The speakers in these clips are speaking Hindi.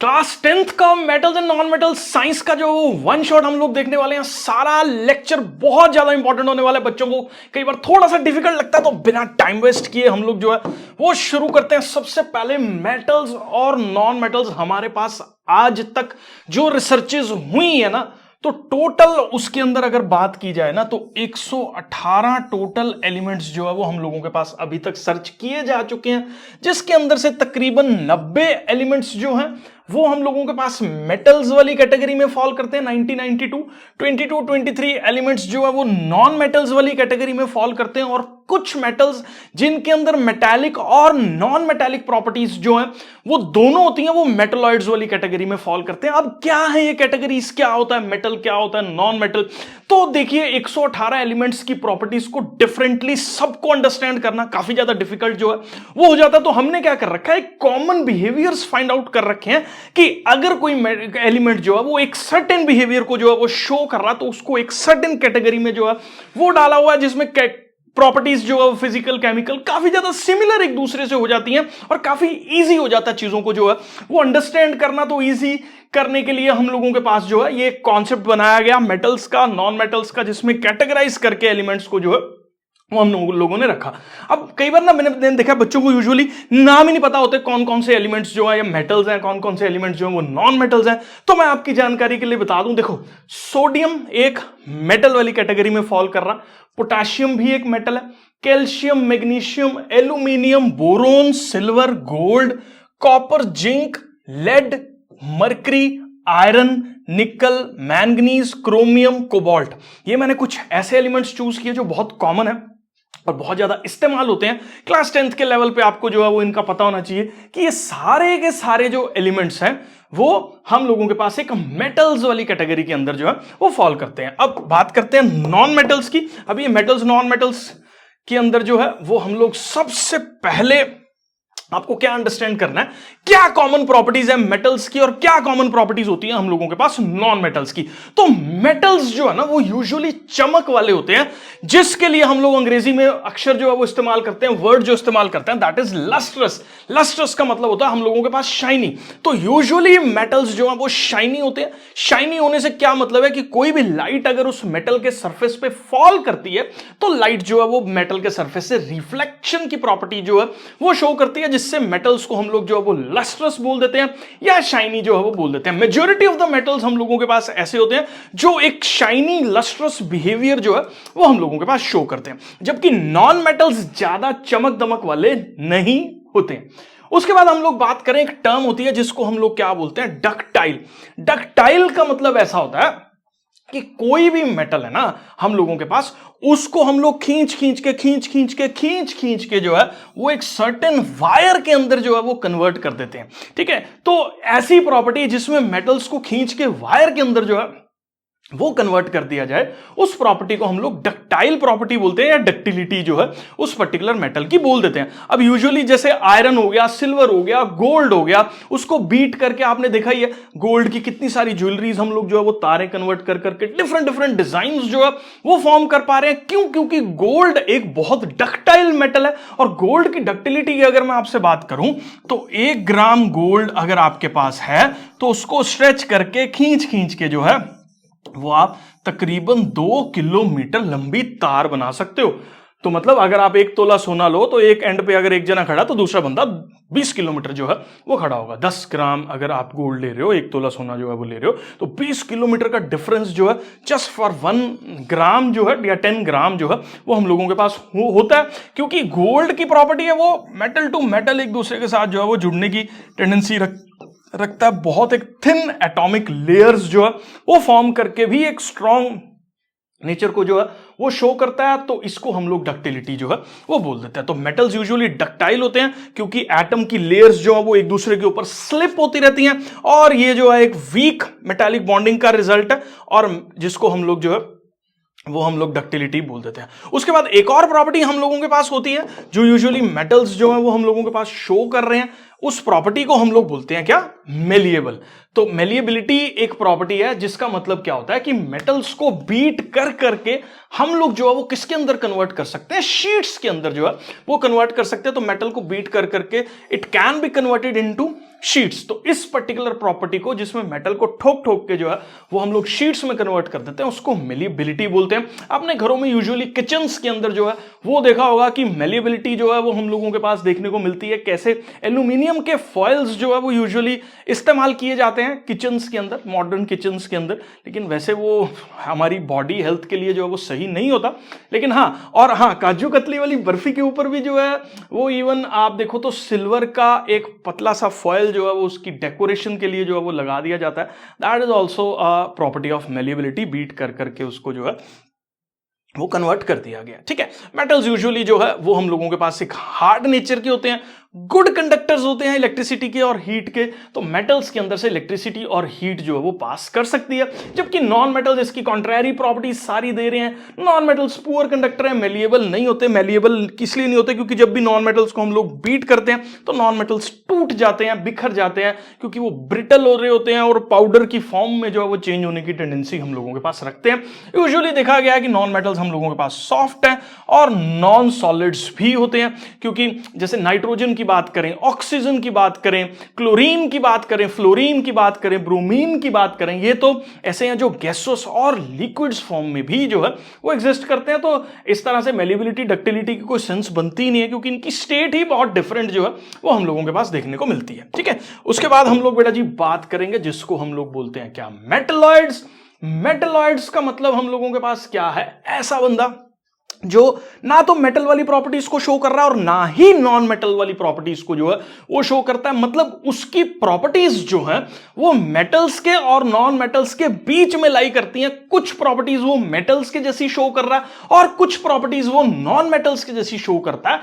क्लास 10th का metals and non metals science का जो वन शॉट हम लोग देखने वाले हैं। सारा लेक्चर बहुत ज्यादा इंपॉर्टेंट होने वाला है। बच्चों को कई बार थोड़ा सा डिफिकल्ट लगता है, तो बिना टाइम वेस्ट किए हम लोग जो है वो शुरू करते हैं। सबसे पहले मेटल्स और नॉन मेटल्स हमारे पास आज तक जो रिसर्चेज हुई है ना, तो टोटल उसके अंदर अगर बात की जाए ना, तो 118 टोटल एलिमेंट्स जो है वो हम लोगों के पास अभी तक सर्च किए जा चुके हैं, जिसके अंदर से तकरीबन 90 एलिमेंट्स जो हैं वो हम लोगों के पास मेटल्स वाली कैटेगरी में फॉल करते हैं। 1992 22 23 एलिमेंट्स जो है वो नॉन मेटल्स वाली कैटेगरी में फॉल करते हैं, और कुछ मेटल्स जिनके अंदर मेटालिक और नॉन मेटालिक प्रॉपर्टीज जो हैं वो दोनों होती हैं, वो मेटलॉइड्स वाली कैटेगरी में फॉल करते हैं। अब क्या है ये कैटेगरीज, क्या होता है मेटल, क्या होता है नॉन मेटल? तो देखिए 118 एलिमेंट्स की प्रॉपर्टीज को डिफरेंटली सबको अंडरस्टैंड करना काफी ज्यादा डिफिकल्ट जो है वो हो जाता है। तो हमने क्या कर रखा है, कॉमन बिहेवियर्स फाइंड आउट कर रखे हैं कि अगर कोई एलिमेंट जो है वो एक सर्टेन बिहेवियर को जो है वो शो कर रहा है, तो उसको एक सर्टेन कैटेगरी में जो है वो डाला हुआ है, जिसमें प्रॉपर्टीज जो है फिजिकल केमिकल काफी ज्यादा सिमिलर एक दूसरे से हो जाती हैं, और काफी इजी हो जाता है चीजों को जो है वो अंडरस्टैंड करना। तो इजी करने के लिए हम लोगों के पास जो है ये कॉन्सेप्ट बनाया गया मेटल्स का, नॉन मेटल्स का, जिसमें कैटेगराइज करके एलिमेंट्स को जो है वो हम लोगों ने रखा। अब कई बार ना मैंने देखा बच्चों को यूजुअली नाम ही नहीं पता होते कौन कौन से एलिमेंट्स जो है ये मेटल्स हैं, कौन कौन से एलिमेंट्स जो है वो नॉन मेटल्स हैं। तो मैं आपकी जानकारी के लिए बता दूं, देखो सोडियम एक मेटल वाली कैटेगरी में फॉल कर रहा, पोटेशियम भी एक मेटल है, calcium, magnesium, aluminium, boron, silver, gold, copper, zinc, lead, mercury, iron, nickel, manganese, chromium, cobalt. ये मैंने कुछ ऐसे एलिमेंट्स चूज किए जो बहुत कॉमन है और बहुत ज्यादा इस्तेमाल होते हैं। क्लास 10th के लेवल पे आपको जो है वो इनका पता होना चाहिए कि ये सारे के सारे जो एलिमेंट्स हैं वो हम लोगों के पास एक मेटल्स वाली कैटेगरी के अंदर जो है वो फॉल करते हैं। अब बात करते हैं नॉन मेटल्स की। अब ये मेटल्स नॉन मेटल्स के अंदर जो है वो हम लोग सबसे पहले आपको क्या अंडरस्टैंड करना है, क्या कॉमन प्रॉपर्टीज है मेटल्स की और क्या कॉमन प्रॉपर्टीज होती है हम लोगों के पास नॉन मेटल्स की। तो मेटल्स जो है ना वो यूजुअली चमक वाले होते हैं, जिसके लिए हम लोग अंग्रेजी में अक्षर जो है वो इस्तेमाल करते हैं, वर्ड जो इस्तेमाल करते हैं, दैट इज लस्ट्रस। लस्ट्रस का मतलब होता है हम लोगों के पास शाइनी। तो यूजुअली मेटल्स जो है वो शाइनी होते हैं। शाइनी होने से क्या मतलब है कि कोई भी लाइट अगर उस मेटल के सरफेस पे फॉल करती है, तो लाइट जो है वो मेटल के सरफेस से रिफ्लेक्शन की प्रॉपर्टी जो है वो शो करती है, जिससे मेटल्स को हम लोग जो है वो लस्ट्रस बोल देते हैं या शाइनी जो है वो बोल देते हैं। मेजॉरिटी ऑफ द मेटल्स हम लोगों के पास ऐसे होते हैं जो एक शाइनी लस्ट्रस बिहेवियर जो है वो हम लोगों के पास शो करते हैं, जबकि नॉन मेटल्स ज्यादा चमक दमक वाले नहीं होते हैं। उसके बाद हम लोग बात करें, एक टर्म होती है जिसको हम लोग क्या बोलते हैं, डक्टाइल। डक्टाइल का मतलब ऐसा होता है कि कोई भी मेटल है ना हम लोगों के पास, उसको हम लोग खींच खींच के जो है वो एक सर्टेन वायर के अंदर जो है वो कन्वर्ट कर देते हैं। ठीक है, तो ऐसी प्रॉपर्टी जिसमें मेटल्स को खींच के वायर के अंदर जो है वो कन्वर्ट कर दिया जाए, उस प्रॉपर्टी को हम लोग डक्टाइल प्रॉपर्टी बोलते हैं, या डक्टिलिटी जो है उस पर्टिकुलर मेटल की बोल देते हैं। अब यूजुअली जैसे आयरन हो गया, सिल्वर हो गया, गोल्ड हो गया, उसको बीट करके आपने देखा ही है गोल्ड की कितनी सारी ज्वेलरीज हम लोग जो है वो तारे कन्वर्ट कर करके डिफरेंट डिजाइन जो है वो फॉर्म कर पा रहे हैं। क्यों? क्योंकि गोल्ड एक बहुत डक्टाइल मेटल है, और गोल्ड की डक्टिलिटी की अगर मैं आपसे बात करूं तो 1 ग्राम गोल्ड अगर आपके पास है तो उसको स्ट्रेच करके खींच के जो है वो आप तकरीबन 2 किलोमीटर लंबी तार बना सकते हो। तो मतलब अगर आप 1 तोला सोना लो तो एक एंड पे अगर एक जना खड़ा तो दूसरा बंदा 20 किलोमीटर जो है वो खड़ा होगा। 10 ग्राम अगर आप गोल्ड ले रहे हो, 1 तोला सोना जो है वो ले रहे हो, तो 20 किलोमीटर का डिफरेंस जो है जस्ट फॉर 1 ग्राम जो है या 10 ग्राम जो है वो हम लोगों के पास होता है। क्योंकि गोल्ड की प्रॉपर्टी है वो मेटल टू मेटल एक दूसरे के साथ जो है वो जुड़ने की टेंडेंसी रखता है। बहुत एक थिन एटॉमिक लेयर्स जो है वो फॉर्म करके भी एक स्ट्रॉन्ग नेचर को जो है वो शो करता है। तो इसको हम लोग डक्टिलिटी जो है वो बोल देते हैं। तो मेटल्स यूजुअली डक्टाइल होते हैं क्योंकि एटम की लेयर्स जो है वो एक दूसरे के ऊपर स्लिप होती रहती हैं, और ये जो है एक वीक मेटालिक बॉन्डिंग का रिजल्ट है, और जिसको हम लोग जो है वो हम लोग डक्टिलिटी बोल देते हैं। उसके बाद एक और प्रॉपर्टी हम लोगों के पास होती है जो यूजुअली मेटल्स जो है वो हम लोगों के पास शो कर रहे हैं, उस प्रॉपर्टी को हम लोग बोलते हैं क्या, मेलिएबल। तो मेलिएबिलिटी एक प्रॉपर्टी है जिसका मतलब क्या होता है कि मेटल्स को बीट कर करके हम लोग जो है वो किसके अंदर कन्वर्ट कर सकते हैं, शीट्स के अंदर जो है वो कन्वर्ट कर सकते हैं। तो मेटल को बीट कर करके it can be converted into sheets. तो इस पर्टिकुलर प्रॉपर्टी को जिसमें मेटल को ठोक ठोक के जो है वो हम लोग शीट्स में कन्वर्ट कर देते हैं, उसको मेलिएबिलिटी बोलते हैं। अपने घरों में यूजुअली किचन्स के अंदर जो है वो देखा होगा कि मेलिएबिलिटी जो है वो हम लोगों के पास देखने को मिलती है। कैसे, एल्यूमिनियम के फॉइल्स जो है वो यूजुअली इस्तेमाल किए जाते हैं किचन्स के अंदर, मॉडर्न किचन्स के अंदर, लेकिन वैसे वो हमारी बॉडी हेल्थ के लिए जो है वो सही नहीं होता। लेकिन हाँ, और हाँ, काजू कतली वाली बर्फी के ऊपर भी जो है वो इवन आप देखो तो सिल्वर का एक पतला सा फॉइल जो है वो उसकी डेकोरेशन के लिए जो है वो लगा दिया जाता है। That is also a property of malleability, beat कर करके उसको जो है वो कन्वर्ट कर दिया गया। ठीक है, मेटल्स यूजुअली जो है वो हम लोगों के पास एक हार्ड नेचर के होते हैं, गुड कंडक्टर्स होते हैं इलेक्ट्रिसिटी के और हीट के। तो मेटल्स के अंदर से इलेक्ट्रिसिटी और हीट जो है वो पास कर सकती है, जबकि नॉन मेटल्स इसकी कॉन्ट्रैरी प्रॉपर्टीज सारी दे रहे हैं। नॉन मेटल्स पुअर कंडक्टर है, मेलिएबल नहीं होते। मेलिएबल इसलिए नहीं होते क्योंकि जब भी नॉन मेटल्स को हम लोग बीट करते हैं तो नॉन मेटल्स टूट जाते हैं, बिखर जाते हैं, क्योंकि वो ब्रिटल हो रहे होते हैं और पाउडर की फॉर्म में जो है वो चेंज होने की टेंडेंसी हम लोगों के पास रखते हैं। यूजुअली देखा गया है कि नॉन मेटल्स हम लोगों के पास सॉफ्ट है और नॉन सॉलिड्स भी होते हैं, क्योंकि जैसे नाइट्रोजन की बात करें, ऑक्सीजन की बात करें, क्लोरीन की बात करें, फ्लोरीन की बात करें, ब्रोमीन की बात करें, ये तो ऐसे हैं जो गैसोस और लिक्विड्स फॉर्म में भी जो है वो एग्जिस्ट करते हैं। तो इस तरह से मेलिएबिलिटी, डक्टिलिटी की कोई सेंस बनती ही नहीं है, क्योंकि इनकी स्टेट ही बहुत डिफरेंट जो है वो हम लोगों के पास देखने को मिलती है। ठीक है, उसके बाद हम लोग बेटा जी बात करेंगे जिसको हम लोग बोलते हैं क्या, मेटलॉइड्स। मेटलॉइड्स का मतलब हम लोगों के पास क्या है, ऐसा बंदा जो ना तो मेटल वाली प्रॉपर्टीज को शो कर रहा है और ना ही नॉन मेटल वाली प्रॉपर्टीज को जो है वो शो करता है। मतलब उसकी प्रॉपर्टीज जो है वो मेटल्स के और नॉन मेटल्स के बीच में लाई करती हैं। कुछ प्रॉपर्टीज वो मेटल्स के जैसी शो कर रहा है और कुछ प्रॉपर्टीज वो नॉन मेटल्स के जैसी शो करता है।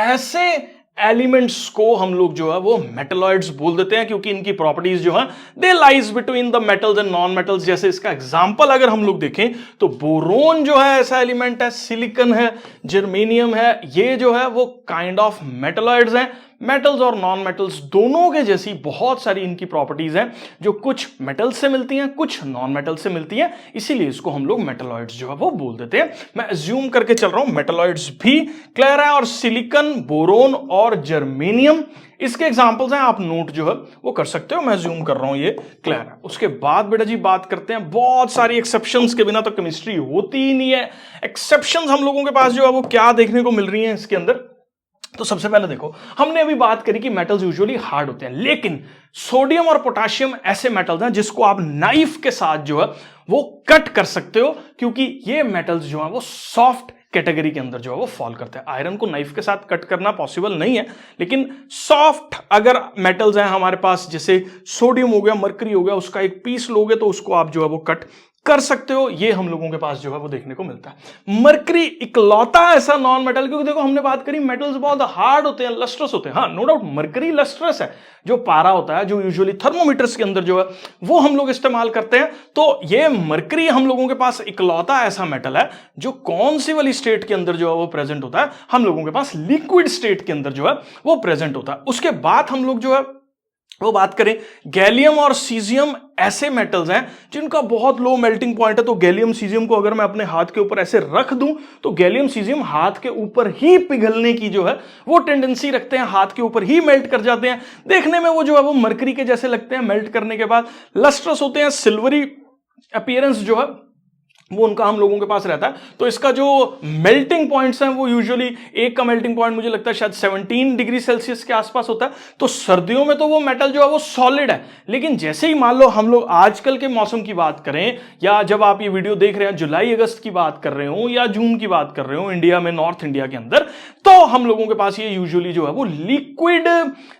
ऐसे एलिमेंट्स को हम लोग जो है वो मेटलॉइड्स बोल देते हैं, क्योंकि इनकी प्रॉपर्टीज जो है they lies between the metals and non metals. जैसे इसका एग्जांपल अगर हम लोग देखें तो बोरोन जो है ऐसा एलिमेंट है, सिलिकॉन है, जर्मेनियम है, ये जो है वो काइंड ऑफ मेटलॉइड्स हैं। मेटल्स और नॉन मेटल्स दोनों के जैसी बहुत सारी इनकी प्रॉपर्टीज हैं जो कुछ मेटल्स से मिलती हैं, कुछ नॉन मेटल से मिलती हैं, इसीलिए इसको हम लोग मेटलॉइड्स जो है वो बोल देते हैं। मैं अज्यूम करके चल रहा हूं मेटलॉइड्स भी क्लियर है। और सिलिकॉन, बोरोन और जर्मेनियम इसके एग्जांपल्स हैं, आप नोट जो है वो कर सकते हो। मैं अज्यूम कर रहा हूं ये क्लियर है। उसके बाद बेटा जी बात करते हैं, बहुत सारी एक्सेप्शंस के बिना तो केमिस्ट्री होती ही नहीं है। एक्सेप्शंस हम लोगों के पास जो है वो क्या देखने को मिल रही हैं इसके अंदर। तो सबसे पहले देखो, हमने अभी बात करी कि मेटल्स यूजुअली हार्ड होते हैं, लेकिन सोडियम और पोटेशियम ऐसे मेटल्स हैं जिसको आप नाइफ के साथ जो है वो कट कर सकते हो, क्योंकि ये मेटल्स जो है वो सॉफ्ट कैटेगरी के अंदर जो है वो फॉल करते हैं। आयरन को नाइफ के साथ कट करना पॉसिबल नहीं है, लेकिन सॉफ्ट अगर मेटल्स हैं हमारे पास, जैसे सोडियम हो गया, मरकरी हो गया, उसका एक पीस लोगे तो उसको आप जो है वो कट कर सकते हो। ये हम लोगों के पास जो है वो देखने को मिलता है। मरकरी इकलौता ऐसा नॉन मेटल, क्योंकि देखो हमने बात करी मेटल्स बहुत हार्ड होते हैं, लस्ट्रस होते हैं। हाँ, नो डाउट मरकरी लस्ट्रस है। जो पारा होता है, जो यूजुअली थर्मोमीटर्स के अंदर जो है वो हम लोग इस्तेमाल करते हैं, तो ये मरकरी हम लोगों के पास इकलौता ऐसा मेटल है जो कौन सी वाली स्टेट के अंदर जो है वो प्रेजेंट होता है, हम लोगों के पास लिक्विड स्टेट के अंदर जो है वो प्रेजेंट होता है। उसके बाद हम लोग जो है वो बात करें, गैलियम और सीजियम ऐसे मेटल्स हैं जिनका बहुत लो मेल्टिंग पॉइंट है। तो गैलियम सीजियम को अगर मैं अपने हाथ के ऊपर ऐसे रख दूं तो गैलियम सीजियम हाथ के ऊपर ही पिघलने की जो है वो टेंडेंसी रखते हैं, हाथ के ऊपर ही मेल्ट कर जाते हैं। देखने में वो जो है वो मरकरी के जैसे लगते हैं, मेल्ट करने के बाद लस्ट्रस होते हैं, सिल्वरी अपीयरेंस जो है वो उनका हम लोगों के पास रहता है। तो इसका जो मेल्टिंग पॉइंट्स हैं वो यूजुअली, एक का मेल्टिंग पॉइंट मुझे लगता है शायद 17 डिग्री सेल्सियस के आसपास होता है। तो सर्दियों में तो वो मेटल जो है वो सॉलिड है, लेकिन जैसे ही मान लो हम लोग आजकल के मौसम की बात करें, या जब आप ये वीडियो देख रहे हैं जुलाई अगस्त की बात कर रहे हो या जून की बात कर रहे हो इंडिया में, नॉर्थ इंडिया के अंदर, तो हम लोगों के पास ये यूजुअली जो है वो लिक्विड,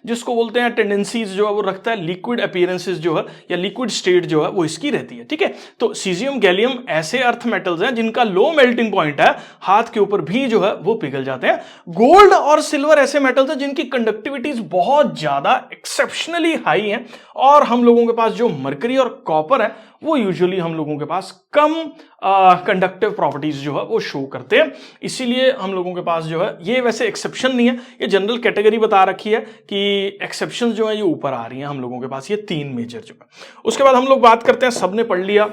जिसको बोलते हैं टेंडेंसीज जो है वो रखता है, लिक्विड अपीयरेंसेस जो है या लिक्विड स्टेट जो है वो इसकी रहती है। ठीक है, तो सीजियम, गैलियम ऐसे अर्थ मेटल्स हैं जिनका लो मेल्टिंग पॉइंट है, हाथ के ऊपर भी जो है वो पिघल जाते हैं। गोल्ड और सिल्वर ऐसे मेटल्स हैं जिनकी कंडक्टिविटीज बहुत ज्यादा एक्सेप्शनली हाई हैं, और हम लोगों के पास जो मरकरी और कॉपर है वो यूजुअली हम लोगों के पास कम कंडक्टिव प्रॉपर्टीज जो है वो शो करते हैं। इसीलिए हम लोगों के पास जो है, ये वैसे एक्सेप्शन नहीं है, ये जनरल कैटेगरी बता रखी है कि एक्सेप्शन जो है ये ऊपर आ रही हैं हम लोगों के पास, ये 3 मेजर जो है। उसके बाद हम लोग बात करते हैं, सबने पढ़ लिया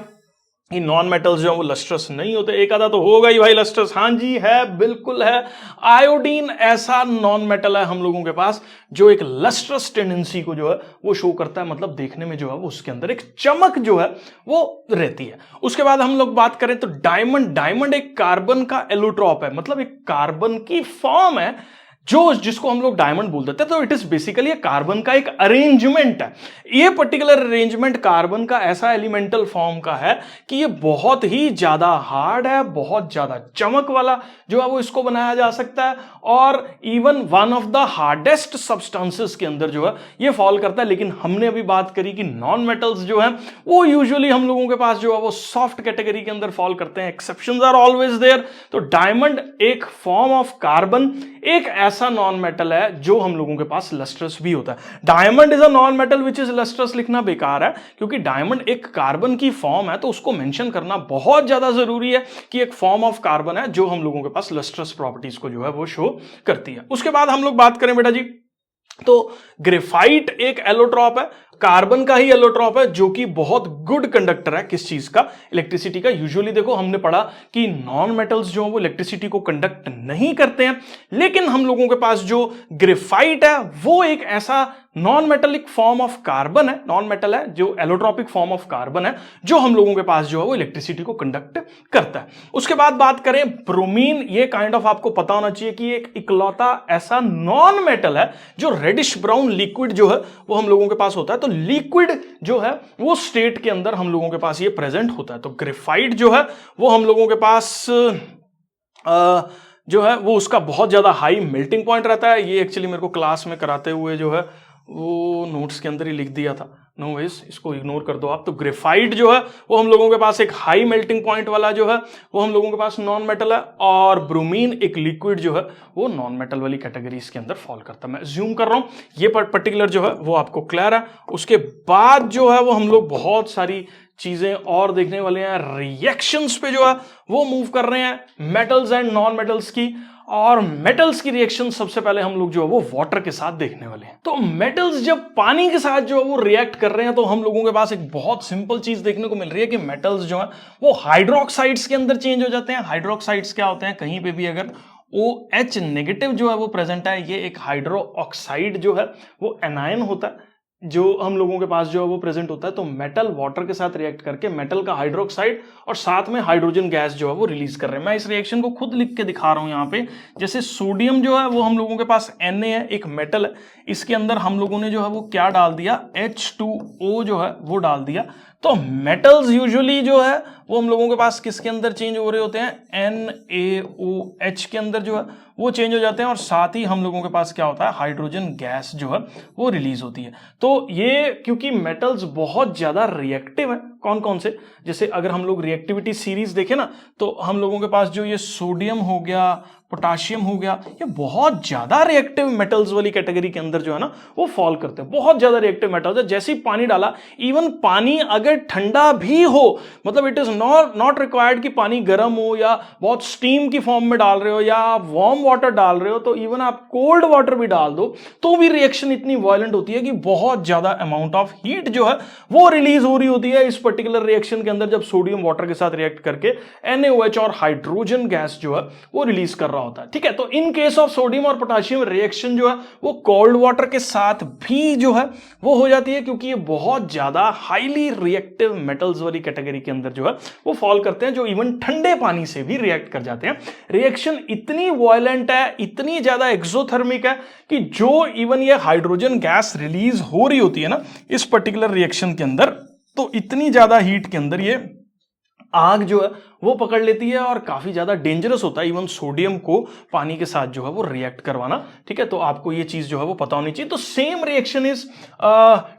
कि नॉन मेटल्स जो है वो लस्ट्रस नहीं होते। एक आधा तो होगा ही भाई लस्ट्रस, हाँ जी है, बिल्कुल है। आयोडीन ऐसा नॉन मेटल है हम लोगों के पास जो एक लस्ट्रस टेंडेंसी को जो है वो शो करता है, मतलब देखने में जो है वो उसके अंदर एक चमक जो है वो रहती है। उसके बाद हम लोग बात करें तो डायमंड एक कार्बन का एलोट्रॉप है, मतलब एक कार्बन की फॉर्म है जिसको हम लोग डायमंड बोल देते हैं। तो इट इज बेसिकली कार्बन का एक अरेंजमेंट है। ये पर्टिकुलर अरेंजमेंट कार्बन का ऐसा एलिमेंटल फॉर्म का है कि ये बहुत ही ज्यादा हार्ड है, बहुत ज्यादा चमक वाला जो है वो इसको बनाया जा सकता है, और even one of the hardest substances के अंदर जो है ये फॉल करता है। लेकिन हमने अभी बात करी कि नॉन मेटल्स जो है वो यूजुअली हम लोगों के पास जो है वो सॉफ्ट कैटेगरी के अंदर फॉल करते हैं। Exceptions are always there. तो डायमंड एक फॉर्म ऑफ कार्बन, एक ऐसा नॉन मेटल है जो हम लोगों के पास लस्ट्रस भी होता है। Diamond is a non metal which is lustrous लिखना बेकार है, क्योंकि डायमंड एक कार्बन की फॉर्म है, तो उसको मेंशन करना बहुत ज्यादा जरूरी है कि एक फॉर्म ऑफ कार्बन है जो हम लोगों के पास लस्ट्रस प्रॉपर्टीज को जो है वो शो करती है। उसके बाद हम लोग बात करें बेटा जी, तो ग्रेफाइट एक एलोट्रॉप है, कार्बन का ही एलोट्रॉप है, जो कि बहुत गुड कंडक्टर है किस चीज का, इलेक्ट्रिसिटी का। यूजुअली देखो हमने पढ़ा कि नॉन मेटल्स जो है वो इलेक्ट्रिसिटी को कंडक्ट नहीं करते हैं, लेकिन हम लोगों के पास जो ग्रेफाइट है वो एक ऐसा non metallic form of carbon है, नॉन मेटल है जो एलोट्रॉपिक फॉर्म ऑफ कार्बन है, जो हम लोगों के पास जो है वो इलेक्ट्रिसिटी को कंडक्ट करता है। उसके बाद बात करें ब्रोमीन, ये काइंड ऑफ आपको पता होना चाहिए कि एक इकलौता ऐसा नॉन मेटल है जो रेडिश ब्राउन लिक्विड जो है वो हम लोगों के पास होता है। तो लिक्विड जो है वो स्टेट के अंदर हम लोगों के पास ये प्रेजेंट होता है। तो ग्रेफाइट जो है वो हम लोगों के पास जो है वो उसका बहुत ज्यादा हाई मेल्टिंग पॉइंट रहता है। ये एक्चुअली मेरे को क्लास में कराते हुए जो है वो नोट्स के अंदर ही लिख दिया था, नो वेज, इसको इग्नोर कर दो आप। तो ग्रेफाइट जो है वो हम लोगों के पास एक हाई मेल्टिंग पॉइंट वाला जो है वो हम लोगों के पास नॉन मेटल है, और ब्रोमीन एक लिक्विड जो है वो नॉन मेटल वाली कैटेगरीज के अंदर फॉल करता है। मैं अज्यूम कर रहा हूं ये पर्टिकुलर जो है वो आपको क्लियर है। उसके बाद जो है वो हम लोग बहुत सारी चीजें और देखने वाले हैं, रिएक्शंस पे जो है वो मूव कर रहे हैं, मेटल्स एंड नॉन मेटल्स की। और मेटल्स की रिएक्शन सबसे पहले हम लोग जो है वो वाटर के साथ देखने वाले हैं। तो मेटल्स जब पानी के साथ जो है वो रिएक्ट कर रहे हैं, तो हम लोगों के पास एक बहुत सिंपल चीज देखने को मिल रही है कि मेटल्स जो है वो हाइड्रोक्साइड्स के अंदर चेंज हो जाते हैं। हाइड्रोक्साइड्स क्या होते हैं, कहीं पे भी अगर OH नेगेटिव जो है वो प्रेजेंट है, ये एक हाइड्रो ऑक्साइड जो है वो एनायन होता है जो हम लोगों के पास जो है वो प्रेजेंट होता है। तो मेटल वाटर के साथ रिएक्ट करके मेटल का हाइड्रोक्साइड और साथ में हाइड्रोजन गैस जो है वो रिलीज कर रहे हैं। मैं इस रिएक्शन को खुद लिख के दिखा रहा हूं यहाँ पे। जैसे सोडियम जो है वो हम लोगों के पास Na है, एक मेटल है, इसके अंदर हम लोगों ने जो है वो क्या डाल दिया, H2O जो है वो डाल दिया। तो मेटल्स यूजुअली जो है वो हम लोगों के पास किसके अंदर चेंज हो रहे होते हैं, NaOH के अंदर जो है वो चेंज हो जाते हैं, और साथ ही हम लोगों के पास क्या होता है, हाइड्रोजन गैस जो है वो रिलीज होती है। तो ये क्योंकि मेटल्स बहुत ज्यादा रिएक्टिव है, कौन कौन से, जैसे अगर हम लोग रिएक्टिविटी सीरीज देखें ना, तो हम लोगों के पास जो ये सोडियम हो गया, पोटाशियम हो गया, ये बहुत ज्यादा रिएक्टिव मेटल्स वाली कैटेगरी के अंदर जो है ना वो फॉल करते हैं। बहुत ज्यादा रिएक्टिव मेटल्स है। जैसे ही पानी डाला, इवन पानी अगर ठंडा भी हो, मतलब इट इज नॉट रिक्वायर्ड कि पानी गर्म हो या बहुत स्टीम की फॉर्म में डाल रहे हो या वार्म वाटर डाल रहे हो, तो इवन आप कोल्ड वाटर भी डाल दो तो भी रिएक्शन इतनी वायलेंट होती है कि बहुत ज्यादा अमाउंट ऑफ हीट जो है वो रिलीज हो रही होती है इस पर्टिकुलर रिएक्शन के अंदर, जब सोडियम वाटर के साथ रिएक्ट करके NaOH और हाइड्रोजन गैस जो है वो रिलीज कर रहा होता है। ठीक है, तो इन केस ऑफ सोडियम और पोटाशियम रिएक्शन जो है वो कोल्ड वाटर के साथ भी जो है वो हो जाती है, क्योंकि ये बहुत ज्यादा हाईली रिएक्टिव मेटल्स वाली कैटेगरी के अंदर जो है वो फॉल करते हैं, जो इवन ठंडे पानी से भी रिएक्ट कर जाते हैं। रिएक्शन इतनी वायलेंट है, इतनी ज्यादा एक्सोथर्मिक है कि जो इवन ये हाइड्रोजन गैस रिलीज हो रही होती है ना इस पर्टिकुलर रिएक्शन के अंदर, तो इतनी ज्यादा हीट के अंदर ये आग जो है वो पकड़ लेती है और काफी ज्यादा डेंजरस होता है इवन सोडियम को पानी के साथ जो है वो रिएक्ट करवाना। ठीक है, तो आपको ये चीज जो है वो पता होनी चाहिए। तो same reaction is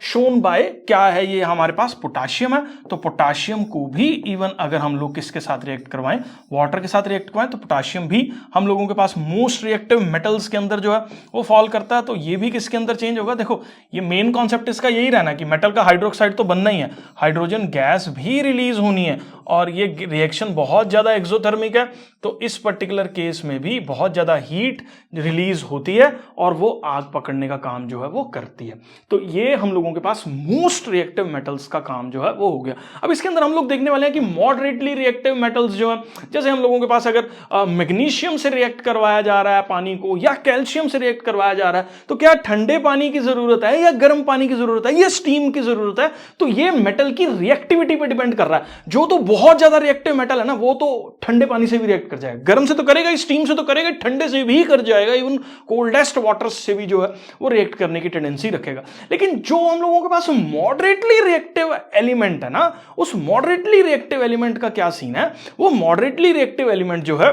shown by, क्या है ये हमारे पास पोटाशियम है, तो पोटाशियम को भी इवन अगर हम लोग किसके साथ रिएक्ट करवाएं, वाटर के साथ रिएक्ट करवाएं, तो पोटाशियम भी हम लोगों के पास मोस्ट रिएक्टिव मेटल्स के अंदर जो है वो फॉल करता है। तो ये भी किसके अंदर चेंज होगा, देखो ये मेन कॉन्सेप्ट इसका यही रहना कि मेटल का हाइड्रोक्साइड तो बनना ही है, हाइड्रोजन गैस भी रिलीज होनी है, और ये रिएक्शन बहुत ज्यादा एक्सोथर्मिक है, तो इस पर्टिकुलर केस में भी बहुत ज्यादा हीट रिलीज होती है और वो आग पकड़ने का काम जो है वो करती है। तो ये हम लोगों के पास मोस्ट रिएक्टिव मेटल्स का काम जो है वो हो गया। अब इसके अंदर हम लोग देखने वाले हैं कि मॉडरेटली रिएक्टिव मेटल्स जो है, जैसे हम लोगों के पास अगर मैग्नीशियम से रिएक्ट करवाया जा रहा है पानी को, या कैल्शियम से रिएक्ट करवाया जा रहा है, तो क्या ठंडे पानी की जरूरत है या गर्म पानी की जरूरत है या स्टीम की जरूरत है, तो ये मेटल की रिएक्टिविटी पे डिपेंड कर रहा है। जो तो बहुत ज्यादा रिएक्टिव मेटल है ना, वो तो ठंडे पानी से भी रिएक्ट कर जाएगा, गर्म से तो करेगा, स्टीम से तो करेगा, ठंडे से भी कर जाएगा, इवन कोल्डेस्ट वाटर से भी जो है वो रिएक्ट करने की टेंडेंसी रखेगा। लेकिन जो हम लोगों के पास मॉडरेटली रिएक्टिव एलिमेंट है ना, उस मॉडरेटली रिएक्टिव एलिमेंट का क्या सीन है, वो मॉडरेटली रिएक्टिव एलिमेंट जो है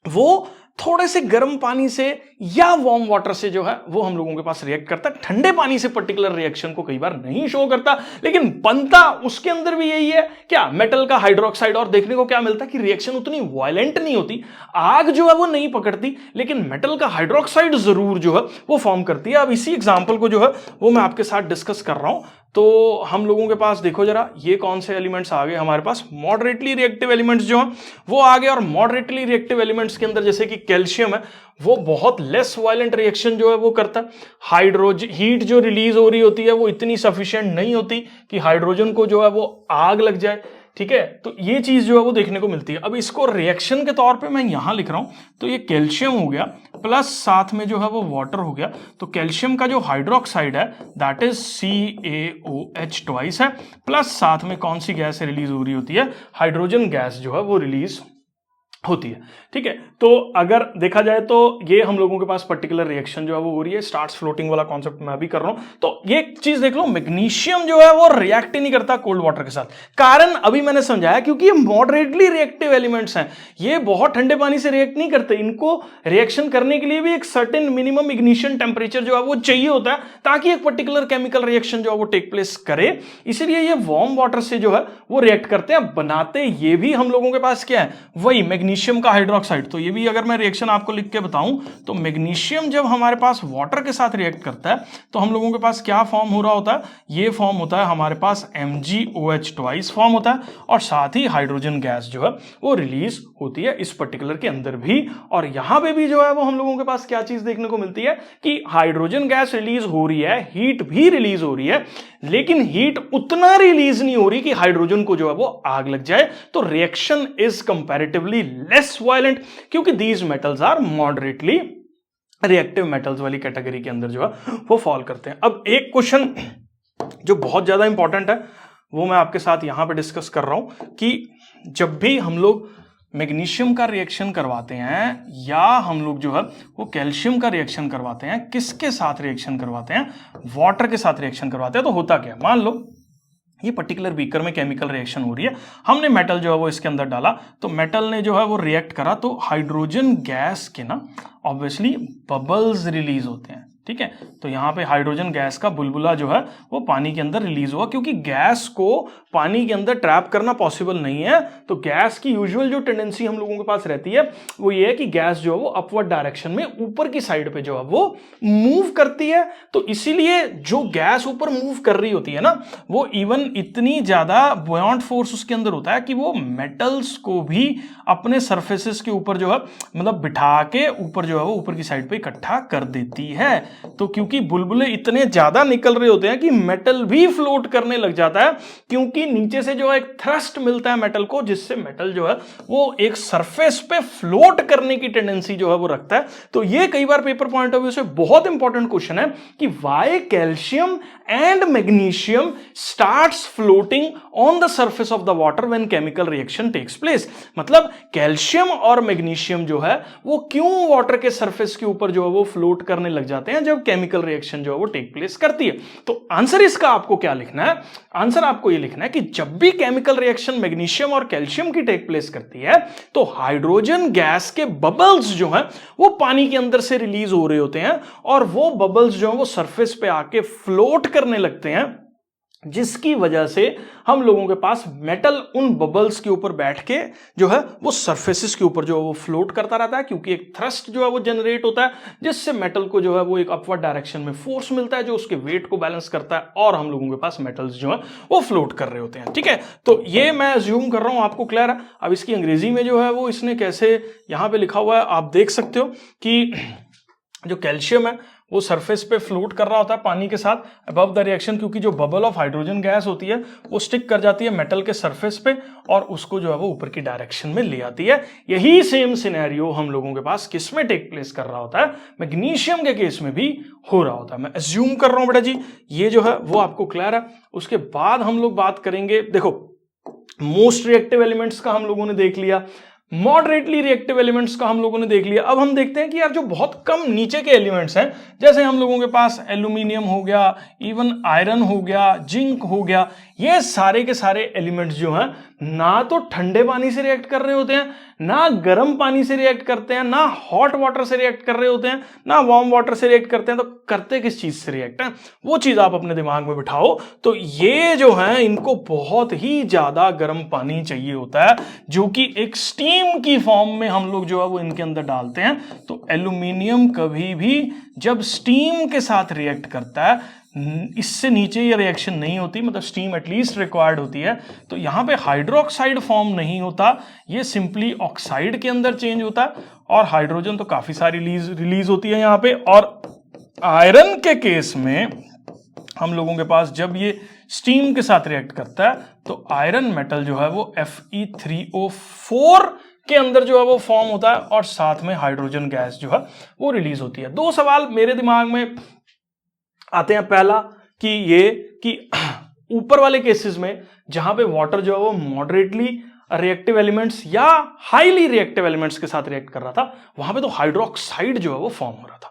वो थोड़े से गर्म पानी से या वार्म वाटर से जो है वो हम लोगों के पास रिएक्ट करता है। ठंडे पानी से पर्टिकुलर रिएक्शन को कई बार नहीं शो करता, लेकिन बनता उसके अंदर भी यही है, क्या, मेटल का हाइड्रोक्साइड। और देखने को क्या मिलता है कि रिएक्शन उतनी वायलेंट नहीं होती, आग जो है वो नहीं पकड़ती, लेकिन मेटल का हाइड्रोक्साइड जरूर जो है वो फॉर्म करती है। अब इसी एग्जाम्पल को जो है वो मैं आपके साथ डिस्कस कर रहा हूं। तो हम लोगों के पास देखो जरा, ये कौन से एलिमेंट्स आ गए हमारे पास, मॉडरेटली रिएक्टिव एलिमेंट्स जो हैं वो आ गए। और मॉडरेटली रिएक्टिव एलिमेंट्स के अंदर जैसे कि कैल्शियम है, वो बहुत लेस वायलेंट रिएक्शन जो है वो करता है। हाइड्रोजन हीट जो रिलीज हो रही होती है वो इतनी सफिशिएंट नहीं होती कि हाइड्रोजन को जो है वो आग लग जाए। ठीक है, तो ये चीज जो है वो देखने को मिलती है। अब इसको रिएक्शन के तौर पे मैं यहां लिख रहा हूं, तो ये कैल्शियम हो गया प्लस साथ में जो है वो वाटर हो गया। तो कैल्शियम का जो हाइड्रोक्साइड है दैट इज CaOH ट्वाइस है, प्लस साथ में कौन सी गैस रिलीज हो रही होती है, हाइड्रोजन गैस जो है वो रिलीज होती है। ठीक है, तो अगर देखा जाए तो ये हम लोगों के पास पर्टिकुलर रिएक्शन जो है वो हो रही है। स्टार्ट्स फ्लोटिंग वाला कॉन्सेप्ट मैं भी कर रहा हूं। तो ये चीज देख लो, मैग्नीशियम जो है वो रिएक्ट ही नहीं करता कोल्ड वाटर के साथ। कारण अभी मैंने समझाया, क्योंकि ये मॉडरेटली रिएक्टिव एलिमेंट्स हैं, ये बहुत ठंडे पानी से रिएक्ट नहीं करते। इनको रिएक्शन करने के लिए भी एक सर्टेन मिनिमम इग्निशन टेम्परेचर जो है वो चाहिए होता है, ताकि एक पर्टिकुलर केमिकल रिएक्शन जो है वो टेक प्लेस करे। इसीलिए ये वार्म वाटर से जो है वो रिएक्ट करते हैं। बनाते ये भी हम लोगों के पास क्या है, वही मैग्नीशियम का हाइड्रोक्साइड। तो ये भी अगर मैं रिएक्शन आपको लिख के बताऊं, तो मैग्नीशियम जब हमारे पास वाटर के साथ रिएक्ट करता है तो हम लोगों के पास क्या फॉर्म हो रहा होता है, ये फॉर्म होता है हमारे पास MgOH ट्वाइस फॉर्म होता है, और साथ ही हाइड्रोजन गैस जो है वो रिलीज होती है इस पर्टिकुलर के अंदर भी। और यहां पे भी जो है वो हम लोगों के पास क्या चीज देखने को मिलती है कि हाइड्रोजन गैस रिलीज हो रही है, हीट भी रिलीज हो रही है, लेकिन हीट उतना रिलीज नहीं हो रही कि हाइड्रोजन को जो है वो आग लग जाए। तो reaction is comparatively less violent, क्योंकि these metals are moderately reactive metals वाली कैटेगरी के अंदर जो है वो फॉल करते हैं। अब एक क्वेश्चन जो बहुत ज्यादा इंपॉर्टेंट है वो मैं आपके साथ यहां पे डिस्कस कर रहा हूं कि जब भी हम लोग मैग्नीशियम का रिएक्शन करवाते हैं या हम लोग जो है वो कैल्शियम का रिएक्शन करवाते हैं, किसके साथ रिएक्शन करवाते हैं, वाटर के साथ रिएक्शन करवाते हैं। तो होता क्या, मान लो ये पर्टिकुलर बीकर में केमिकल रिएक्शन हो रही है, हमने मेटल जो है वो इसके अंदर डाला, तो मेटल ने जो है वो रिएक्ट करा, तो हाइड्रोजन गैस के ना ऑब्वियसली बबल्स रिलीज होते हैं। ठीक है, तो यहां पे हाइड्रोजन गैस का बुलबुला जो है वो पानी के अंदर रिलीज हुआ, क्योंकि गैस को पानी के अंदर ट्रैप करना पॉसिबल नहीं है। तो गैस की यूजुअल जो टेंडेंसी हम लोगों के पास रहती है वो ये है कि गैस जो है वो अपवर्ड डायरेक्शन में ऊपर की साइड पे जो है वो मूव करती है। तो इसीलिए जो गैस ऊपर मूव कर रही होती है ना, वो इवन इतनी ज्यादा बुयांट फोर्स उसके अंदर होता है कि वो मेटल्स को भी अपने सरफेसेस के ऊपर जो है मतलब बिठा के ऊपर जो है वो ऊपर की साइड पे इकट्ठा कर देती है। तो क्योंकि बुलबुले इतने ज्यादा निकल रहे होते हैं कि मेटल भी फ्लोट करने लग जाता है, क्योंकि नीचे से जो है एक थ्रस्ट मिलता है मेटल को, जिससे मेटल जो है वो एक सरफेस पे फ्लोट करने की टेंडेंसी जो है वो रखता है। तो ये कई बार पेपर पॉइंट ऑफ व्यू से बहुत इंपॉर्टेंट क्वेश्चन है कि why calcium and magnesium starts floating on the surface of the water when chemical reaction takes place. मतलब कैल्शियम और मैग्नीशियम जो है वो क्यों वाटर के सरफेस के ऊपर जो है वो फ्लोट करने लग जाते हैं हैं जब केमिकल रिएक्शन जो है वो टेक प्लेस करती है। तो आंसर इसका आपको क्या लिखना है, आंसर आपको ये लिखना है कि जब भी केमिकल रिएक्शन मैग्नीशियम और कैल्शियम की टेक प्लेस करती है तो हाइड्रोजन गैस के बबल्स जो हैं वो पानी के अंदर से रिलीज हो रहे होते हैं और वो बबल्स जो है वो सरफेस पे आके फ्लोट करने लगते हैं, जिसकी वजह से हम लोगों के पास मेटल उन बबल्स के ऊपर बैठ के जो है वो सरफेसेस के ऊपर जो है वो फ्लोट करता रहता है, क्योंकि एक थ्रस्ट जो है वो जनरेट होता है जिससे मेटल को जो है वो एक अपवर्ड डायरेक्शन में फोर्स मिलता है जो उसके वेट को बैलेंस करता है और हम लोगों के पास मेटल्स जो है वो फ्लोट कर रहे होते हैं। ठीक है, तो ये मैं अज्यूम कर रहा हूं आपको क्लियर है। अब इसकी अंग्रेजी में जो है वो इसने कैसे यहां पे लिखा हुआ है आप देख सकते हो कि जो कैल्शियम है वो सरफेस पे फ्लोट कर रहा होता है पानी के साथ अबव द रिएक्शन, क्योंकि जो बबल ऑफ हाइड्रोजन गैस होती है वो स्टिक कर जाती है मेटल के सरफेस पे और उसको जो है वो ऊपर की डायरेक्शन में ले आती है। यही सेम सिनेरियो हम लोगों के पास किस में टेक प्लेस कर रहा होता है, मैग्नीशियम के केस में भी हो रहा होता है। मैं अज्यूम कर रहा हूं बेटा जी, ये जो है वो आपको क्लियर है। उसके बाद हम लोग बात करेंगे, देखो मोस्ट रिएक्टिव एलिमेंट्स का हम लोगों ने देख लिया, मॉडरेटली रिएक्टिव एलिमेंट्स का हम लोगों ने देख लिया। अब हम देखते हैं कि यार जो बहुत कम नीचे के एलिमेंट्स हैं, जैसे हम लोगों के पास एल्यूमिनियम हो गया, इवन आयरन हो गया, जिंक हो गया, ये सारे के सारे एलिमेंट्स जो हैं ना तो ठंडे पानी से रिएक्ट कर रहे होते हैं, ना गर्म पानी से रिएक्ट करते हैं, ना हॉट वाटर से रिएक्ट कर रहे होते हैं, ना वार्म वाटर से रिएक्ट करते हैं। तो करते किस चीज से रिएक्ट है वो चीज आप अपने दिमाग में बिठाओ। तो ये जो है इनको बहुत ही ज्यादा गर्म पानी चाहिए होता है जो कि एक स्टीम की फॉर्म में हम लोग जो है वो इनके अंदर डालते हैं। तो एल्यूमिनियम कभी भी जब स्टीम के साथ रिएक्ट करता है, इससे नीचे ये रिएक्शन नहीं होती, मतलब स्टीम एटलीस्ट रिक्वायर्ड होती है, तो यहां पे हाइड्रोक्साइड फॉर्म नहीं होता, ये सिंपली ऑक्साइड के अंदर चेंज होता है और हाइड्रोजन तो काफी सारी रिलीज होती है यहां पे। और आयरन के केस में हम लोगों के पास जब ये स्टीम के साथ रिएक्ट करता है तो आयरन मेटल जो है वो Fe3O4 के अंदर जो है वो फॉर्म होता है और साथ में हाइड्रोजन गैस जो है वो रिलीज होती है। दो सवाल मेरे दिमाग में आते हैं, पहला कि ये कि ऊपर वाले केसेस में जहां पे वाटर जो है वो मॉडरेटली रिएक्टिव एलिमेंट्स या हाईली रिएक्टिव एलिमेंट्स के साथ रिएक्ट कर रहा था, वहां पे तो हाइड्रोक्साइड जो है वो फॉर्म हो रहा था।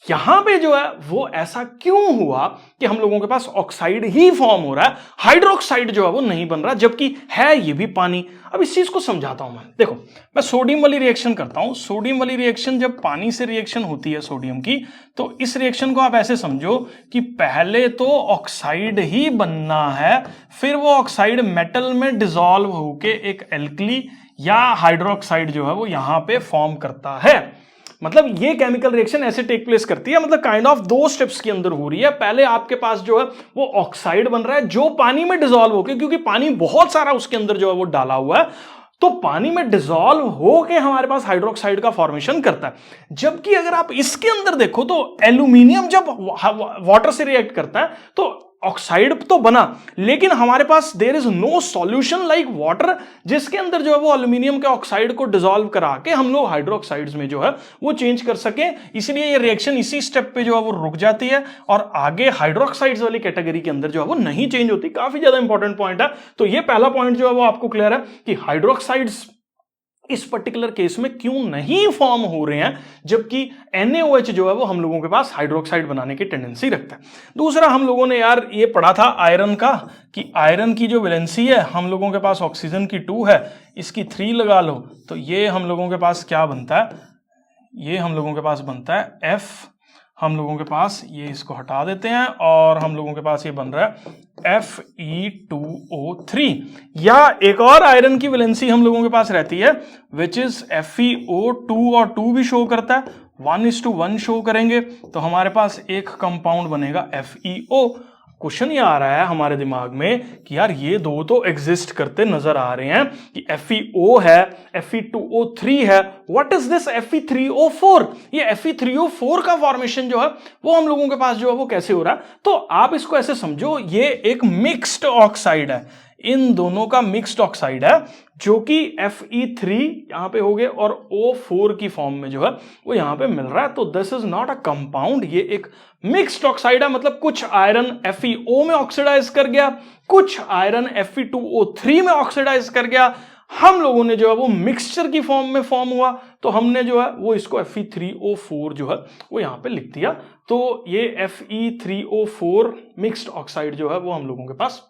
यहां पे जो है वो ऐसा क्यों हुआ कि हम लोगों के पास ऑक्साइड ही फॉर्म हो रहा है, हाइड्रोक्साइड जो है वो नहीं बन रहा, जबकि है ये भी पानी। अब इस चीज को समझाता हूं मैं। देखो मैं सोडियम वाली रिएक्शन करता हूं, सोडियम वाली रिएक्शन जब पानी से रिएक्शन होती है सोडियम की, तो इस रिएक्शन को आप ऐसे समझो कि पहले तो ऑक्साइड ही बनना है, फिर वो ऑक्साइड मेटल में डिसॉल्व होके एक एल्कली या हाइड्रोक्साइड जो है वो यहां पे फॉर्म करता है। मतलब ये केमिकल रिएक्शन ऐसे टेक प्लेस करती है, मतलब काइंड ऑफ दो स्टेप्स के अंदर हो रही है। पहले आपके पास जो है वो ऑक्साइड बन रहा है जो पानी में डिसॉल्व होके, क्योंकि पानी बहुत सारा उसके अंदर जो है वो डाला हुआ है, तो पानी में डिसॉल्व होके हमारे पास हाइड्रोक्साइड का फॉर्मेशन करता है। जबकि अगर आप इसके अंदर देखो तो एल्यूमिनियम जब वाटर से रिएक्ट करता है तो ऑक्साइड तो बना, लेकिन हमारे पास there is no solution like water जिसके अंदर जो है वो एल्यूमिनियम के ऑक्साइड को डिसॉल्व करा के हम लोग हाइड्रोक्साइड्स में जो है वो चेंज कर सके। इसलिए ये रिएक्शन इसी स्टेप पे जो है वो रुक जाती है और आगे हाइड्रोक्साइड्स वाली कैटेगरी के अंदर जो है वो नहीं चेंज होती। काफी ज्यादा इंपॉर्टेंट पॉइंट है। तो ये पहला पॉइंट जो है वो आपको क्लियर है कि हाइड्रोक्साइड्स इस पर्टिकुलर केस में क्यों नहीं फॉर्म हो रहे हैं, जबकि NaOH जो है वो हम लोगों के पास हाइड्रोक्साइड बनाने की टेंडेंसी रखता है। दूसरा हम लोगों ने यार ये पढ़ा था आयरन का कि आयरन की जो वैलेंसी है हम लोगों के पास ऑक्सीजन की 2 है, इसकी 3 लगा लो तो ये हम लोगों के पास क्या बनता है, ये हम लोगों के पास बनता है F, हम लोगों के पास ये इसको हटा देते हैं और हम लोगों के पास ये बन रहा है Fe2O3। या एक और आयरन की वैलेंसी हम लोगों के पास रहती है विच इज FeO2 और 2 भी शो करता है, 1:1 शो करेंगे तो हमारे पास एक कंपाउंड बनेगा FeO। क्वेश्चन ये आ रहा है हमारे दिमाग में कि यार ये दो तो एग्जिस्ट करते नजर आ रहे हैं कि FeO है, Fe2O3 है, व्हाट इज दिस Fe3O4? ये Fe3O4 का फॉर्मेशन जो है वो हम लोगों के पास जो है वो कैसे हो रहा है? तो आप इसको ऐसे समझो ये एक मिक्स्ड ऑक्साइड है, इन दोनों का मिक्स्ड ऑक्साइड है जो कि Fe3 यहां पे हो गए और O4 की फॉर्म में जो है वो यहां पे मिल रहा है। तो this is not a compound, ये एक मिक्स्ड ऑक्साइड है। मतलब कुछ आयरन FeO में ऑक्सीडाइज कर गया, कुछ आयरन Fe2O3 में ऑक्सीडाइज कर गया, हम लोगों ने जो है वो मिक्सचर की फॉर्म में फॉर्म हुआ, तो हमने जो है वो इसको Fe3O4 जो है वो यहां पे लिख दिया। तो ये Fe3O4 मिक्स्ड ऑक्साइड जो है वो हम लोगों के पास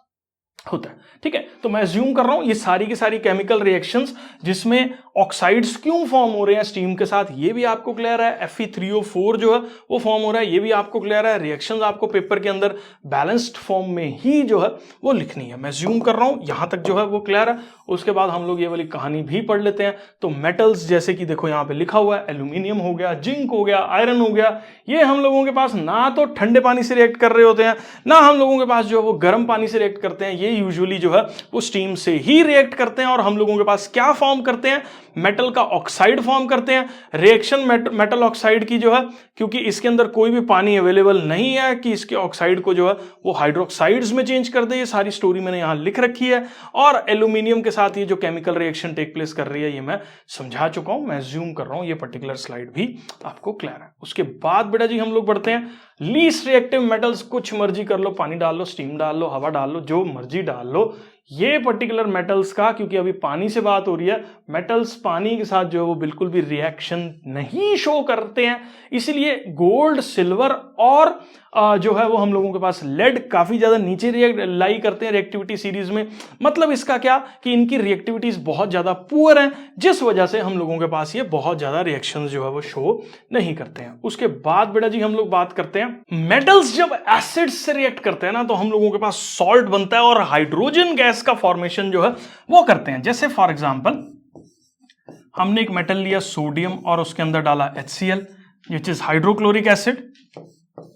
होता है। ठीक है, तो मैं अज्यूम कर रहा हूं ये सारी की सारी केमिकल रिएक्शंस जिसमें ऑक्साइड्स क्यों फॉर्म हो रहे हैं स्टीम के साथ, ये भी आपको क्लियर है। Fe3O4 जो है वो फॉर्म हो रहा है, ये भी आपको क्लियर है। रिएक्शंस आपको पेपर के अंदर बैलेंस्ड फॉर्म में ही जो है वो लिखनी है, मैं अज्यूम कर रहा हूं यहां तक जो है वो क्लियर है। उसके बाद हम लोग ये वाली कहानी भी पढ़ लेते हैं। तो मेटल्स जैसे कि देखो यहां पे लिखा हुआ है, एल्यूमिनियम हो गया, जिंक हो गया, आयरन हो गया, ये हम लोगों के पास ना तो ठंडे पानी से रिएक्ट कर रहे होते हैं, ना हम लोगों के पास जो है वो गर्म पानी से रिएक्ट करते हैं। ये यूजुअली जो है वो स्टीम से ही रिएक्ट करते हैं। और हम लोगों के पास क्या फॉर्म करते हैं, मेटल का ऑक्साइड फॉर्म करते हैं। रिएक्शन मेटल ऑक्साइड की जो है, क्योंकि इसके अंदर कोई भी पानी अवेलेबल नहीं है कि इसके ऑक्साइड को जो है वो हाइड्रोक्साइड्स में चेंज कर दे, ये सारी स्टोरी मैंने यहां लिख रखी है। और एल्यूमिनियम के साथ ये जो केमिकल रिएक्शन टेक प्लेस कर रही है ये मैं समझा चुका हूं, मैं अज्यूम कर रहा हूं ये पर्टिकुलर स्लाइड भी आपको क्लियर है। उसके बाद बेटा जी हम लोग बढ़ते हैं लीस्ट रिएक्टिव मेटल्स। कुछ मर्जी कर लो, पानी डाल लो, स्टीम डाल लो, हवा डाल लो, जो मर्जी डाल लो। ये पर्टिकुलर मेटल्स का, क्योंकि अभी पानी से बात हो रही है, मेटल्स पानी के साथ जो है वो बिल्कुल भी रिएक्शन नहीं शो करते हैं, इसलिए गोल्ड, सिल्वर और जो है वो हम लोगों के पास लेड काफी ज्यादा नीचे लाई करते हैं रिएक्टिविटी सीरीज में। मतलब इसका क्या कि इनकी रिएक्टिविटीज बहुत ज्यादा पुअर हैं, जिस वजह से हम लोगों के पास ये बहुत ज्यादा रिएक्शंस जो है वो शो नहीं करते हैं। उसके बाद बेटा जी हम लोग बात करते हैं मेटल्स जब एसिड से रिएक्ट करते हैं ना, तो हम लोगों के पास सॉल्ट बनता है और हाइड्रोजन गैस का फॉर्मेशन जो है वो करते हैं। जैसे फॉर एग्जांपल हमने एक मेटल लिया सोडियम और उसके अंदर डाला HCl which is hydrochloric acid,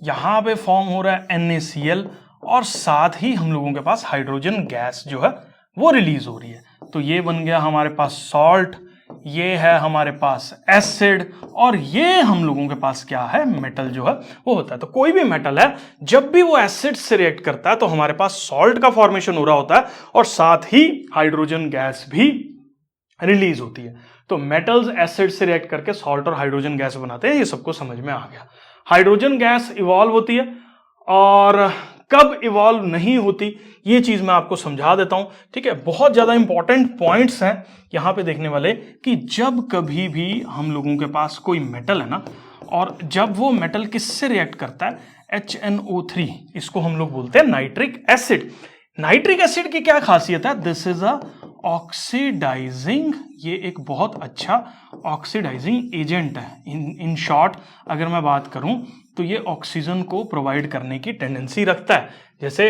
यहां पे फॉर्म हो रहा है NaCl और साथ ही हम लोगों के पास हाइड्रोजन गैस जो है वो रिलीज हो रही है। तो ये बन गया हमारे पास सॉल्ट, ये है हमारे पास एसिड और ये हम लोगों के पास क्या है, मेटल जो है वो होता है। तो कोई भी मेटल है जब भी वो एसिड से रिएक्ट करता है तो हमारे पास सॉल्ट का फॉर्मेशन हो रहा होता है और साथ ही हाइड्रोजन गैस भी रिलीज होती है। तो मेटल्स एसिड से रिएक्ट करके सॉल्ट और हाइड्रोजन गैस बनाते हैं, ये सबको समझ में आ गया। हाइड्रोजन गैस इवॉल्व होती है और कब इवॉल्व नहीं होती ये चीज मैं आपको समझा देता हूं। ठीक है, बहुत ज्यादा इंपॉर्टेंट पॉइंट्स हैं यहां पे देखने वाले कि जब कभी भी हम लोगों के पास कोई मेटल है ना, और जब वो मेटल किससे रिएक्ट करता है, HNO3, इसको हम लोग बोलते हैं नाइट्रिक एसिड। नाइट्रिक एसिड की क्या खासियत है, दिस इज अ ऑक्सीडाइजिंग, ये एक बहुत अच्छा ऑक्सीडाइजिंग एजेंट है। इन शॉर्ट अगर मैं बात करूं तो ये ऑक्सीजन को प्रोवाइड करने की टेंडेंसी रखता है। जैसे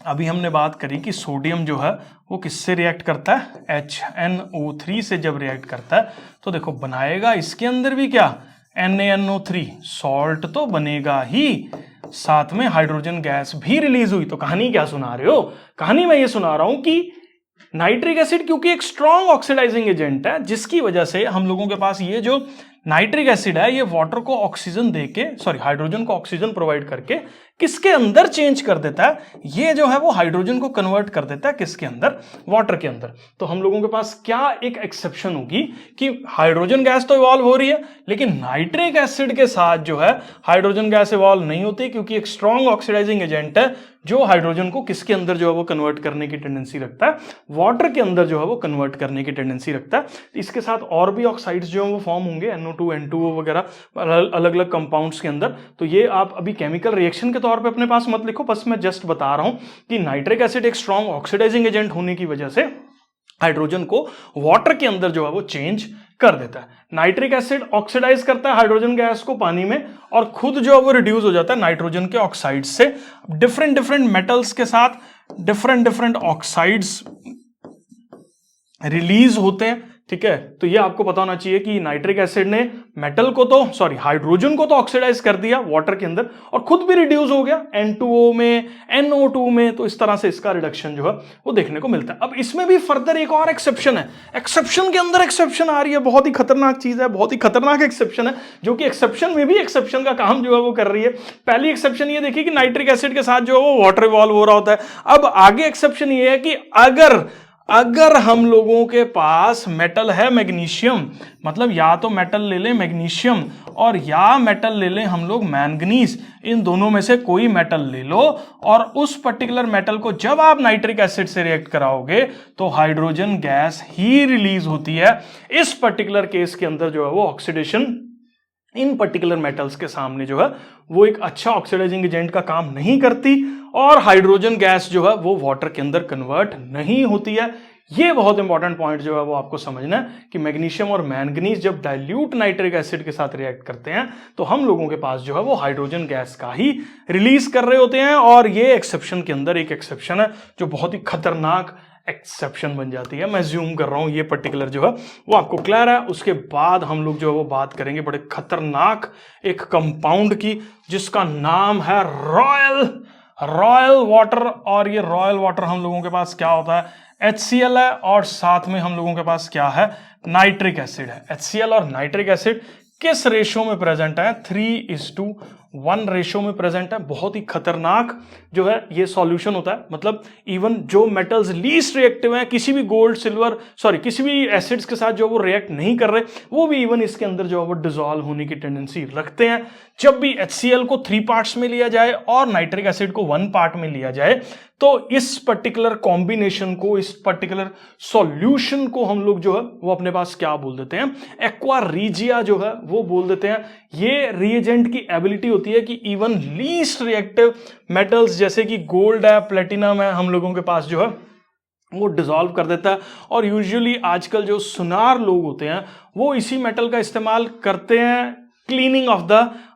अभी हमने बात करी कि सोडियम जो है वो किससे रिएक्ट करता है, HNO3 से जब रिएक्ट करता है तो देखो बनाएगा इसके अंदर भी क्या, NaNO3, सॉल्ट तो बनेगा ही, साथ में हाइड्रोजन गैस भी रिलीज हुई। तो कहानी क्या सुना रहे हो, कहानी मैं ये सुना रहा हूं कि नाइट्रिक एसिड क्योंकि एक स्ट्रॉन्ग ऑक्सीडाइजिंग एजेंट है, जिसकी वजह से हम लोगों के पास ये जो नाइट्रिक एसिड है ये वाटर को ऑक्सीजन देके, सॉरी हाइड्रोजन को ऑक्सीजन प्रोवाइड करके किसके अंदर चेंज कर देता है, ये जो है वो हाइड्रोजन को कन्वर्ट कर देता है किसके अंदर, वाटर के अंदर। तो हम लोगों के पास क्या एक एक्सेप्शन होगी कि हाइड्रोजन गैस तो इवॉल्व हो रही है लेकिन नाइट्रिक एसिड के साथ जो है हाइड्रोजन गैस इवॉल्व नहीं होती, क्योंकि एक स्ट्रॉन्ग ऑक्सीडाइजिंग एजेंट है जो हाइड्रोजन को किसके अंदर जो है वो कन्वर्ट करने की टेंडेंसी रखता है, वाटर के अंदर जो है वो कन्वर्ट करने की टेंडेंसी रखता है। इसके साथ और भी ऑक्साइड्स जो है वो फॉर्म होंगे, NO2, N2O वगैरह अलग अलग कंपाउंड्स के अंदर। तो ये आप अभी केमिकल रिएक्शन के तौर पे अपने पास मत लिखो, बस मैं जस्ट बता रहा हूं कि नाइट्रिक एसिड एक स्ट्रॉन्ग ऑक्सीडाइजिंग एजेंट होने की वजह से हाइड्रोजन को वाटर के अंदर जो है वो चेंज कर देता है। नाइट्रिक एसिड ऑक्सीडाइज करता है हाइड्रोजन गैस को पानी में और खुद जो है वो रिड्यूस हो जाता है नाइट्रोजन के ऑक्साइड से। डिफरेंट डिफरेंट मेटल्स के साथ डिफरेंट डिफरेंट ऑक्साइड्स रिलीज होते हैं। ठीक है, तो ये आपको पता होना चाहिए कि नाइट्रिक एसिड ने मेटल को तो सॉरी हाइड्रोजन को तो ऑक्सीडाइज कर दिया वाटर के अंदर और खुद भी रिड्यूस हो गया N2O में, NO2 में। तो इस तरह से इसका रिडक्शन जो है वो देखने को मिलता है। अब इसमें भी फर्दर एक और एक्सेप्शन है, एक्सेप्शन के अंदर एक्सेप्शन आ रही है, बहुत ही खतरनाक चीज है, बहुत ही खतरनाक एक्सेप्शन है जो कि एक्सेप्शन में भी एक्सेप्शन का काम जो है वो कर रही है। पहली एक्सेप्शन ये देखिए कि नाइट्रिक एसिड के साथ जो है वो वाटर इवॉल्व हो रहा होता है। अब आगे एक्सेप्शन ये है कि अगर हम लोगों के पास मेटल है मैग्नीशियम, मतलब या तो मेटल ले लें मैग्नीशियम और या मेटल ले लें हम लोग मैंगनीज, इन दोनों में से कोई मेटल ले लो और उस पर्टिकुलर मेटल को जब आप नाइट्रिक एसिड से रिएक्ट कराओगे तो हाइड्रोजन गैस ही रिलीज होती है। इस पर्टिकुलर केस के अंदर जो है वो ऑक्सीडेशन इन पर्टिकुलर मेटल्स के सामने जो है वो एक अच्छा ऑक्सीडाइजिंग एजेंट का काम नहीं करती और हाइड्रोजन गैस जो है वो वाटर के अंदर कन्वर्ट नहीं होती है। ये बहुत इंपॉर्टेंट पॉइंट जो है वो आपको समझना है कि मैग्नीशियम और मैंगनीज जब डाइल्यूट नाइट्रिक एसिड के साथ रिएक्ट करते हैं तो हम लोगों के पास जो है वो हाइड्रोजन गैस का ही रिलीज कर रहे होते हैं। और ये एक्सेप्शन के अंदर एक एक्सेप्शन है जो बहुत ही खतरनाक एक्सेप्शन बन जाती है। मैं ज्यूम कर रहा हूं ये पर्टिकुलर जो है वो आपको क्लियर है। उसके बाद हम लोग जो है वो बात करेंगे बड़े खतरनाक एक कंपाउंड की जिसका नाम है रॉयल वाटर। और ये रॉयल वाटर हम लोगों के पास क्या होता है, HCl है और साथ में हम लोगों के पास क्या है, नाइट्रिक एसिड है। HCl और नाइट्रिक एसिड किस रेशो में प्रेजेंट है, 3:1 रेशो में प्रेजेंट है। बहुत ही खतरनाक जो है ये सॉल्यूशन होता है। मतलब इवन जो मेटल्स लीस्ट रिएक्टिव हैं, किसी भी गोल्ड सिल्वर किसी भी एसिड्स के साथ जो वो रिएक्ट नहीं कर रहे, वो भी इवन इसके अंदर जो है वो डिसॉल्व होने की टेंडेंसी रखते हैं। जब भी HCl को 3 पार्ट्स में लिया जाए और नाइट्रिक एसिड को 1 पार्ट में लिया जाए तो इस पर्टिकुलर कॉम्बिनेशन को, इस पर्टिकुलर सॉल्यूशन को हम लोग जो है वो अपने पास क्या बोल देते हैं, एक्वा रीजिया जो है वो बोल देते हैं। ये रिएजेंट की एबिलिटी होती है कि इवन लीस्ट रिएक्टिव मेटल्स जैसे कि गोल्ड है, प्लेटिनम है, हम लोगों के पास जो है वो डिसॉल्व कर देता है। और यूजुअली आजकल जो सुनार लोग होते हैं वो इसी मेटल का इस्तेमाल करते हैं क्लीनिंग ऑफ द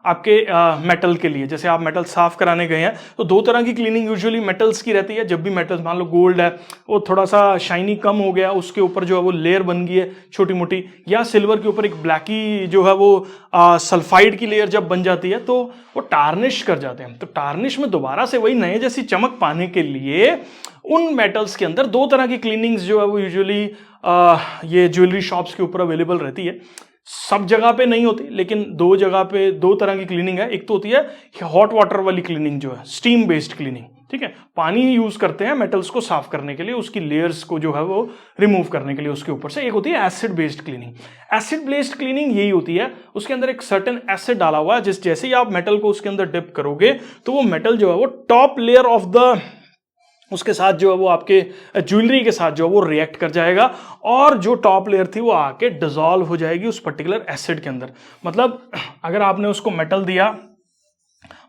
आपके मेटल के लिए। जैसे आप मेटल साफ कराने गए हैं तो 2 तरह की क्लीनिंग यूजुअली मेटल्स की रहती है। जब भी मेटल्स, मान लो गोल्ड है, वो थोड़ा सा शाइनी कम हो गया, उसके ऊपर जो है वो लेयर बन गई है छोटी मोटी, या सिल्वर के ऊपर एक ब्लैकी जो है वो सल्फाइड की लेयर जब बन जाती है तो वो टार्निश कर जाते हैं। तो टार्निश में दोबारा से वही नए जैसी चमक पाने के लिए उन मेटल्स के अंदर 2 तरह की क्लीनिंग्स जो है वो यूजुअली ये ज्वेलरी शॉप्स के ऊपर अवेलेबल रहती है। सब जगह पे नहीं होती, लेकिन 2 जगह पे 2 तरह की क्लीनिंग है। एक तो होती है हॉट वाटर वाली क्लीनिंग जो है स्टीम बेस्ड क्लीनिंग, ठीक है, पानी यूज करते हैं मेटल्स को साफ करने के लिए, उसकी लेयर्स को जो है वो रिमूव करने के लिए उसके ऊपर से। एक होती है acid based cleaning. Acid based cleaning यही होती है, उसके अंदर एक सर्टेन एसिड डाला हुआ है, जैसे ही आप मेटल को उसके अंदर डिप करोगे तो वो मेटल जो है वो टॉप लेयर ऑफ द उसके साथ जो है वो आपके ज्वेलरी के साथ जो है वो रिएक्ट कर जाएगा और जो टॉप लेयर थी वो आके डिसॉल्व हो जाएगी उस पर्टिकुलर एसिड के अंदर। मतलब अगर आपने उसको मेटल दिया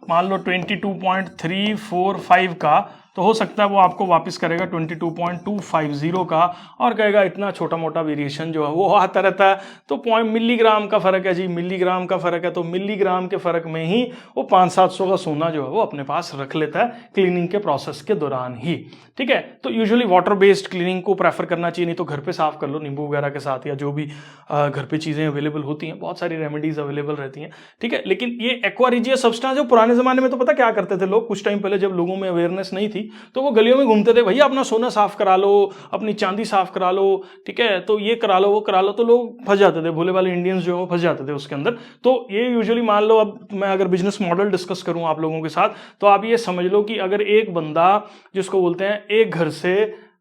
मान लो 22.345 का, तो हो सकता है वो आपको वापस करेगा 22.250 का और कहेगा इतना छोटा मोटा वेरिएशन जो है वो आता रहता है। तो मिलीग्राम का फर्क है जी, मिलीग्राम का फर्क है, तो मिलीग्राम के फर्क में ही वो 500-700 का सोना जो है वो अपने पास रख लेता है क्लीनिंग के प्रोसेस के दौरान ही, ठीक है। तो यूजुअली वाटर बेस्ड क्लीनिंग को प्रेफर करना चाहिए, नहीं तो घर पे साफ कर लो नींबू वगैरह के साथ, या जो भी घर पे चीजें अवेलेबल होती हैं, बहुत सारी रेमेडीज अवेलेबल रहती हैं, ठीक है। लेकिन ये एक्वा रीजिया सब्सटेंस जो पुराने जमाने में तो पता क्या करते थे लोग, कुछ टाइम पहले जब लोगों में अवेयरनेस नहीं थी तो वो गलियों में घूमते थे, भैया अपना सोना साफ करा लो, अपनी चांदी साफ करा लो, ठीक है, तो ये करा लो वो करा लो, तो लोग फंस जाते थे, भोले वाले इंडियंस जो है वो फंस जाते थे उसके अंदर। तो ये यूजुअली मान लो, अब मैं अगर बिजनेस मॉडल डिस्कस करूं आप लोगों के साथ, तो आप ये समझ लो कि अगर एक बंदा जिसको बोलते हैं एक घर से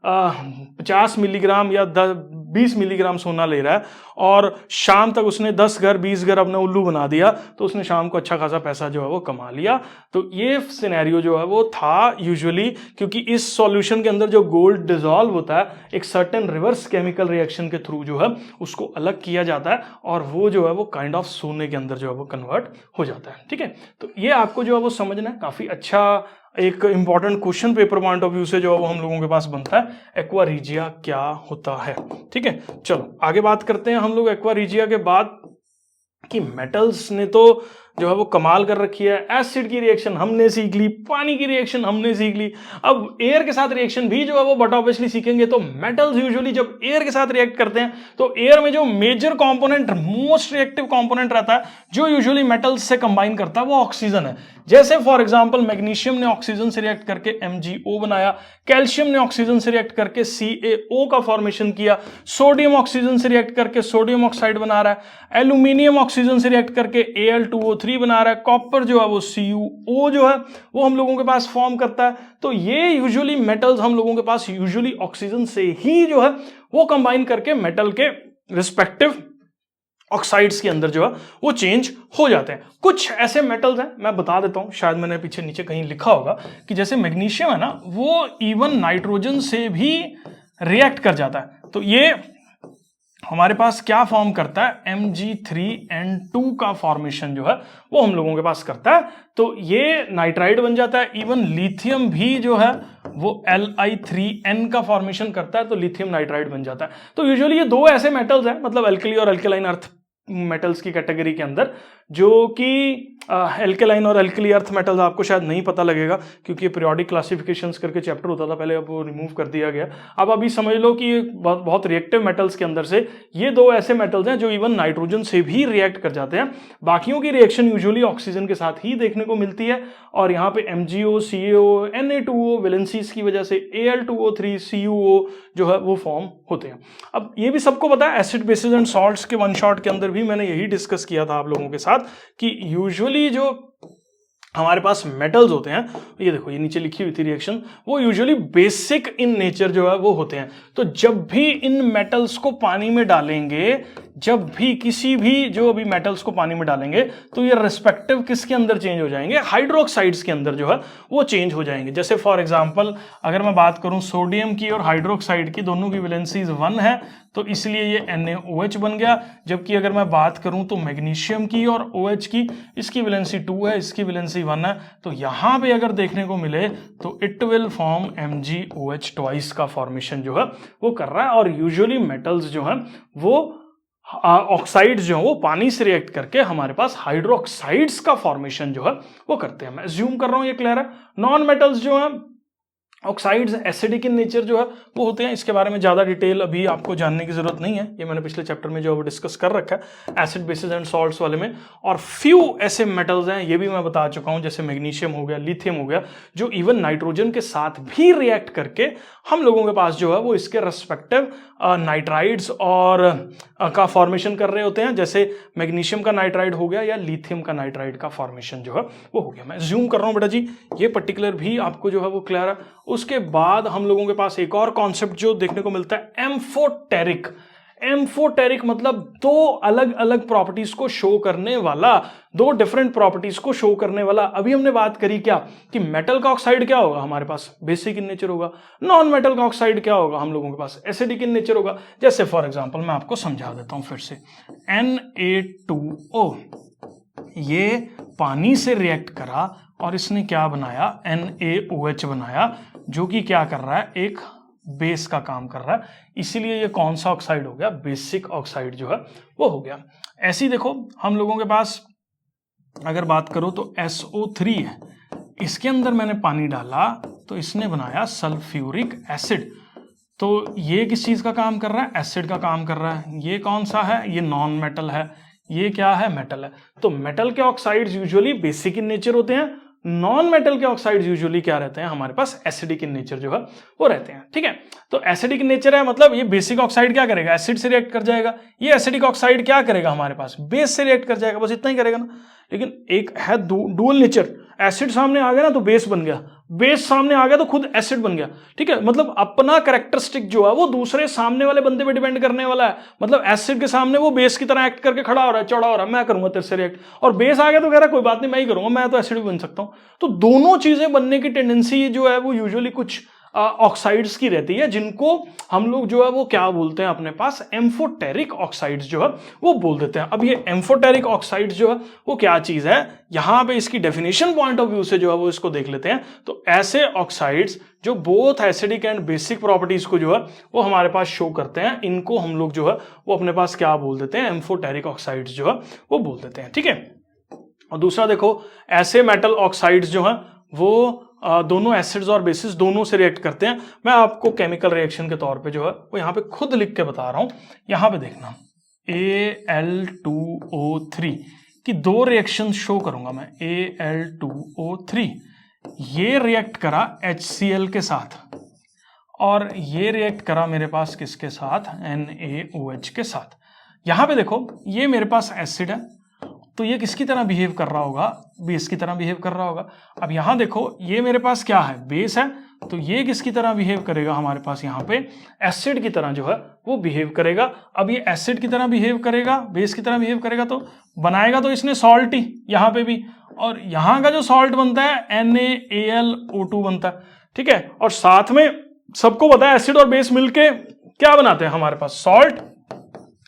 50 मिलीग्राम या 20 मिलीग्राम सोना ले रहा है और शाम तक उसने 10 घर 20 घर अपना उल्लू बना दिया, तो उसने शाम को अच्छा खासा पैसा जो है वो कमा लिया। तो ये सिनेरियो जो है वो था यूजुअली, क्योंकि इस सॉल्यूशन के अंदर जो गोल्ड डिसॉल्व होता है एक सर्टेन रिवर्स केमिकल रिएक्शन के थ्रू जो है उसको अलग किया जाता है और वो जो है वो काइंड ऑफ सोने के अंदर जो है वो कन्वर्ट हो जाता है, ठीक है। तो ये आपको जो है वो समझना है, काफी अच्छा एक important question paper point of view से जो है वो हम लोगों के पास बनता है, एक्वा रीजिया क्या होता है, ठीक है। चलो आगे बात करते हैं हम लोग एक्वा रीजिया के बाद कि मेटल्स ने तो जो है वो कमाल कर रखी है। एसिड की रिएक्शन हमने सीख ली, पानी की रिएक्शन हमने सीख ली, अब एयर के साथ रिएक्शन भी जो है वो बट ऑब्वियसली सीखेंगे। तो मेटल्स यूजुअली जब एयर के साथ रिएक्ट करते हैं तो एयर में जो major component, most reactive component रहता है जो यूजुअली मेटल्स से कंबाइन करता है वो ऑक्सीजन है। जैसे फॉर एग्जांपल मैग्नीशियम ने ऑक्सीजन से रिएक्ट करके MgO बनाया, कैल्शियम ने ऑक्सीजन से रिएक्ट करके CaO का फॉर्मेशन किया, सोडियम ऑक्सीजन से रिएक्ट करके सोडियम ऑक्साइड बना रहा है, एल्यूमिनियम ऑक्सीजन से रिएक्ट करके Al2O3 CO3 बना रहा है, कॉपर जो है वो CuO जो है वो हम लोगों के पास फॉर्म करता है। तो ये यूजुअली मेटल्स हम लोगों के पास यूजुअली ऑक्सीजन से ही जो है वो कंबाइन करके मेटल के रिस्पेक्टिव ऑक्साइड्स के अंदर जो है वो चेंज हो जाते हैं। कुछ ऐसे मेटल्स हैं, मैं बता देता हूं, शायद मैंने पीछे नीचे कहीं लिखा होगा कि जैसे मैग्नीशियम है ना, वो इवन नाइट्रोजन से भी रिएक्ट कर जाता है। तो ये हमारे पास क्या फॉर्म करता है, Mg3N2 का फॉर्मेशन जो है वो हम लोगों के पास करता है। तो ये नाइट्राइड बन जाता है। इवन लिथियम भी जो है वो Li3N का फॉर्मेशन करता है, तो लिथियम नाइट्राइड बन जाता है। तो यूजुअली ये दो ऐसे मेटल्स हैं, मतलब अल्कली और अल्कलाइन अर्थ मेटल्स की कैटेगरी के अंदर, जो कि एल्केलाइन और अल्कली अर्थ मेटल्स आपको शायद नहीं पता लगेगा क्योंकि ये पीरियोडिक क्लासिफिकेशंस करके चैप्टर होता था पहले, अब वो रिमूव कर दिया गया। अब अभी समझ लो कि बहुत रिएक्टिव मेटल्स के अंदर से ये दो ऐसे मेटल्स हैं जो इवन नाइट्रोजन से भी रिएक्ट कर जाते हैं। बाकियों की रिएक्शन यूजुअली ऑक्सीजन के साथ ही देखने को मिलती है, और यहाँ पे MgO, CaO, Na2O वैलेंसीज की वजह से Al2O3, CuO जो है वो फॉर्म होते हैं। अब ये भी सबको पता है, एसिड बेसिस एंड सॉल्ट्स के वन शॉट के अंदर भी मैंने यही डिस्कस किया था आप लोगों के साथ कि यूजुअली जो हमारे पास मेटल्स होते हैं, ये देखो ये नीचे लिखी हुई थी रिएक्शन, वो यूजुअली बेसिक इन नेचर जो है वो होते हैं। तो जब भी इन मेटल्स को पानी में डालेंगे, जब भी किसी भी जो अभी मेटल्स को पानी में डालेंगे, तो ये रिस्पेक्टिव किसके अंदर चेंज हो जाएंगे, हाइड्रोक्साइड्स के अंदर जो है वो चेंज हो जाएंगे। जैसे फॉर एग्जांपल अगर मैं बात करूं सोडियम की और हाइड्रोक्साइड की, दोनों की वैलेंसीज 1 है, तो इसलिए ये NaOH बन गया। जबकि अगर मैं बात करूं तो मैग्नीशियम की और OH की, इसकी वैलेंसी 2 है, इसकी वैलेंसी 1 है, तो यहां पे अगर देखने को मिले तो it will form MgOH twice का फॉर्मेशन जो है वो कर रहा है। और यूजुअली मेटल्स जो है वो ऑक्साइड्स जो है वो पानी से रिएक्ट करके हमारे पास हाइड्रोक्साइड्स का फॉर्मेशन जो है वो करते हैं। मैं अज्यूम कर रहा हूं ये क्लियर है। नॉन मेटल्स जो है ऑक्साइड्स एसिडिक इन नेचर जो है वो होते हैं। इसके बारे में ज्यादा डिटेल अभी आपको जानने की जरूरत नहीं है, ये मैंने पिछले चैप्टर में जो है डिस्कस कर रखा है एसिड बेसिस एंड सॉल्ट्स वाले में। और फ्यू ऐसे मेटल्स हैं, ये भी मैं बता चुका हूं, जैसे मैग्नीशियम हो गया, लिथियम हो गया, जो इवन नाइट्रोजन के साथ भी रिएक्ट करके हम लोगों के पास जो है वो इसके रेस्पेक्टिव नाइट्राइड्स और का फॉर्मेशन कर रहे होते हैं। जैसे मैग्नीशियम का नाइट्राइड हो गया या लिथियम का नाइट्राइड का फॉर्मेशन जो है वो हो गया। मैं ज्यूम कर रहा हूं बेटा जी, ये पर्टिकुलर भी आपको जो है वो क्लियर है। उसके बाद हम लोगों के पास एक और कॉन्सेप्ट जो देखने को मिलता है, एम्फोटेरिक। एम्फोटेरिक मतलब दो अलग अलग प्रॉपर्टीज को शो करने वाला, दो डिफरेंट प्रॉपर्टीज को शो करने वाला। अभी हमने बात करी क्या कि मेटल का ऑक्साइड क्या होगा, हमारे पास बेसिक इन नेचर होगा। नॉन मेटल का ऑक्साइड क्या होगा, हम लोगों के पास एसिडिक इन नेचर होगा। जैसे फॉर एग्जांपल मैं आपको समझा देता हूं फिर से, Na2O ये पानी से रिएक्ट करा और इसने क्या बनाया, NaOH बनाया, जो कि क्या कर रहा है, एक बेस का काम कर रहा है। इसीलिए ये कौन सा ऑक्साइड हो गया, बेसिक ऑक्साइड जो है वो हो गया। ऐसे ही देखो हम लोगों के पास अगर बात करो तो SO3 है, इसके अंदर मैंने पानी डाला तो इसने बनाया सल्फ्यूरिक एसिड। तो ये किस चीज का काम कर रहा है, एसिड का काम कर रहा है। ये कौन सा है, ये नॉन मेटल है, ये क्या है, मेटल है। तो मेटल के oxides usually basic in nature होते हैं, नॉन मेटल के ऑक्साइड्स यूजुअली क्या रहते हैं, हमारे पास एसिडिक इन नेचर जो है वो रहते हैं। ठीक है, तो एसिडिक इन नेचर है मतलब ये बेसिक ऑक्साइड क्या करेगा, एसिड से रिएक्ट कर जाएगा। ये एसिडिक ऑक्साइड क्या करेगा, हमारे पास बेस से रिएक्ट कर जाएगा, बस इतना ही करेगा ना। लेकिन एक है डुअल नेचर, एसिड सामने आ गया ना तो बेस बन गया, बेस सामने आ गया तो खुद एसिड बन गया। ठीक है, मतलब अपना कैरेक्टरिस्टिक जो है वो दूसरे सामने वाले बंदे पे डिपेंड करने वाला है। मतलब एसिड के सामने वो बेस की तरह एक्ट करके खड़ा हो रहा है, चौड़ा हो रहा है, मैं करूंगा तेरे से रिएक्ट, और बेस आ गया तो कह रहा है कोई बात नहीं मैं ही करूंगा, मैं तो एसिड भी बन सकता हूं। तो दोनों चीजें बनने की टेंडेंसी जो है वो यूजुअली कुछ ऑक्साइड्स की रहती है, जिनको हम लोग जो है वो क्या बोलते हैं, अपने पास एम्फोटेरिक ऑक्साइड्स जो है वो बोल देते हैं। अब ये एम्फोटेरिक ऑक्साइड्स जो है वो क्या चीज है, यहां पे इसकी डेफिनेशन पॉइंट ऑफ व्यू से जो है वो इसको देख लेते हैं। तो ऐसे ऑक्साइड्स जो both acidic and basic properties को जो है वो हमारे पास शो करते हैं, इनको हम लोग जो है वो अपने पास क्या बोल देते हैं, एम्फोटेरिक ऑक्साइड्स जो है वो बोल देते हैं। ठीक है, और दूसरा देखो, ऐसे मेटल ऑक्साइड्स जो है वो दोनों एसिड्स और बेसिस दोनों से रिएक्ट करते हैं। मैं आपको केमिकल रिएक्शन के तौर पे जो है वो यहाँ पे खुद लिख के बता रहा हूं। यहाँ पे देखना, Al2O3 की दो रिएक्शन शो करूंगा मैं। Al2O3 ये रिएक्ट करा HCl के साथ, और ये रिएक्ट करा मेरे पास किसके साथ, NaOH के साथ। यहां पे देखो ये मेरे पास एसिड है तो ये किसकी तरह बिहेव कर रहा होगा, बेस की तरह बिहेव कर रहा होगा। अब यहां देखो ये मेरे पास क्या है, बेस है, तो ये किसकी तरह बिहेव करेगा, हमारे पास यहाँ पे एसिड की तरह जो है वो बिहेव करेगा। अब ये एसिड की तरह बिहेव करेगा, बेस की तरह बिहेव करेगा, तो बनाएगा तो इसने सॉल्ट ही यहाँ पे भी, और यहाँ का जो सॉल्ट बनता है NaAlO2 बनता है, ठीक है। और साथ में सबको पता है एसिड और बेस मिलके क्या बनाते हैं, हमारे पास सॉल्ट,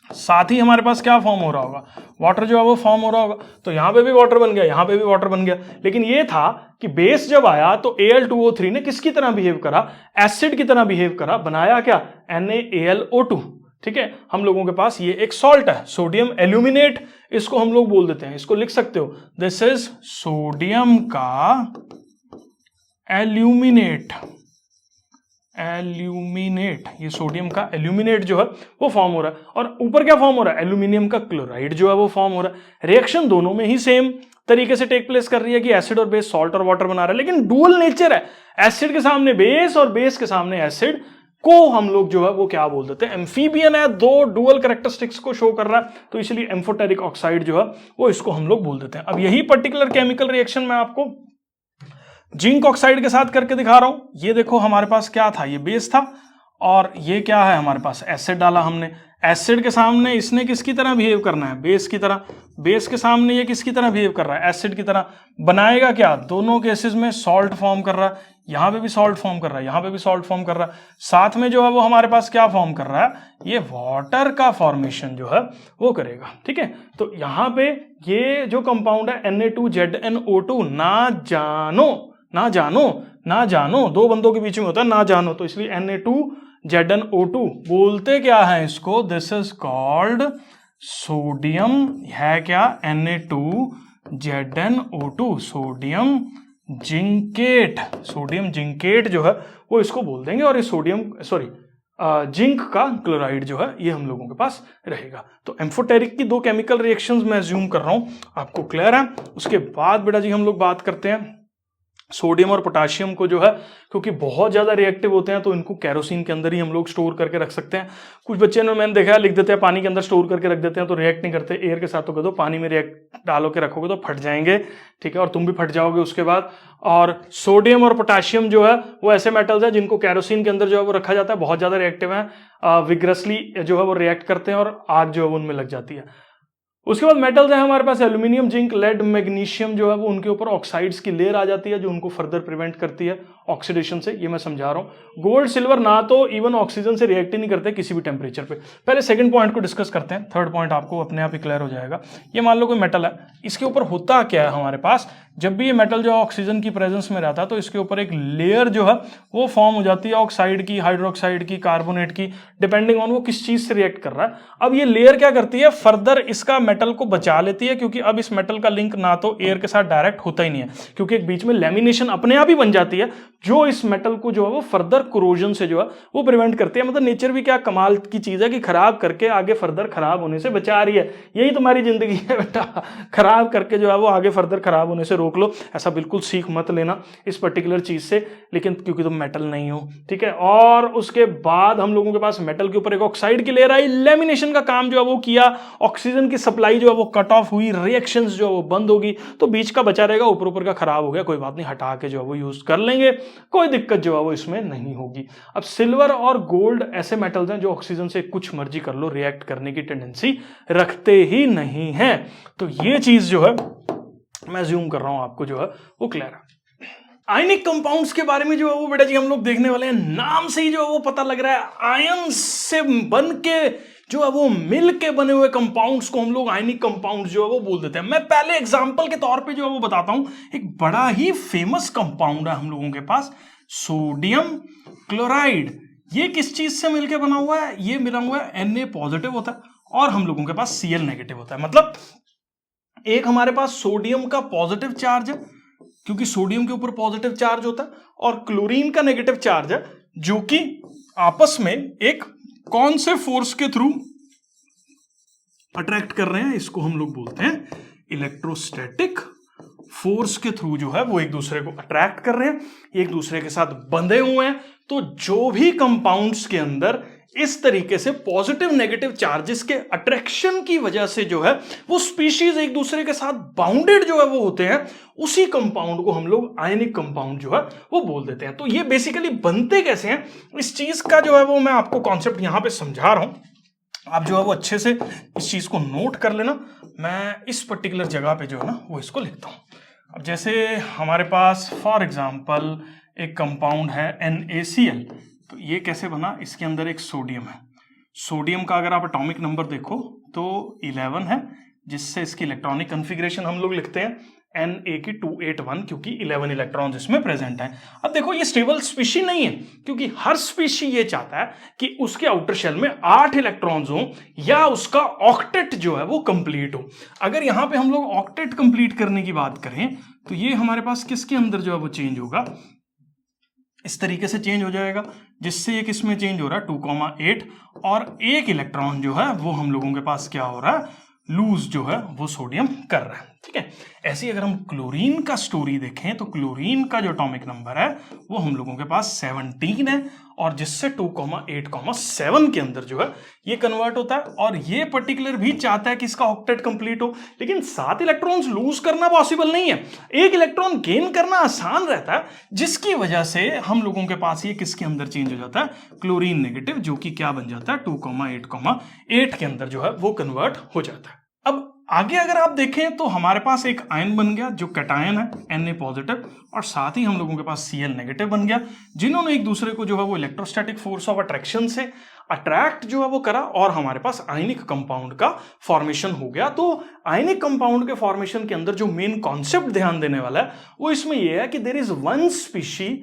साथ ही हमारे पास क्या फॉर्म हो रहा होगा, वाटर जो है वो फॉर्म हो रहा होगा। तो यहां पे भी वाटर बन गया, यहां पे भी वाटर बन गया। लेकिन ये था कि बेस जब आया तो Al2O3 ने किसकी तरह बिहेव करा, एसिड की तरह बिहेव करा, बनाया क्या, NaAlO2, ठीक है। हम लोगों के पास ये एक सॉल्ट है, सोडियम एल्यूमिनेट इसको हम लोग बोल देते हैं। इसको लिख सकते हो, दिस इज सोडियम का एल्यूमिनेट, एल्यूमिनेट, ये सोडियम का एल्यूमिनेट जो है वो फॉर्म हो रहा है। और ऊपर क्या फॉर्म हो रहा है, एल्यूमिनियम का क्लोराइड जो है वो फॉर्म हो रहा है। रिएक्शन दोनों में ही सेम तरीके से टेक प्लेस कर रही है कि एसिड और बेस सॉल्ट और वाटर बना रहा है, लेकिन डुअल नेचर है, एसिड के सामने बेस और बेस के सामने एसिड को हम लोग जो है वो क्या बोल देते हैं, एम्फीबियन है, दो डुअल कैरेक्टरिस्टिक्स को शो कर रहा है, तो इसलिए एम्फोटेरिक ऑक्साइड जो है वो इसको हम लोग बोल देते हैं। अब यही पर्टिकुलर केमिकल रिएक्शन मैं आपको जिंक ऑक्साइड के साथ करके दिखा रहा हूं। ये देखो हमारे पास क्या था, ये बेस था, और ये क्या है, हमारे पास एसिड डाला हमने। एसिड के सामने इसने किसकी तरह बिहेव करना है, बेस की तरह। बेस के सामने ये किसकी तरह बिहेव कर रहा है, एसिड की तरह। बनाएगा क्या, दोनों केसेस में सॉल्ट फॉर्म कर रहा है, यहां पे भी सॉल्ट फॉर्म कर रहा है, यहां पे भी सॉल्ट फॉर्म कर रहा है। साथ में जो है वो हमारे पास क्या फॉर्म कर रहा है, ये वाटर का फॉर्मेशन जो है वो करेगा, ठीक है। तो यहां पे ये जो कंपाउंड है Na2ZnO2, ना जानो, दो बंदों के बीच में होता है ना जानो, तो इसलिए Na2ZnO2 बोलते क्या है इसको, दिस इज कॉल्ड सोडियम, है क्या, Na2ZnO2, सोडियम जिंकेट जो है वो इसको बोल देंगे, और ये जिंक का क्लोराइड जो है ये हम लोगों के पास रहेगा। तो एम्फोटेरिक की दो केमिकल रिएक्शंस मैं अज्यूम कर रहा हूं, आपको क्लियर है। उसके बाद बेटा जी हम लोग बात करते हैं सोडियम और पोटाशियम को जो है, क्योंकि बहुत ज्यादा रिएक्टिव होते हैं तो इनको केरोसिन के अंदर ही हम लोग स्टोर करके रख सकते हैं। कुछ बच्चे ने मैंने देखा है लिख देते हैं पानी के अंदर स्टोर करके रख देते हैं, तो रिएक्ट नहीं करते। एयर के साथ तो कर दो, पानी में रिएक्ट डालो के रखोगे तो फट जाएंगे, ठीक है, और तुम भी फट जाओगे उसके बाद। और सोडियम और पोटाशियम जो है वो ऐसे मेटल्स हैं जिनको केरोसिन के अंदर जो है वो रखा जाता है, बहुत ज्यादा रिएक्टिव है, विग्रसली जो है वो रिएक्ट करते हैं और आग जो है वो उनमें लग जाती है। उसके बाद मेटल्स है हमारे पास एल्यूमिनियम, जिंक, लेड, मैग्नीशियम जो है वो उनके ऊपर ऑक्साइड्स की लेयर आ जाती है जो उनको फर्दर प्रिवेंट करती है ऑक्सीडेशन से, ये मैं समझा रहा हूं। गोल्ड सिल्वर ना तो इवन ऑक्सीजन से रिएक्ट ही नहीं करते किसी भी टेम्परेचर पे। पहले सेकंड पॉइंट को डिस्कस करते हैं, थर्ड पॉइंट आपको अपने आप ही क्लियर हो जाएगा। ये मान लो कोई मेटल है, इसके ऊपर होता क्या है हमारे पास, जब भी ये मेटल जो ऑक्सीजन की प्रेजेंस में रहता है तो इसके ऊपर एक लेयर जो है वो फॉर्म हो जाती है, ऑक्साइड की, हाइड्रोक्साइड की, कार्बोनेट की, डिपेंडिंग ऑन वो किस चीज से रिएक्ट कर रहा है। अब ये लेयर क्या करती है, फर्दर इसका मेटल को बचा लेती है, क्योंकि अब इस मेटल का लिंक ना तो एयर के साथ डायरेक्ट होता ही नहीं है, क्योंकि एक बीच में लेमिनेशन अपने आप ही बन जाती है जो इस मेटल को जो है वो फर्दर कोरोजन से जो है वो प्रिवेंट करती है। मतलब नेचर भी क्या कमाल की चीज है कि खराब करके आगे फर्दर खराब होने से बचा रही है। यही तुम्हारी जिंदगी है बेटा, खराब करके जो है वो आगे फर्दर खराब होने से रोक लो। ऐसा बिल्कुल सीख मत लेना इस पर्टिकुलर चीज से, लेकिन क्योंकि तुम मेटल नहीं हो, ठीक है। और उसके बाद हम लोगों के पास मेटल के ऊपर एक ऑक्साइड की लेयर आई, लेमिनेशन का काम जो है वो किया, ऑक्सीजन की सप्लाई जो है वो कट ऑफ हुई, रिएक्शंस जो है वो बंद होगी, तो बीच का बचा रहेगा, ऊपर ऊपर का खराब हो गया, कोई बात नहीं, हटा के जो है वो यूज कर लेंगे, कोई दिक्कत जो है वो इसमें नहीं होगी। अब सिल्वर और गोल्ड ऐसे मेटल्स हैं जो ऑक्सीजन से कुछ मर्जी कर लो रिएक्ट करने की टेंडेंसी रखते ही नहीं है। तो ये चीज जो है मैं ज्यूम कर रहा हूं आपको जो है वो क्लियर है। आयनिक कंपाउंड्स के बारे में जो है वो बेटा जी हम लोग देखने वाले हैं। नाम से ही जो है वो पता लग रहा है, आयन से बन के जो है वो मिल के बने हुए कंपाउंड्स को हम लोग आयनिक कंपाउंड्स जो है वो बोल देते हैं। मैं पहले एग्जांपल के तौर पे जो है वो बताता हूं, एक बड़ा ही फेमस कंपाउंड है हम लोगों के पास, सोडियम क्लोराइड। ये किस चीज से मिलके बना हुआ है, ये मिला हुआ है Na पॉजिटिव होता है और हम लोगों के पास Cl नेगेटिव होता है। मतलब एक हमारे पास सोडियम का पॉजिटिव चार्ज है, क्योंकि सोडियम के ऊपर पॉजिटिव चार्ज होता है, और क्लोरीन का नेगेटिव चार्ज है, जो कि आपस में एक कौन से फोर्स के थ्रू अट्रैक्ट कर रहे हैं, इसको हम लोग बोलते हैं इलेक्ट्रोस्टैटिक फोर्स के थ्रू जो है वो एक दूसरे को अट्रैक्ट कर रहे हैं, एक दूसरे के साथ बंधे हुए हैं। तो जो भी कंपाउंड्स के अंदर इस तरीके से पॉजिटिव नेगेटिव चार्जेस के अट्रैक्शन की वजह से जो है वो स्पीशीज एक दूसरे के साथ बाउंडेड जो है वो होते हैं, उसी कंपाउंड को हम लोग आयनिक कंपाउंड जो है वो बोल देते हैं। तो ये बेसिकली बनते कैसे हैं, इस चीज का जो है वो मैं आपको कॉन्सेप्ट यहां पे समझा रहा हूं। आप जो है वो अच्छे से इस चीज को नोट कर लेना। मैं इस पर्टिकुलर जगह पे जो है ना वो इसको लिखता हूं। अब जैसे हमारे पास फॉर एग्जांपल एक कंपाउंड है NaCl, तो ये कैसे बना, इसके अंदर एक सोडियम है। सोडियम का अगर आप एटॉमिक नंबर देखो तो 11 है, जिससे इसकी इलेक्ट्रॉनिक कॉन्फ़िगरेशन हम लोग लिखते हैं Na की 281, क्योंकि 11 इलेक्ट्रॉन्स इसमें प्रेजेंट हैं। अब देखो ये स्टेबल स्पीशी नहीं है, क्योंकि हर स्पीशी ये चाहता है कि उसके आउटर शेल में 8 इलेक्ट्रॉन्स हो या उसका ऑक्टेट जो है वो कंप्लीट हो। अगर यहां पे हम लोग ऑक्टेट कंप्लीट करने की बात करें तो ये हमारे पास किसके अंदर जो है वो चेंज होगा, इस तरीके से चेंज हो जाएगा, जिससे एक इसमें चेंज हो रहा है 2,8 और एक इलेक्ट्रॉन जो है वो हम लोगों के पास क्या हो रहा है, लूज जो है वो सोडियम कर रहा है। ठीक है, ऐसे ही अगर हम क्लोरीन का स्टोरी देखें तो क्लोरीन का जो एटॉमिक नंबर है वो हम लोगों के पास 17 है, और जिससे 2,8,7 के अंदर जो है ये कन्वर्ट होता है। और ये पर्टिकुलर भी चाहता है कि इसका ऑक्टेट कंप्लीट हो, लेकिन 7 इलेक्ट्रॉन्स लूज करना पॉसिबल नहीं है, एक इलेक्ट्रॉन गेन करना आसान रहता है, जिसकी वजह से हम लोगों के पास ये किसके अंदर चेंज हो जाता है, क्लोरीन नेगेटिव, जो कि क्या बन जाता है 2,8,8 के अंदर जो है वो कन्वर्ट हो जाता है। अब आगे अगर आप देखें तो हमारे पास एक आयन बन गया जो कैटायन है Na पॉजिटिव, और साथ ही हम लोगों के पास Cl नेगेटिव बन गया, जिन्होंने एक दूसरे को जो है वो इलेक्ट्रोस्टैटिक फोर्स ऑफ अट्रैक्शन से अट्रैक्ट जो है वो करा, और हमारे पास आयनिक कंपाउंड का फॉर्मेशन हो गया। तो आयनिक कंपाउंड के फॉर्मेशन के अंदर जो मेन कॉन्सेप्ट ध्यान देने वाला है वो इसमें यह है कि देयर इज वन स्पीशी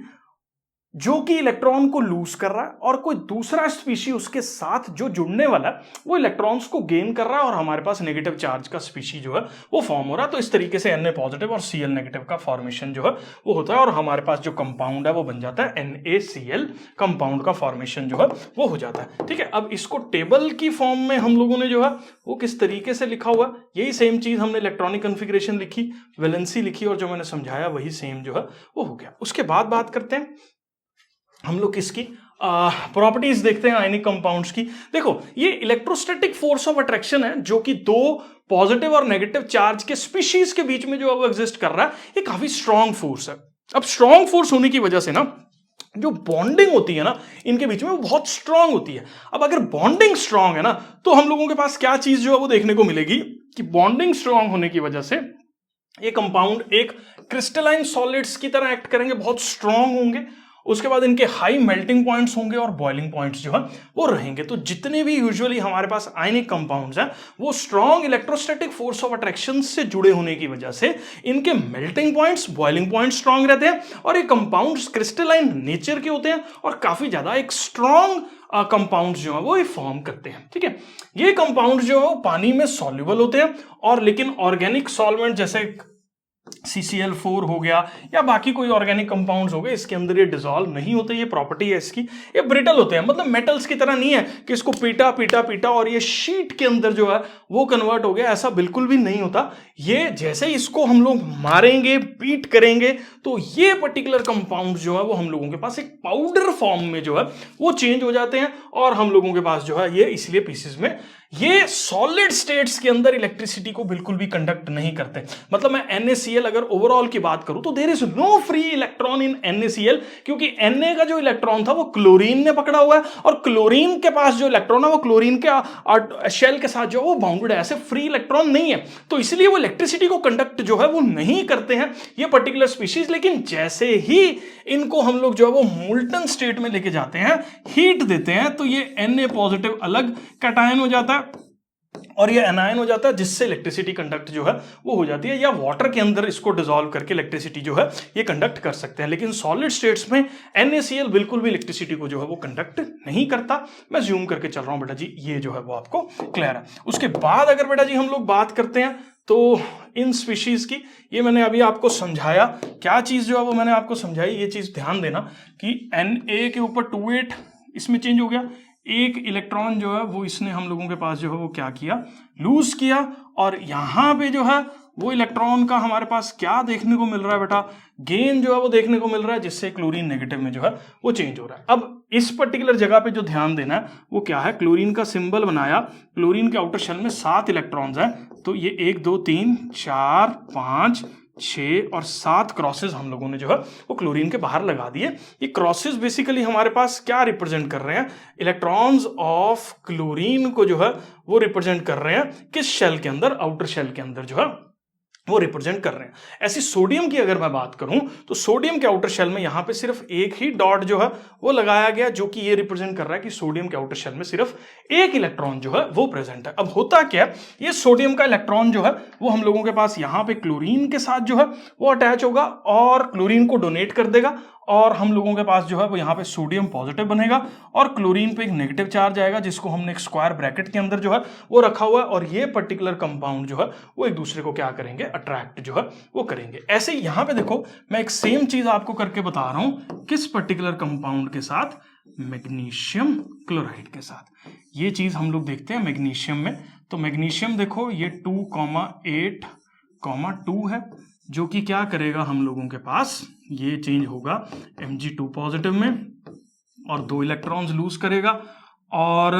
जो कि इलेक्ट्रॉन को लूज कर रहा है, और कोई दूसरा स्पीशी उसके साथ जो जुड़ने वाला है वो इलेक्ट्रॉन्स को गेन कर रहा है, और हमारे पास नेगेटिव चार्ज का स्पीशी जो है वो फॉर्म हो रहा है। तो इस तरीके से Na पॉजिटिव और Cl नेगेटिव का फॉर्मेशन जो है वो होता है, और हमारे पास जो कंपाउंड है वो बन जाता है NaCl कंपाउंड का फॉर्मेशन जो है वो हो जाता है। ठीक है, अब इसको टेबल की फॉर्म में हम लोगों ने जो है वो किस तरीके से लिखा हुआ, यही सेम चीज हमने इलेक्ट्रॉनिक कॉन्फ़िगरेशन लिखी, वैलेंसी लिखी, और जो मैंने समझाया वही सेम जो है वो हो गया। उसके बाद बात करते हैं हम लोग किसकी प्रॉपर्टीज देखते हैं आयनिक कंपाउंड्स की। देखो ये इलेक्ट्रोस्टैटिक फोर्स ऑफ अट्रैक्शन है, जो कि दो पॉजिटिव और नेगेटिव चार्ज के स्पीशीज के बीच में जो है वो एग्जिस्ट कर रहा है, ये काफी स्ट्रॉन्ग फोर्स है। अब स्ट्रॉन्ग फोर्स होने की वजह से ना जो बॉन्डिंग होती है ना इनके बीच में वो बहुत स्ट्रांग होती है। अब अगर बॉन्डिंग स्ट्रांग है ना तो हम लोगों के पास क्या चीज जो है वो देखने को मिलेगी कि बॉन्डिंग स्ट्रांग होने की वजह से ये कंपाउंड एक क्रिस्टलाइन सॉलिड्स की तरह एक्ट करेंगे, बहुत स्ट्रांग होंगे। उसके बाद इनके हाई मेल्टिंग पॉइंट्स होंगे और बॉइलिंग पॉइंट्स जो है वो रहेंगे। तो जितने भी यूजुअली हमारे पास आयनिक कंपाउंड्स हैं वो strong electrostatic force of attraction से जुड़े होने की वजह से इनके melting points, boiling points strong रहते हैं, और ये कंपाउंड्स क्रिस्टलाइन नेचर के होते हैं और काफी ज्यादा एक स्ट्रॉन्ग कंपाउंड्स जो है वो फॉर्म करते हैं। ठीक है, ये कंपाउंड जो है वो पानी में सॉल्युबल होते हैं, और लेकिन ऑर्गेनिक सॉल्वेंट जैसे CCl4 हो गया या बाकी कोई ऑर्गेनिक कंपाउंड्स हो गए, इसके अंदर ये डिसॉल्व नहीं होते। ये प्रॉपर्टी है इसकी, ये ब्रिटल होते हैं, मतलब मेटल्स की तरह नहीं है कि इसको पीटा पीटा पीटा और ये शीट के अंदर जो है वो कन्वर्ट हो गया, ऐसा बिल्कुल भी नहीं होता। ये जैसे इसको हम लोग मारेंगे, बीट करेंगे, तो ये पर्टिकुलर कंपाउंड जो है वो हम लोगों के पास एक पाउडर फॉर्म में जो है वो चेंज हो जाते हैं, और हम लोगों के पास जो है ये इसलिए पीसेस में ये सॉलिड स्टेट्स के अंदर इलेक्ट्रिसिटी को बिल्कुल भी कंडक्ट नहीं करते। मतलब मैं NaCl अगर ओवरऑल की बात करूं तो there is no free electron in NaCl, क्योंकि Na का जो इलेक्ट्रॉन था वो क्लोरीन ने पकड़ा हुआ है, और क्लोरीन के पास जो इलेक्ट्रॉन है वो क्लोरीन के शेल के साथ जो वो बाउंडेड है, ऐसे फ्री इलेक्ट्रॉन नहीं है, तो इसलिए वो इलेक्ट्रिसिटी को कंडक्ट जो है वो नहीं करते हैं ये पर्टिकुलर स्पीशीज। लेकिन जैसे ही इनको हम लोग जो है वो मोल्टन स्टेट में लेके जाते हैं, हीट देते हैं, तो ये Na पॉजिटिव अलग कैटायन हो जाता है और ये एनायन हो जाता है, जिससे इलेक्ट्रिसिटी कंडक्ट जो है वो हो जाती है, या वाटर के अंदर इसको डिसॉल्व करके इलेक्ट्रिसिटी जो है ये कंडक्ट कर सकते हैं। लेकिन सॉलिड स्टेट्स में NaCl बिल्कुल भी इलेक्ट्रिसिटी को जो है वो कंडक्ट नहीं करता। मैं ज्यूम करके चल रहा हूं बेटा जी, ये जो है वो आपको क्लियर है। उसके बाद अगर बेटा जी हम लोग बात करते हैं तो इन स्पीशीज की, ये मैंने अभी आपको समझाया, क्या चीज जो है वो मैंने आपको समझाई, ये चीज ध्यान देना कि Na के ऊपर 28 इसमें चेंज हो गया, एक इलेक्ट्रॉन जो है वो इसने हम लोगों के पास जो है वो क्या किया, लूज किया, और यहां पे जो है वो इलेक्ट्रॉन का हमारे पास क्या देखने को मिल रहा है बेटा, गेन जो है वो देखने को मिल रहा है, जिससे क्लोरीन नेगेटिव में जो है वो चेंज हो रहा है। अब इस पर्टिकुलर जगह पे जो ध्यान देना है वो क्या है, क्लोरीन का सिंबल बनाया, क्लोरीन के आउटर शेल में 7 इलेक्ट्रॉन्स हैं, तो ये 1 2 3 4 5 6 और 7 क्रॉसेस हम लोगों ने जो है वो क्लोरीन के बाहर लगा दिए। ये क्रॉसेस बेसिकली हमारे पास क्या रिप्रेजेंट कर रहे हैं, इलेक्ट्रॉन्स ऑफ क्लोरीन को जो है वो रिप्रेजेंट कर रहे हैं किस शेल के अंदर, आउटर शेल के अंदर जो है वो रिप्रेजेंट कर रहे हैं। ऐसी सोडियम की अगर मैं बात करूं तो सोडियम के आउटर शेल में यहां पे सिर्फ एक ही डॉट जो है वो लगाया गया, जो कि ये रिप्रेजेंट कर रहा है कि सोडियम के आउटर शेल में सिर्फ एक इलेक्ट्रॉन जो है वो प्रेजेंट है। अब होता क्या, ये सोडियम का इलेक्ट्रॉन जो है वो हम लोगों के पास यहां पे क्लोरीन के साथ जो है वो अटैच होगा और क्लोरीन को डोनेट कर देगा, और हम लोगों के पास जो है वो यहाँ पे सोडियम पॉजिटिव बनेगा और क्लोरीन पे एक नेगेटिव चार्ज आएगा, जिसको हमने एक स्क्वायर ब्रैकेट के अंदर जो है वो रखा हुआ है, और ये पर्टिकुलर कंपाउंड जो है वो एक दूसरे को क्या करेंगे, अट्रैक्ट जो है वो करेंगे। ऐसे ही यहाँ पे देखो मैं एक सेम चीज आपको करके बता रहा हूं, किस पर्टिकुलर कंपाउंड के साथ, मैग्नीशियम क्लोराइड के साथ। ये चीज हम लोग देखते हैं मैग्नीशियम में, तो मैग्नीशियम देखो ये 2,8,2 है, जो कि क्या करेगा हम लोगों के पास, ये चेंज होगा Mg2 पॉजिटिव में और 2 इलेक्ट्रॉन्स लूज करेगा, और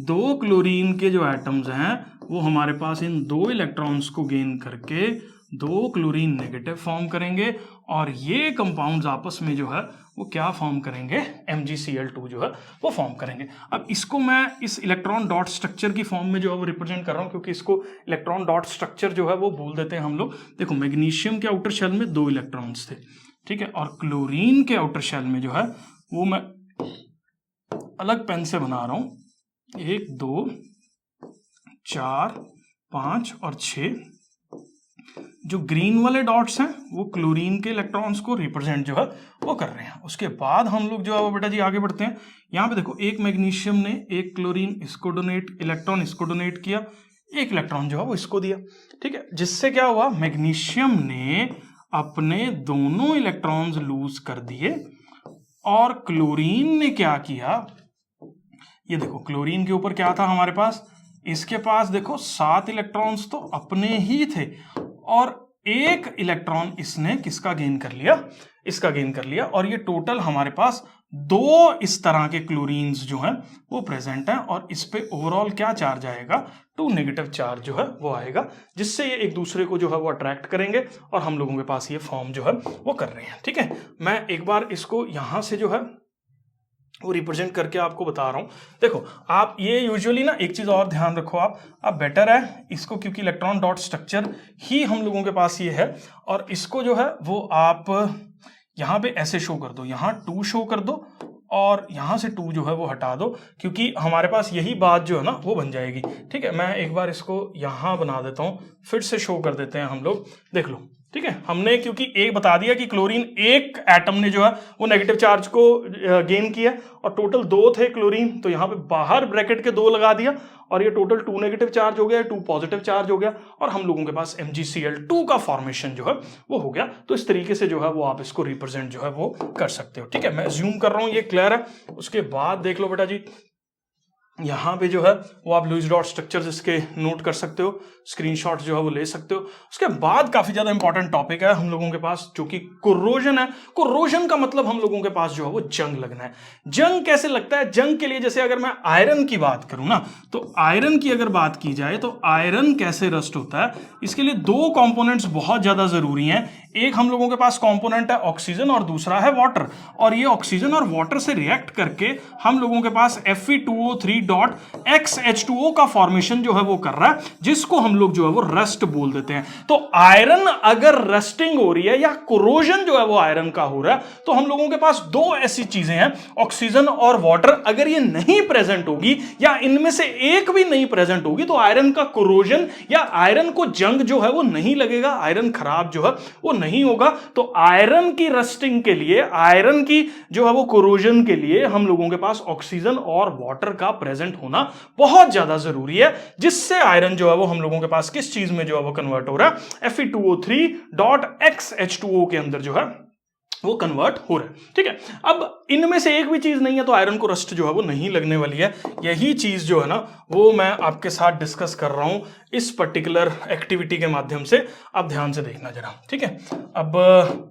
2 क्लोरीन के जो एटम्स हैं वो हमारे पास इन 2 इलेक्ट्रॉन्स को गेन करके 2 क्लोरीन नेगेटिव फॉर्म करेंगे, और ये कंपाउंड्स आपस में जो है वो क्या फॉर्म करेंगे, MgCl2 जो है वो फॉर्म करेंगे। अब इसको मैं इस इलेक्ट्रॉन डॉट स्ट्रक्चर की फॉर्म में जो है वो रिप्रेजेंट कर रहा हूं, क्योंकि इसको इलेक्ट्रॉन डॉट स्ट्रक्चर जो है वो बोल देते हैं हम लोग। देखो मैग्नीशियम के आउटर शेल में 2 इलेक्ट्रॉन्स थे, ठीक है, और क्लोरीन के आउटर शेल में जो है वो मैं अलग पेन से बना रहा हूं, 1 2 4 5 और 6 जो ग्रीन वाले डॉट्स हैं वो क्लोरीन के इलेक्ट्रॉन्स को रिप्रेजेंट जो है वो कर रहे हैं। उसके बाद हम लोग जो है वो बेटा जी आगे बढ़ते हैं। यहाँ पे देखो एक मैग्नीशियम ने एक क्लोरीन इसको डोनेट, इलेक्ट्रॉन इसको डोनेट किया, एक इलेक्ट्रॉन जो है वो इसको दिया, ठीक है, जिससे क्या हुआ, मैग्नीशियम ने अपने दोनों इलेक्ट्रॉन्स लूज कर दिए, और क्लोरीन ने क्या किया, ये देखो क्लोरीन के ऊपर क्या था हमारे पास, इसके पास देखो 7 इलेक्ट्रॉन्स तो अपने ही थे, और एक इलेक्ट्रॉन इसने किसका गेन कर लिया, इसका गेन कर लिया, और ये टोटल हमारे पास 2 इस तरह के क्लोरीन्स जो हैं वो प्रेजेंट हैं, और इस पे ओवरऑल क्या चार्ज आएगा, 2 नेगेटिव चार्ज जो है वो आएगा, जिससे ये एक दूसरे को जो है वो अट्रैक्ट करेंगे, और हम लोगों के पास ये फॉर्म जो है वो कर रहे हैं, ठीक है। मैं एक बार इसको यहां से जो है वो रिप्रेजेंट करके आपको बता रहा हूं। देखो आप ये यूजुअली ना एक चीज और ध्यान रखो, आप बेटर है इसको, क्योंकि इलेक्ट्रॉन डॉट स्ट्रक्चर ही हम लोगों के पास ये है, और इसको जो है वो आप यहां पे ऐसे शो कर दो, यहां 2 शो कर दो, और यहां से 2 जो है वो हटा दो, क्योंकि हमारे पास यही बात जो है ना वो बन जाएगी, ठीक है। मैं एक बार इसको यहां बना देता हूं, फिर से शो कर देते हैं हम लोग, देख लो, ठीक है। हमने क्योंकि एक बता दिया कि क्लोरीन एक एटम ने जो है वो नेगेटिव चार्ज को गेन किया, और टोटल 2 थे क्लोरीन, तो यहां पे बाहर ब्रैकेट के 2 लगा दिया, और ये टोटल 2 नेगेटिव चार्ज हो गया, 2 पॉजिटिव चार्ज हो गया, और हम लोगों के पास MgCl2 का फॉर्मेशन जो है वो हो गया। तो इस तरीके से जो है वो आप इसको रिप्रेजेंट जो है वो कर सकते हो, ठीक है। मैं ज्यूम कर रहा हूं, ये क्लियर है। उसके बाद देख लो बेटा जी, यहाँ पे जो है वो आप लुईस डॉट स्ट्रक्चर्स इसके नोट कर सकते हो, स्क्रीनशॉट जो है वो ले सकते हो। उसके बाद काफी ज्यादा इंपॉर्टेंट टॉपिक है हम लोगों के पास, जो कि कोरोजन है। कोरोजन का मतलब हम लोगों के पास जो है वो जंग लगना है। जंग कैसे लगता है, जंग के लिए जैसे अगर मैं आयरन की बात करूं ना, तो आयरन की अगर बात की जाए तो आयरन कैसे रस्ट होता है, इसके लिए 2 कंपोनेंट्स बहुत ज्यादा जरूरी हैं। एक हम लोगों के पास कंपोनेंट है ऑक्सीजन, और दूसरा है वाटर, और ये ऑक्सीजन और वाटर से रिएक्ट करके हम लोगों के पास Fe2O3.XH2O का फॉर्मेशन जो है वो कर रहा है, जिसको हम लोग जो है वो रस्ट बोल देते हैं। तो आयरन अगर रस्टिंग हो रही है या कोरोजन जो है वो आयरन का हो रहा है, तो हम लोगों के पास 2 ऐसी चीजें हैं, ऑक्सीजन और वाटर, अगर ये नहीं प्रेजेंट होगी या इनमें से एक भी नहीं प्रेजेंट होगी, तो आयरन का कोरोजन या आयरन को जंग जो है वो नहीं लगेगा, आयरन खराब जो है वो नहीं होगा। तो आयरन की रस्टिंग के लिए, आयरन की जो है वो कोरोजन के लिए हम लोगों के पास ऑक्सीजन और वाटर का प्रेजेंट होना बहुत ज्यादा जरूरी है, जिससे आयरन जो है वो हम लोगों के पास किस चीज में जो है वो कन्वर्ट हो रहा है, Fe2O3.XH2O के अंदर जो है वो कन्वर्ट हो रहा है, ठीक है। अब इनमें से एक भी चीज नहीं है तो आयरन को रस्ट जो है वो नहीं लगने वाली है। यही चीज जो है ना वो मैं आपके साथ डिस्कस कर रहा हूं इस पर्टिकुलर एक्टिविटी के माध्यम से। आप ध्यान से देखना जरा, ठीक है। अब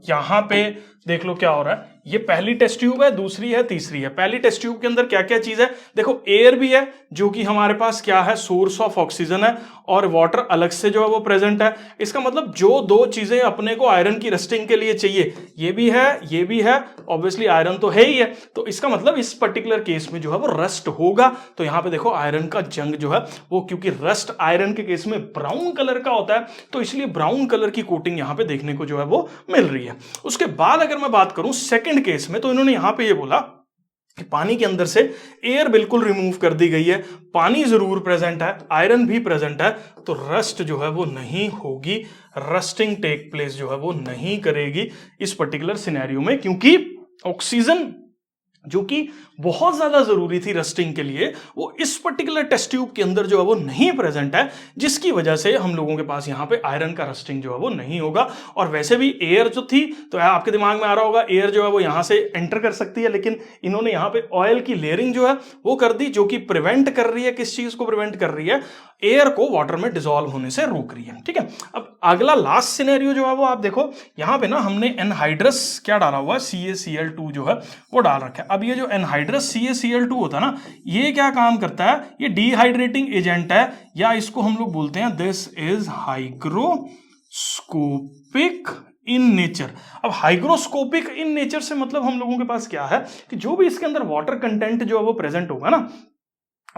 यहां पे देख लो क्या हो रहा है, ये पहली टेस्ट ट्यूब है, दूसरी है, तीसरी है। पहली टेस्ट ट्यूब के अंदर क्या क्या चीज है, देखो एयर भी है जो कि हमारे पास क्या है, सोर्स ऑफ ऑक्सीजन है, और वाटर अलग से जो है वो प्रेजेंट है। इसका मतलब जो दो चीजें अपने को आयरन की रस्टिंग के लिए चाहिए, ये भी है, ये भी है, ऑब्वियसली आयरन तो है ही है, तो इसका मतलब इस पर्टिकुलर केस में जो है वो रस्ट होगा। तो यहां पे देखो आयरन का जंग जो है वो, क्योंकि रस्ट आयरन के केस में ब्राउन कलर का होता है, तो इसलिए ब्राउन कलर की कोटिंग यहां पे देखने को जो है वो मिल रही है। उसके बाद अगर मैं बात करूं सेकंड केस में, तो इन्होंने यहां पे ये बोला कि पानी के अंदर से एयर बिल्कुल रिमूव कर दी गई है, पानी जरूर प्रेजेंट है, आयरन भी प्रेजेंट है, तो रस्ट जो है वो नहीं होगी, रस्टिंग टेक प्लेस जो है वो नहीं करेगी इस पर्टिकुलर सिनेरियो में, क्योंकि ऑक्सीजन जो कि बहुत ज्यादा जरूरी थी रस्टिंग के लिए, वो इस पर्टिकुलर टेस्ट ट्यूब के अंदर जो है वो नहीं प्रेजेंट है, जिसकी वजह से हम लोगों के पास यहां पे आयरन का रस्टिंग जो है वो नहीं होगा। और वैसे भी एयर जो थी, तो आपके दिमाग में आ रहा होगा एयर जो है वो यहां से एंटर कर सकती है, लेकिन इन्होंने यहां पे ऑयल की लेयरिंग जो है वो कर दी, जो कि प्रिवेंट कर रही है, किस चीज को प्रिवेंट कर रही है, एयर को वाटर में डिसॉल्व होने से रोक रही है। ठीक है, अब अगला लास्ट सिनेरियो जो है वो आप देखो, यहां पे ना हमने एनहाइड्रस क्या डाला हुआ है, CaCl2 जो है वो डाल रखा है। अब ये जो एनहाइड्रस CaCl2 होता है ना, ये क्या काम करता है, ये डिहाइड्रेटिंग एजेंट है, या इसको हम लोग बोलते हैं this is hygroscopic in nature. अब हाइग्रोस्कोपिक इन नेचर से मतलब हम लोगों के पास क्या है कि जो भी इसके अंदर वाटर कंटेंट जो है वो प्रेजेंट होगा ना,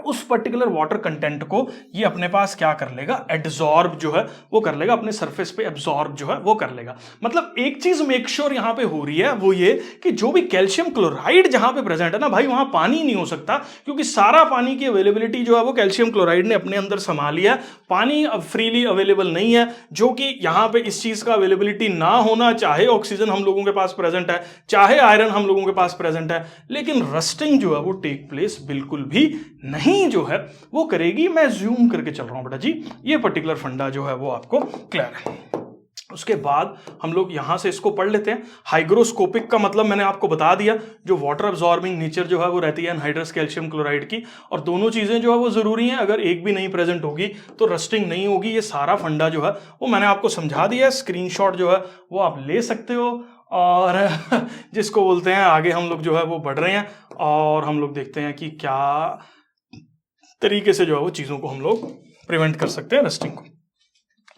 उस पर्टिकुलर वाटर कंटेंट को ये अपने पास क्या कर लेगा, एब्जॉर्ब जो है वो कर लेगा, अपने सरफेस पे एब्जॉर्ब जो है वो कर लेगा। मतलब एक चीज मेक श्योर यहां पे हो रही है, वो ये कि जो भी कैल्शियम क्लोराइड जहां पे प्रेजेंट है ना भाई, वहां पानी नहीं हो सकता, क्योंकि सारा पानी की अवेलेबिलिटी जो है वो कैल्शियम क्लोराइड ने अपने अंदर संभाल लिया है। पानी अब फ्रीली अवेलेबल नहीं है, जो कि यहां पे इस चीज का अवेलेबिलिटी ना होना, चाहे ऑक्सीजन हम लोगों के पास प्रेजेंट है, चाहे आयरन हम लोगों के पास प्रेजेंट है, लेकिन रस्टिंग जो है वो टेक प्लेस बिल्कुल भी नहीं जो है वो करेगी। मैं जूम करके चल रहा हूं बेटा जी, ये पर्टिकुलर फंडा जो है वो आपको क्लियर है। उसके बाद हम लोग यहां से इसको पढ़ लेते हैं। हाइग्रोस्कोपिक का मतलब मैंने आपको बता दिया, जो वाटर अब्सॉर्बिंग नेचर जो है वो रहती है एनहाइड्रस कैल्शियम क्लोराइड की, और दोनों चीजें जो है वो जरूरी हैं, अगर एक भी नहीं प्रेजेंट होगी तो रस्टिंग नहीं होगी। ये सारा फंडा जो है वो मैंने आपको समझा दिया है, स्क्रीनशॉट जो है वो आप ले सकते हो, और जिसको बोलते हैं आगे हम लोग जो है वो बढ़ रहे हैं, और हम लोग देखते हैं कि क्या तरीके से जो है वो चीजों को हम लोग प्रिवेंट कर सकते हैं, रस्टिंग को।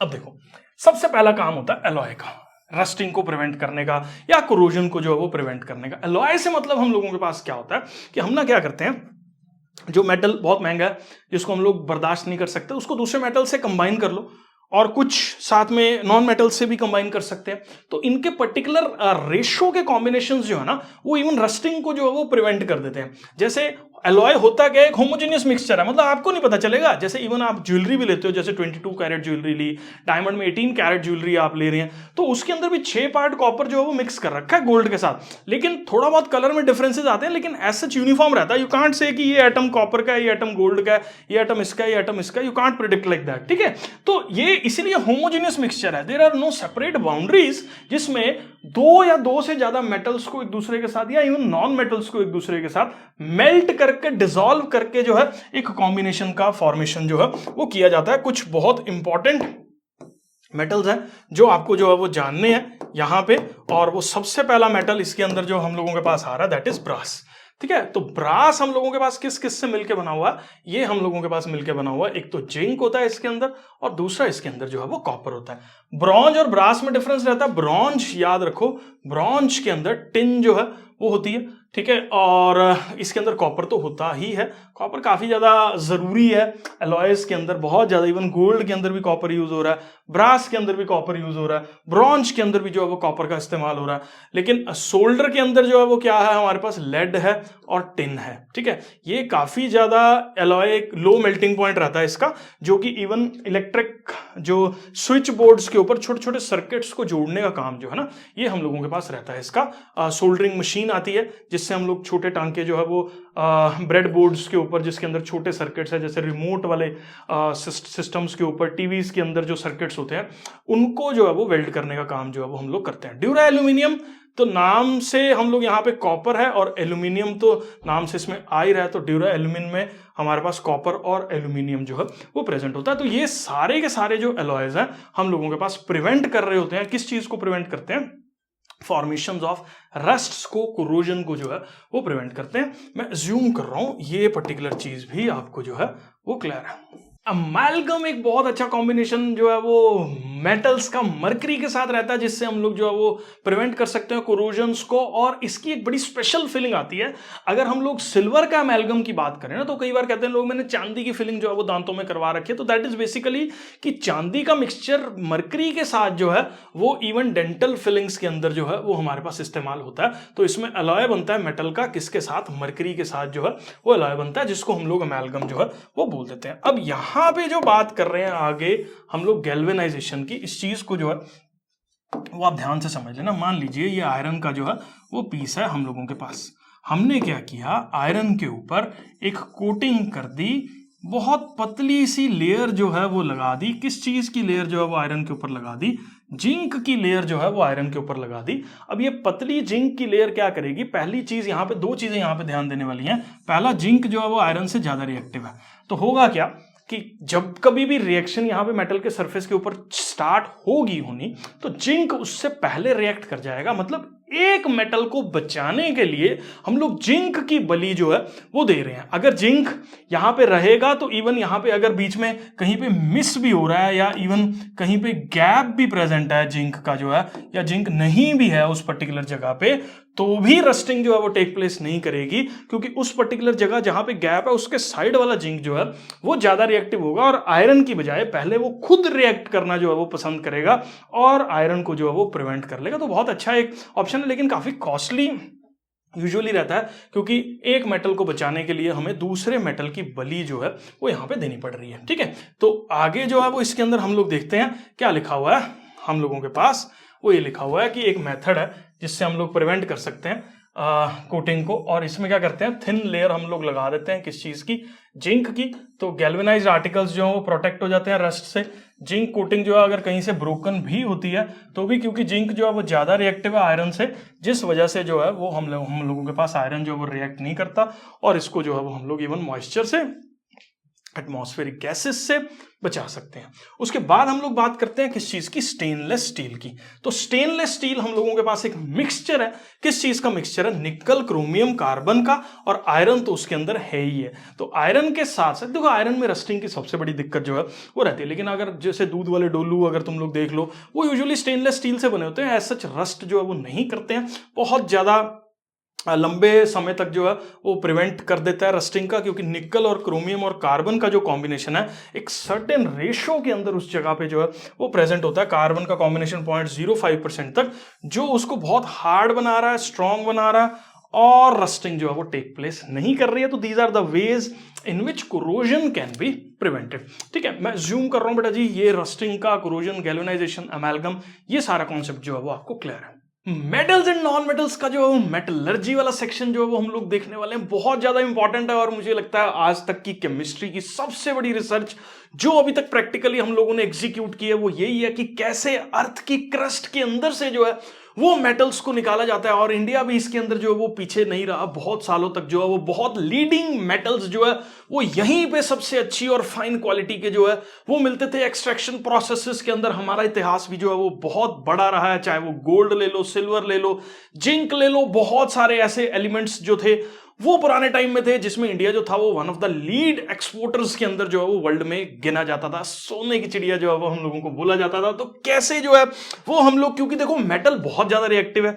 अब देखो, सबसे पहला काम होता है एलॉय का, रस्टिंग को प्रिवेंट करने का या कोरोजन को जो है वो प्रिवेंट करने का। एलॉय से मतलब हम लोगों के पास क्या होता है कि हम ना क्या करते हैं, जो मेटल बहुत महंगा है जिसको हम लोग बर्दाश्त नहीं कर सकते, उसको दूसरे मेटल से कंबाइन कर लो, और कुछ साथ में नॉन मेटल से भी कंबाइन कर सकते हैं। तो इनके पर्टिकुलर रेशो के कॉम्बिनेशंस जो है ना, वो इवन रस्टिंग को जो है वो प्रिवेंट कर देते हैं। जैसे एलॉय होता क्या है, एक होमोजेनियस मिक्सचर है, मतलब आपको नहीं पता चलेगा। जैसे इवन आप ज्वेलरी भी लेते हो, जैसे 22 कैरेट ज्वेलरी ली, डायमंड में 18 कैरेट ज्वेलरी आप ले रहे हैं, तो उसके अंदर भी 6 पार्ट कॉपर जो है वो मिक्स कर रखा है गोल्ड के साथ, लेकिन थोड़ा बहुत कलर में डिफरेंसेस आते हैं, लेकिन ऐसा यूनिफॉर्म रहता है। यू कांट से कि ये एटम कॉपर का है, ये एटम गोल्ड का है, ये एटम इसका है, ये एटम इसका, you can't predict like that. ठीक है, तो ये इसीलिए होमोजेनियस मिक्सचर है। There are no separate boundaries जिसमें दो या दो से ज्यादा मेटल्स को एक दूसरे के साथ या इवन नॉन मेटल्स को एक दूसरे के साथ मेल्ट करके, डिसॉल्व करके जो है एक कॉम्बिनेशन का फॉर्मेशन जो है वो किया जाता है। कुछ बहुत इंपॉर्टेंट मेटल्स हैं जो आपको जो है वो जानने हैं यहां पे, और वो सबसे पहला मेटल इसके अंदर जो हम लोगों के पास आ रहा है, दैट इज ब्रास। ठीक है, तो ब्रास हम लोगों के पास किस किस से मिलकर बना हुआ है, ये हम लोगों के पास मिलकर बना हुआ है, एक तो जिंक होता है इसके अंदर, और दूसरा इसके अंदर जो है वो कॉपर होता है। ब्रॉन्ज और ब्रास में डिफरेंस रहता है। ब्रॉन्ज याद रखो, ब्रॉन्ज के अंदर टिन जो है वो होती है, ठीक है, और इसके अंदर कॉपर तो होता ही है। कॉपर काफी ज्यादा जरूरी है एलॉयज के अंदर, बहुत ज्यादा, इवन गोल्ड के अंदर भी कॉपर यूज हो रहा है, ब्रास के अंदर भी कॉपर यूज हो रहा है, ब्रॉन्ज के अंदर भी जो है वो कॉपर का इस्तेमाल हो रहा है। लेकिन सोल्डर के अंदर जो है वो क्या है, हमारे पास लेड है और टिन है। ठीक है, ये काफी ज्यादा एलॉय, लो मेल्टिंग पॉइंट रहता है इसका, जो कि इवन इलेक्ट्रिक जो स्विच बोर्ड्स के ऊपर छोटे छोटे सर्किट्स को जोड़ने का काम जो है ना, ये हम लोगों के पास रहता है इसका। सोल्डरिंग मशीन आती है जिससे हम लोग छोटे टांके जो है वो ब्रेड बोर्ड्स के ऊपर, जिसके अंदर छोटे सर्किट्स है, जैसे रिमोट वाले सिस्टम्स के ऊपर, टीवीज के अंदर जो सर्किट्स होते हैं, उनको जो है वो वेल्ड करने का काम जो है वो हम लोग करते हैं। ड्यूरा एल्यूमिनियम, तो नाम से हम लोग यहाँ पे कॉपर है और एल्यूमिनियम तो नाम से इसमें आ ही रहा है, तो ड्यूरा एल्यूमिनियम में हमारे पास कॉपर और एल्यूमिनियम जो है वो प्रेजेंट होता है। तो ये सारे के सारे जो एलॉयज हैं हम लोगों के पास प्रिवेंट कर रहे होते हैं, किस चीज को प्रिवेंट करते हैं, फॉर्मेशन ऑफ रस्ट्स को, कोरोजन को जो है वो प्रिवेंट करते हैं। मैं अज्यूम कर रहा हूं ये पर्टिकुलर चीज भी आपको जो है वो क्लियर है। अमेल्गम एक बहुत अच्छा कॉम्बिनेशन जो है वो मेटल्स का मरकरी के साथ रहता है, जिससे हम लोग जो है वो प्रिवेंट कर सकते हैं कोरोजन्स को। और इसकी एक बड़ी स्पेशल फीलिंग आती है अगर हम लोग सिल्वर का अमेल्गम की बात करें ना, तो कई बार कहते हैं लोग मैंने चांदी की फिलिंग जो है वो दांतों में करवा रखी है, तो दैट इज बेसिकली कि चांदी का मिक्सचर मरकरी के साथ जो है वो इवन डेंटल फिलिंग्स के अंदर जो है वो हमारे पास इस्तेमाल होता है। तो इसमें अलॉय बनता है मेटल का, किसके साथ, मरकरी के साथ जो है वो अलॉय बनता है, जिसको हम लोग अमेल्गम जो है वो बोल देते हैं। अब यहां पे जो बात कर रहे हैं आगे हम लोग गैल्वेनाइजेशन की, इस चीज को जो है वो आप ध्यान से समझ लेना। मान लीजिए ये आयरन का जो है वो पीस है हम लोगों के पास, हमने क्या किया, आयरन के ऊपर एक कोटिंग कर दी, बहुत पतली सी लेयर जो है वो लगा दी। किस चीज की लेयर जो है वो आयरन के ऊपर लगा दी, जिंक की लेयर जो है वो आयरन के ऊपर लगा दी। अब ये पतली जिंक की लेयर क्या करेगी, पहली चीज यहां पे दो चीजें यहां पे ध्यान देने वाली हैं। पहला, जिंक जो है वो आयरन से ज्यादा रिएक्टिव है, तो होगा क्या कि जब कभी भी रिएक्शन यहां पे मेटल के सरफेस के ऊपर स्टार्ट होगी होनी, तो जिंक उससे पहले रिएक्ट कर जाएगा। मतलब एक मेटल को बचाने के लिए हम लोग जिंक की बलि जो है वो दे रहे हैं। अगर जिंक यहां पे रहेगा तो इवन यहां पे अगर बीच में कहीं पे मिस भी हो रहा है या इवन कहीं पे गैप भी प्रेजेंट है जिंक का जो है, या जिंक नहीं भी है उस पर्टिकुलर जगह पे, तो भी रस्टिंग जो है वो टेक प्लेस नहीं करेगी, क्योंकि उस पर्टिकुलर जगह जहां पे गैप है उसके साइड वाला जिंक जो है वो ज्यादा रिएक्टिव होगा और आयरन की बजाय पहले वो खुद रिएक्ट करना जो है वो पसंद करेगा और आयरन को जो है वो प्रिवेंट कर लेगा। तो बहुत अच्छा एक ऑप्शन है, लेकिन काफी कॉस्टली यूजुअली रहता है, क्योंकि एक मेटल को बचाने के लिए हमें दूसरे मेटल की बलि जो है वो यहां पे देनी पड़ रही है। ठीक है, तो आगे जो है वो इसके अंदर हम लोग देखते हैं क्या लिखा हुआ है हम लोगों के पास। वो ये लिखा हुआ है कि एक मेथड है जिससे हम लोग प्रिवेंट कर सकते हैं कोटिंग को, और इसमें क्या करते हैं, थिन लेयर हम लोग लगा देते हैं। किस चीज की, जिंक की। तो गैल्वेनाइज्ड आर्टिकल्स जो है वो प्रोटेक्ट हो जाते हैं रस्ट से। जिंक कोटिंग जो है अगर कहीं से ब्रोकन भी होती है तो भी, क्योंकि जिंक जो है वो ज्यादा रिएक्टिव है आयरन से, जिस वजह से जो है वो हम लोगों के पास आयरन जो है वो रिएक्ट नहीं करता, और इसको जो है वो हम लोग इवन मॉइस्चर से, एटमॉस्फेरिक गैसेस से बचा सकते हैं। उसके बाद हम लोग बात करते हैं किस चीज की, स्टेनलेस स्टील की। तो स्टेनलेस स्टील हम लोगों के पास एक मिक्सचर है। किस चीज का मिक्सचर है, निकल, क्रोमियम, कार्बन का, और आयरन तो उसके अंदर है ही है। तो आयरन के साथ साथ देखो, आयरन में रस्टिंग की सबसे बड़ी दिक्कत जो है वो रहती है, लेकिन अगर जैसे दूध वाले डोलू अगर तुम लोग देख लो, वो यूजुअली स्टेनलेस स्टील से बने होते हैं। एज सच रस्ट जो है वो नहीं करते हैं, बहुत ज्यादा लंबे समय तक जो है वो प्रिवेंट कर देता है रस्टिंग का, क्योंकि निकल और क्रोमियम और कार्बन का जो कॉम्बिनेशन है एक सर्टेन रेशो के अंदर उस जगह पे जो है वो प्रेजेंट होता है। कार्बन का कॉम्बिनेशन 0.05% तक, जो उसको बहुत हार्ड बना रहा है, स्ट्रॉन्ग बना रहा है, और रस्टिंग जो है वो टेक प्लेस नहीं कर रही है। तो these are the ways in which corrosion can be prevented. ठीक है, मैं जूम कर रहा हूं बेटा जी, ये रस्टिंग का, कोरोजन, गैल्वेनाइजेशन, अमेल्गम, ये सारा कॉन्सेप्ट जो है वो आपको क्लियर है। मेटल्स एंड नॉन मेटल्स का जो मेटलर्जी वाला सेक्शन जो है वो हम लोग देखने वाले हैं, बहुत ज्यादा इंपॉर्टेंट है, और मुझे लगता है आज तक की केमिस्ट्री की सबसे बड़ी रिसर्च जो अभी तक प्रैक्टिकली हम लोगों ने एग्जीक्यूट की है वो यही है कि कैसे अर्थ की क्रस्ट के अंदर से जो है वो मेटल्स को निकाला जाता है। और इंडिया भी इसके अंदर जो है वो पीछे नहीं रहा, बहुत सालों तक जो है वो बहुत लीडिंग मेटल्स जो है वो यहीं पे सबसे अच्छी और फाइन क्वालिटी के जो है वो मिलते थे। एक्सट्रैक्शन प्रोसेसेस के अंदर हमारा इतिहास भी जो है वो बहुत बड़ा रहा है, चाहे वो गोल्ड ले लो, सिल्वर ले लो, जिंक ले लो, बहुत सारे ऐसे एलिमेंट्स जो थे वो पुराने टाइम में थे, जिसमें इंडिया जो था वो one of the lead exporters के अंदर जो है वो वर्ल्ड में गिना जाता था। सोने की चिड़िया जो है वो हम लोगों को बोला जाता था। तो कैसे जो है वो हम लोग, क्योंकि देखो मेटल बहुत ज्यादा रिएक्टिव है,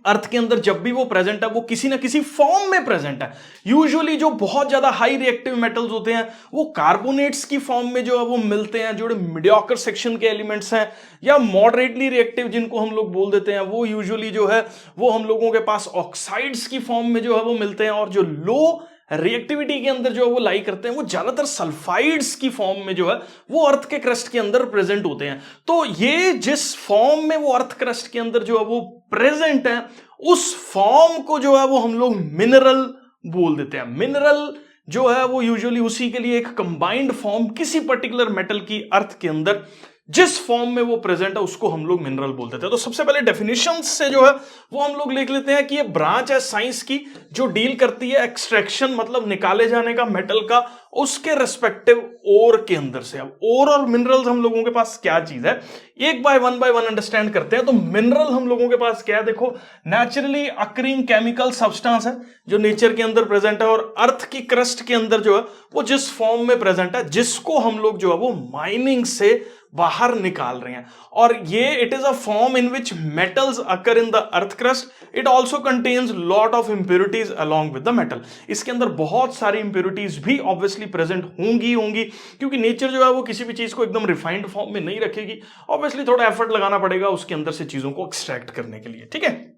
अर्थ के अंदर जब भी वो प्रेजेंट है वो किसी ना किसी फॉर्म में प्रेजेंट है। यूजुअली जो बहुत ज्यादा हाई रिएक्टिव मेटल्स होते हैं वो कार्बोनेट्स की फॉर्म में जो है वो मिलते हैं, जो मीडियोकर सेक्शन के एलिमेंट्स हैं, या मॉडरेटली रिएक्टिव जिनको हम लोग बोल देते हैं, वो यूजुअली जो है वो हम लोगों के पास ऑक्साइड्स की फॉर्म में जो है वो मिलते हैं। और जो लो रिएक्टिविटी के अंदर जो है वो लाई करते हैं वो ज्यादातर सल्फाइड्स की फॉर्म में जो है वो अर्थ के क्रस्ट के अंदर प्रेजेंट होते हैं। तो ये जिस फॉर्म में वो अर्थ क्रस्ट के अंदर जो है वो प्रेजेंट है, उस फॉर्म को जो है वो हम लोग मिनरल बोल देते हैं। मिनरल जो है वो यूजुअली उसी के लिए एक कंबाइंड फॉर्म किसी पर्टिकुलर मेटल की अर्थ के अंदर जिस फॉर्म में वो प्रेजेंट है उसको हम लोग मिनरल बोल देते हैं। तो सबसे पहले डेफिनेशन से जो है वो हम लोग लिख लेते हैं कि ये ब्रांच है साइंस की जो डील करती है एक्सट्रैक्शन मतलब निकाले जाने का मेटल का उसके रिस्पेक्टिव ओर के अंदर से। अब ओर और मिनरल्स हम लोगों के पास क्या चीज है, एक बाय वन अंडरस्टैंड करते हैं। तो मिनरल हम लोगों के पास क्या है, देखो नेचुरली अकरिंग केमिकल सब्सटेंस है जो नेचर के अंदर प्रेजेंट है और अर्थ की क्रस्ट के अंदर जो है वो जिस फॉर्म में प्रेजेंट है जिसको हम लोग जो है वो माइनिंग से बाहर निकाल रहे हैं। और ये it is a form in which metals occur in the earth crust. It also contains lot of impurities along with the metal. इसके अंदर बहुत सारी इंप्योरिटीज भी ऑब्वियसली प्रेजेंट होंगी क्योंकि नेचर जो है वो किसी भी चीज को एकदम रिफाइंड फॉर्म में नहीं रखेगी। ऑब्वियसली थोड़ा एफर्ट लगाना पड़ेगा उसके अंदर से चीजों को एक्सट्रैक्ट करने के लिए, ठीक है।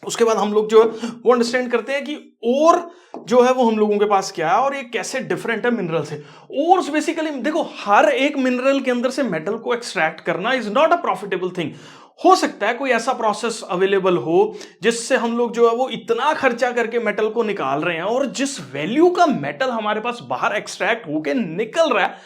उसके बाद हम लोग जो है वो अंडरस्टैंड करते हैं कि ओर जो है वो हम लोगों के पास क्या है और ये कैसे डिफरेंट है मिनरल से। ओर्स बेसिकली देखो हर एक मिनरल के अंदर से मेटल को एक्सट्रैक्ट करना is not a profitable thing. हो सकता है कोई ऐसा प्रोसेस अवेलेबल हो जिससे हम लोग जो है वो इतना खर्चा करके मेटल को निकाल रहे हैं और जिस वैल्यू का मेटल हमारे पास बाहर एक्सट्रैक्ट होके निकल रहा है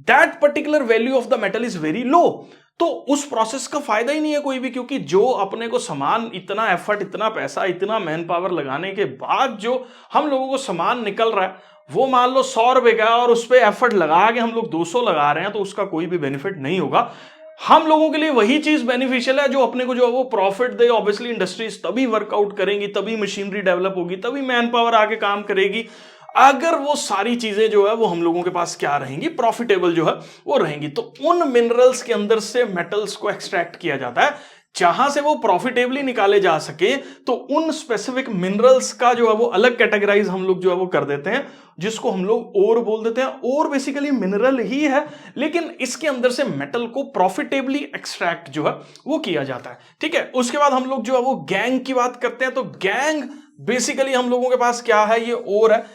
that particular value of the metal is very low. तो उस प्रोसेस का फायदा ही नहीं है कोई भी, क्योंकि जो अपने को सामान इतना एफर्ट इतना पैसा इतना मैन पावर लगाने के बाद जो हम लोगों को सामान निकल रहा है वो मान लो 100 रुपए का और उस पर एफर्ट लगा के हम लोग 200 लगा रहे हैं तो उसका कोई भी बेनिफिट नहीं होगा। हम लोगों के लिए वही चीज बेनिफिशियल है जो अपने को जो है वो प्रॉफिट दे। ऑब्वियसली इंडस्ट्रीज तभी वर्कआउट करेंगी, तभी मशीनरी डेवलप होगी, तभी मैन पावर आके काम करेगी अगर वो सारी चीजें जो है वो हम लोगों के पास क्या रहेंगी, प्रॉफिटेबल जो है वो रहेंगी। तो उन मिनरल्स के अंदर से मेटल्स को एक्सट्रैक्ट किया जाता है जहां से वो प्रॉफिटेबली निकाले जा सके। तो उन स्पेसिफिक मिनरल्स का जो है वो अलग कैटेगराइज हम लोग जो है वो कर देते हैं जिसको हम लोग ओर बोल देते हैं। ओर बेसिकली मिनरल ही है लेकिन इसके अंदर से मेटल को प्रॉफिटेबली एक्सट्रैक्ट जो है वो किया जाता है, ठीक है। उसके बाद हम लोग जो है वो गैंग की बात करते हैं। तो गैंग बेसिकली हम लोगों के पास क्या है, ये ओर है।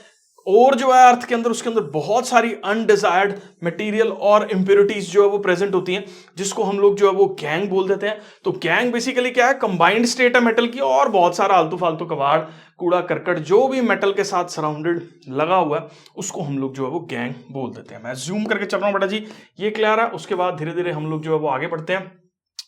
और जो है अर्थ के अंदर उसके अंदर बहुत सारी अनडिजायर्ड मटेरियल और इंप्योरिटीज जो है वो प्रेजेंट होती हैं जिसको हम लोग जो है वो गैंग बोल देते हैं। तो गैंग बेसिकली क्या है, कंबाइंड स्टेट है मेटल की और बहुत सारा आलतू फालतू कबाड़ कूड़ा करकट जो भी मेटल के साथ सराउंडेड लगा हुआ है उसको हम लोग जो है वो गैंग बोल देते हैं। मैं जूम करके चल रहा हूं बेटा जी, ये क्लियर है। उसके बाद धीरे धीरे हम लोग जो है वो आगे बढ़ते हैं।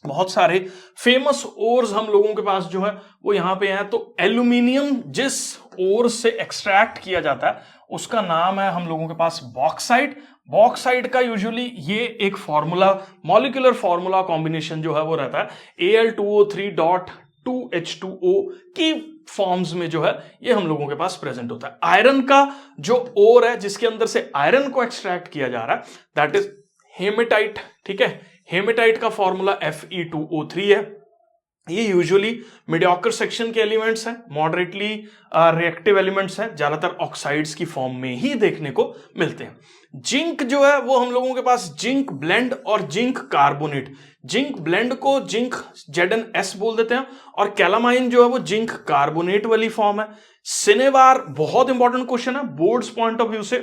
बहुत सारे फेमस ओर्स हम लोगों के पास जो है वो यहां पे हैं। तो एल्यूमिनियम जिस ओर से एक्सट्रैक्ट किया जाता है उसका नाम है हम लोगों के पास बॉक्साइट। बॉक्साइट का यूजुअली ये एक फॉर्मूला मॉलिक्यूलर फॉर्मूला कॉम्बिनेशन जो है वो रहता है Al2O3.2H2O की फॉर्म्स में जो है ये हम लोगों के पास प्रेजेंट होता है। आयरन का जो ओर है जिसके अंदर से आयरन को एक्सट्रैक्ट किया जा रहा है दैट इज हेमेटाइट, ठीक है। हेमेटाइट का फॉर्मूला Fe2O3 है। ये यूजुअली मीडियोकर सेक्शन के एलिमेंट्स हैं, मॉडरेटली रिएक्टिव एलिमेंट्स हैं, ज्यादातर ऑक्साइड्स की फॉर्म में ही देखने को मिलते हैं। जिंक जो है वो हम लोगों के पास जिंक ब्लेंड और जिंक कार्बोनेट, जिंक ब्लेंड को जिंक ZnS बोल देते हैं और कैलामाइन जो है वो जिंक कार्बोनेट वाली फॉर्म है। सिनेवार बहुत इंपॉर्टेंट क्वेश्चन है बोर्ड्स पॉइंट ऑफ व्यू से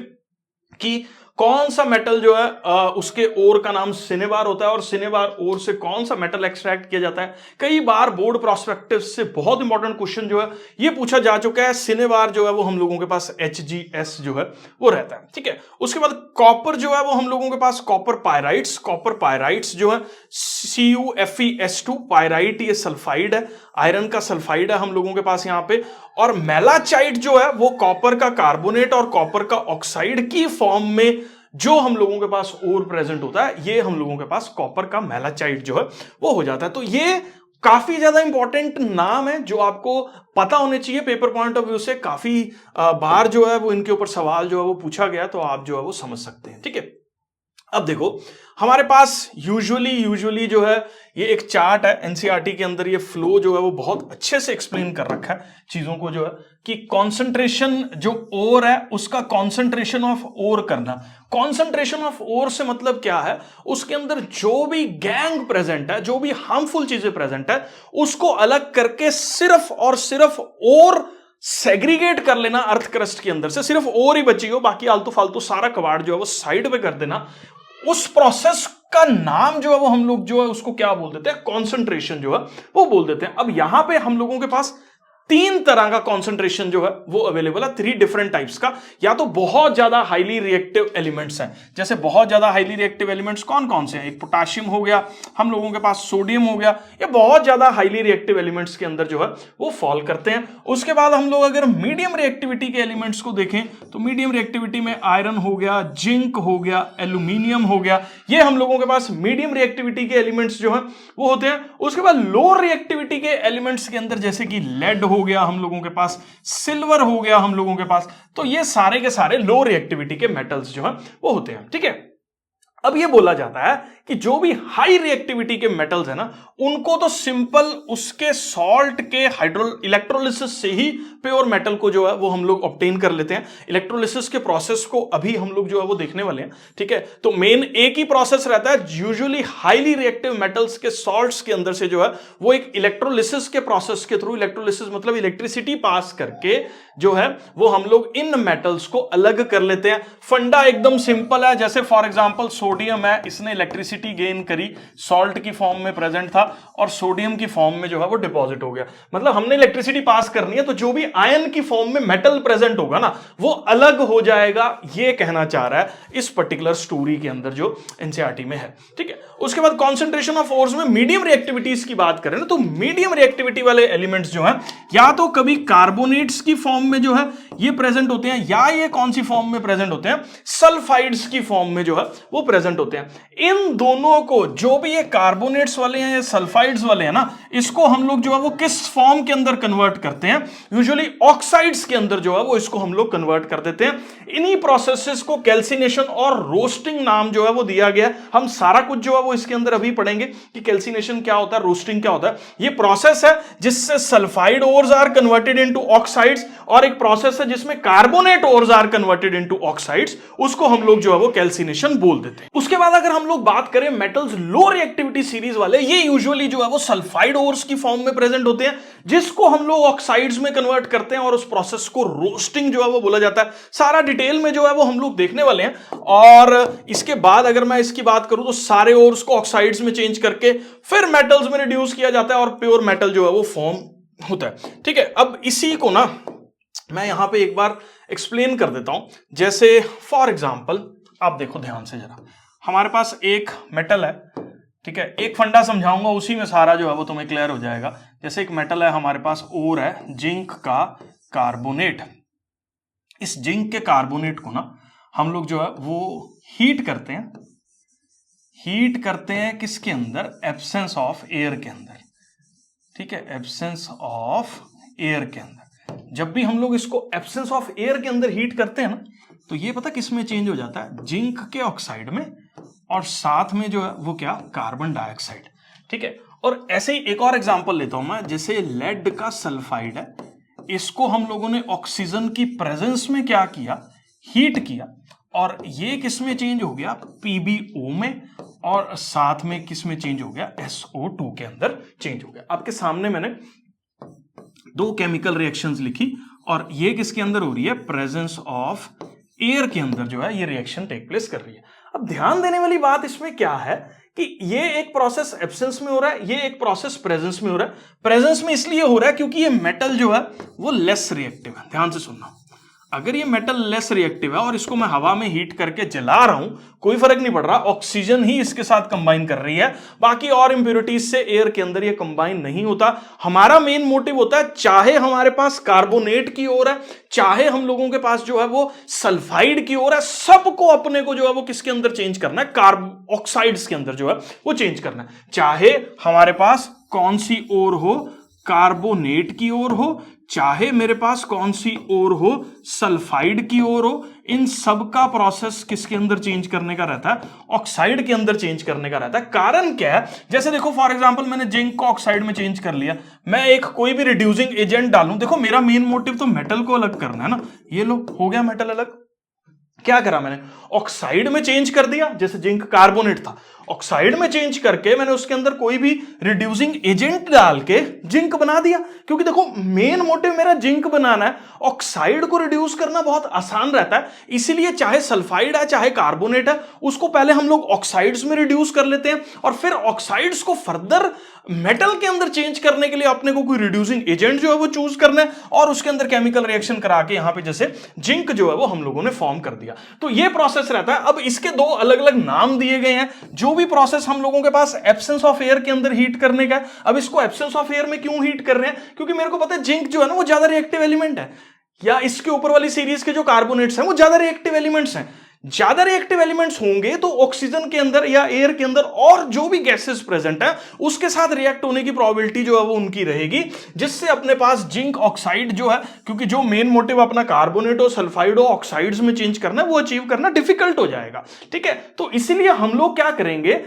कि कौन सा मेटल जो है उसके ओर का नाम सिनेवार होता है और सिनेवार ओर से कौन सा मेटल एक्सट्रैक्ट किया जाता है। कई बार बोर्ड प्रोस्पेक्टिव से बहुत इंपॉर्टेंट क्वेश्चन जो है ये पूछा जा चुका है। सिनेवार जो है वो हम लोगों के पास HgS जो है वो रहता है, ठीक है। उसके बाद कॉपर जो है वो हम लोगों के पास कॉपर पायराइट्स जो है CuFeS2 पायराइट ये सल्फाइड है, आयरन का सल्फाइड है हम लोगों के पास यहाँ पे। और मेलाचाइट जो है वो कॉपर का कार्बोनेट और कॉपर का ऑक्साइड की फॉर्म में जो हम लोगों के पास ओर प्रेजेंट होता है ये हम लोगों के पास कॉपर का मेलाचाइट जो है वो हो जाता है। तो ये काफी ज्यादा इंपॉर्टेंट नाम है जो आपको पता होने चाहिए पेपर पॉइंट ऑफ व्यू से। काफी बार जो है वो इनके ऊपर सवाल जो है वो पूछा गया तो आप जो है वो समझ सकते हैं, ठीक है। अब देखो हमारे पास यूजुअली जो है ये एक चार्ट है एनसीईआरटी के अंदर, ये फ्लो जो है वो बहुत अच्छे से एक्सप्लेन कर रखा है चीजों को जो है कि कंसंट्रेशन जो ओर है उसका कंसंट्रेशन ऑफ ओर करना। कंसंट्रेशन ऑफ ओर से मतलब क्या है, उसके अंदर जो भी गैंग प्रेजेंट है जो भी हार्मफुल चीजें प्रेजेंट है उसको अलग करके सिर्फ और सिर्फ ओर सेग्रीगेट कर लेना। अर्थ क्रस्ट के अंदर से सिर्फ ओर ही बची हो, बाकी आलतू फालतू सारा कबाड़ जो है वो साइड पे कर देना। उस प्रोसेस का नाम जो है वो हम लोग जो है उसको क्या बोल देते हैं, कॉन्सेंट्रेशन जो है वो बोल देते हैं। अब यहां पे हम लोगों के पास तीन तरह का कॉन्सेंट्रेशन जो है वो अवेलेबल है, 3 डिफरेंट टाइप्स का। या तो बहुत ज्यादा हाईली रिएक्टिव एलिमेंट्स हैं, जैसे बहुत ज्यादा हाईली रिएक्टिव एलिमेंट्स कौन कौन से हैं, एक पोटाशियम हो गया, हम लोगों के पास सोडियम हो गया, ये बहुत ज्यादा हाईली रिएक्टिव एलिमेंट्स के अंदर जो है वो फॉल करते हैं। उसके बाद हम लोग अगर मीडियम रिएक्टिविटी के एलिमेंट्स को देखें तो मीडियम रिएक्टिविटी में आयरन हो गया, जिंक हो गया, एल्यूमिनियम हो गया, ये हम लोगों के पास मीडियम रिएक्टिविटी के एलिमेंट्स जो है वो होते हैं। उसके बाद लो रिएक्टिविटी के एलिमेंट्स के अंदर जैसे कि लेड हो गया हम लोगों के पास, सिल्वर हो गया हम लोगों के पास, तो ये सारे के सारे लो रिएक्टिविटी के मेटल्स जो है वो होते हैं। ठीक है, अब ये बोला जाता है कि जो भी हाई रिएक्टिविटी के मेटल्स है ना, उनको तो सिंपल उसके सॉल्ट के इलेक्ट्रोलिसिस से ही प्योर मेटल को जो है वो हम लोग ऑब्टेन कर लेते हैं। इलेक्ट्रोलिसिस के प्रोसेस को अभी हम लोग जो है वो देखने वाले हैं। ठीक है, तो मेन एक ही प्रोसेस रहता है, यूजुअली हाईली रिएक्टिव मेटल्स के सॉल्ट्स के अंदर से जो है वो एक इलेक्ट्रोलिसिस के प्रोसेस के थ्रू, इलेक्ट्रोलिसिस मतलब इलेक्ट्रिसिटी पास करके जो है वो हम लोग इन मेटल्स को अलग कर लेते हैं। फंडा एकदम सिंपल है, जैसे फॉर एग्जांपल सोडियम है, इसने इलेक्ट्रिसिटी गेन करी, सॉल्ट की फॉर्म में प्रेजेंट था और सोडियम की फॉर्म में जो है वो डिपॉजिट हो गया, मतलब हमने इलेक्ट्रिसिटी पास करनी है, तो जो भी आयन की फॉर्म में मेटल प्रेजेंट होगा ना वो अलग हो जाएगा, ये कहना चाह रहा है इस पर्टिकुलर स्टोरी के अंदर जो एनसीईआरटी में है। ठीक है, उसके बाद कॉन्सेंट्रेशन ऑफ ओर्स में मीडियम रिएक्टिविटीज की बात करें ना, तो मीडियम रिएक्टिविटी वाले एलिमेंट्स जो है या तो कभी कार्बोनेट्स की फॉर्म में जो है ये प्रेजेंट होते हैं, या ये कौन सी फॉर्म में प्रेजेंट होते हैं, सल्फाइड्स की फॉर्म में जो है वो प्रेजेंट होते हैं। इन दोनों को, जो भी ये कार्बोनेट्स वाले हैं या सल्फाइड्स वाले हैं ना, इसको हम लोग जो है वो किस फॉर्म के अंदर कन्वर्ट करते हैं, यूजुअली ऑक्साइड्स के अंदर जो है वो इसको हम लोग कन्वर्ट कर देते हैं। इन्हीं प्रोसेसेस को कैल्सिनेशन और रोस्टिंग नाम जो है वो दिया गया है। हम सारा कुछ जो है वो इसके अंदर अभी पढ़ेंगे कि कैल्सिनेशन क्या होता है, रोस्टिंग क्या होता है। ये प्रोसेस है जिससे sulphide ores are converted into oxides, और एक प्रोसेस है जिसमें carbonate ores are converted into oxides, उसको हम लोग जो है वो कैल्सिनेशन बोल देते हैं। उसके बाद अगर हम लोग बात करें मेटल्स लो रिएक्टिविटी सीरीज वाले, ये यूजुअली जो है वो सल्फाइड ओर्स की फॉर्म में प्रेजेंट होते हैं, जिसको हम लोग ऑक्साइड्स में कन्वर्ट करते हैं और उस प्रोसेस को रोस्टिंग जो है वो बोला जाता है। सारा डिटेल में जो है वो हम लोग देखने वाले हैं। और इसके बाद अगर मैं इसकी बात करूं तो सारे ओर्स को ऑक्साइड्स में चेंज करके फिर मेटल्स में रिड्यूस किया जाता है और प्योर मेटल जो है वो फॉर्म होता है। ठीक है, अब इसी को ना मैं यहां पे एक बार एक्सप्लेन कर देता हूं। जैसे फॉर एग्जांपल आप देखो ध्यान से जरा, हमारे पास एक मेटल है, ठीक है, एक फंडा समझाऊंगा उसी में सारा जो है वो तुम्हें क्लियर हो जाएगा। जैसे एक मेटल है हमारे पास, ओर है जिंक का कार्बोनेट। इस जिंक के कार्बोनेट को ना हम लोग जो है वो हीट करते हैं, किसके अंदर, एब्सेंस ऑफ एयर के अंदर। ठीक है, एब्सेंस ऑफ एयर के अंदर जब भी हम लोग इसको एब्सेंस ऑफ एयर के अंदर हीट करते हैं ना, तो ये पता किस में चेंज हो जाता है, जिंक के ऑक्साइड में, और साथ में जो है वो क्या, कार्बन डाइऑक्साइड। ठीक है, और ऐसे ही एक और एग्जांपल लेता हूं मैं, जैसे लेड का सल्फाइड है, इसको हम लोगों ने ऑक्सीजन की प्रेजेंस में क्या किया, हीट किया, और ये किस में चेंज हो गया, PbO में, और साथ में किस में चेंज हो गया, SO2 के अंदर चेंज हो गया। आपके सामने मैंने 2 केमिकल रिएक्शंस लिखी, और ये किसके अंदर हो रही है, प्रेजेंस ऑफ एयर के अंदर जो है ये रिएक्शन टेक प्लेस कर रही है। अब ध्यान देने वाली बात इसमें क्या है कि ये एक प्रोसेस एब्सेंस में हो रहा है, ये एक प्रोसेस प्रेजेंस में हो रहा है। प्रेजेंस में इसलिए हो रहा है क्योंकि ये मेटल जो है वो लेस रिएक्टिव है। ध्यान से सुनना, अगर ये मेटल लेस रिएक्टिव है और इसको मैं हवा में हीट करके जला रहा हूं, कोई फर्क नहीं पड़ रहा, ऑक्सीजन ही इसके साथ कंबाइन कर रही है, बाकी और इंप्योरिटीज से एयर के अंदर ये कंबाइन नहीं होता। हमारा मेन मोटिव होता है, चाहे हमारे पास कार्बोनेट की ओर है, चाहे हम लोगों के पास जो है वो सल्फाइड की ओर है, सबको अपने को जो है वो किसके अंदर चेंज करना है, ऑक्साइड्स के अंदर जो है वो चेंज करना है। चाहे हमारे पास कौन सी ओर हो, कार्बोनेट की ओर हो, चाहे मेरे पास कौन सी ओर हो, सल्फाइड की ओर हो, इन सब का प्रोसेस किसके अंदर चेंज करने का रहता है, ऑक्साइड के अंदर चेंज करने का रहता है। कारण क्या है, जैसे देखो फॉर एग्जांपल मैंने जिंक को ऑक्साइड में चेंज कर लिया, मैं एक कोई भी रिड्यूसिंग एजेंट डालूं, देखो मेरा मेन मोटिव तो मेटल को अलग करना है ना, ये लो हो गया मेटल अलग। क्या करा मैंने, ऑक्साइड में चेंज कर दिया, जैसे जिंक कार्बोनेट था, ऑक्साइड में चेंज करके मैंने उसके अंदर कोई भी रिड्यूसिंग एजेंट डाल के जिंक बना दिया। क्योंकि देखो मेन मोटिव मेरा जिंक बनाना है, ऑक्साइड को रिड्यूस करना बहुत आसान रहता है, इसीलिए चाहे सल्फाइड है चाहे कार्बोनेट है, उसको पहले हम लोग ऑक्साइड्स में रिड्यूस कर लेते हैं और फिर ऑक्साइड्स को फर्दर मेटल के अंदर चेंज करने के लिए अपने को कोई रिड्यूसिंग एजेंट जो है वो चूज करना है और उसके अंदर केमिकल रिएक्शन करा के यहां पे जैसे जिंक जो है वो हम लोगों ने फॉर्म कर दिया। तो ये प्रोसेस रहता है। अब इसके दो अलग अलग नाम दिए गए हैं। जो भी प्रोसेस हम लोगों के पास एब्सेंस ऑफ एयर के अंदर हीट करने का है, अब इसको एब्सेंस ऑफ एयर में क्यों हीट कर रहे हैं, क्योंकि मेरे को पता है जिंक जो है ना वो ज्यादा रिएक्टिव एलिमेंट है, या इसके ऊपर वाली सीरीज के जो कार्बोनेट्स हैं वो ज्यादा रिएक्टिव एलिमेंट्स हैं। ज्यादा रिएक्टिव एलिमेंट्स होंगे तो ऑक्सीजन के अंदर या एयर के अंदर और जो भी गैसेस प्रेजेंट है उसके साथ रिएक्ट होने की प्रोबेबिलिटी जो है वो उनकी रहेगी, जिससे अपने पास जिंक ऑक्साइड जो है, क्योंकि जो मेन मोटिव अपना कार्बोनेट हो सल्फाइड हो ऑक्साइड्स में चेंज करना है वो अचीव करना डिफिकल्ट हो जाएगा। ठीक है, तो इसीलिए हम लोग क्या करेंगे,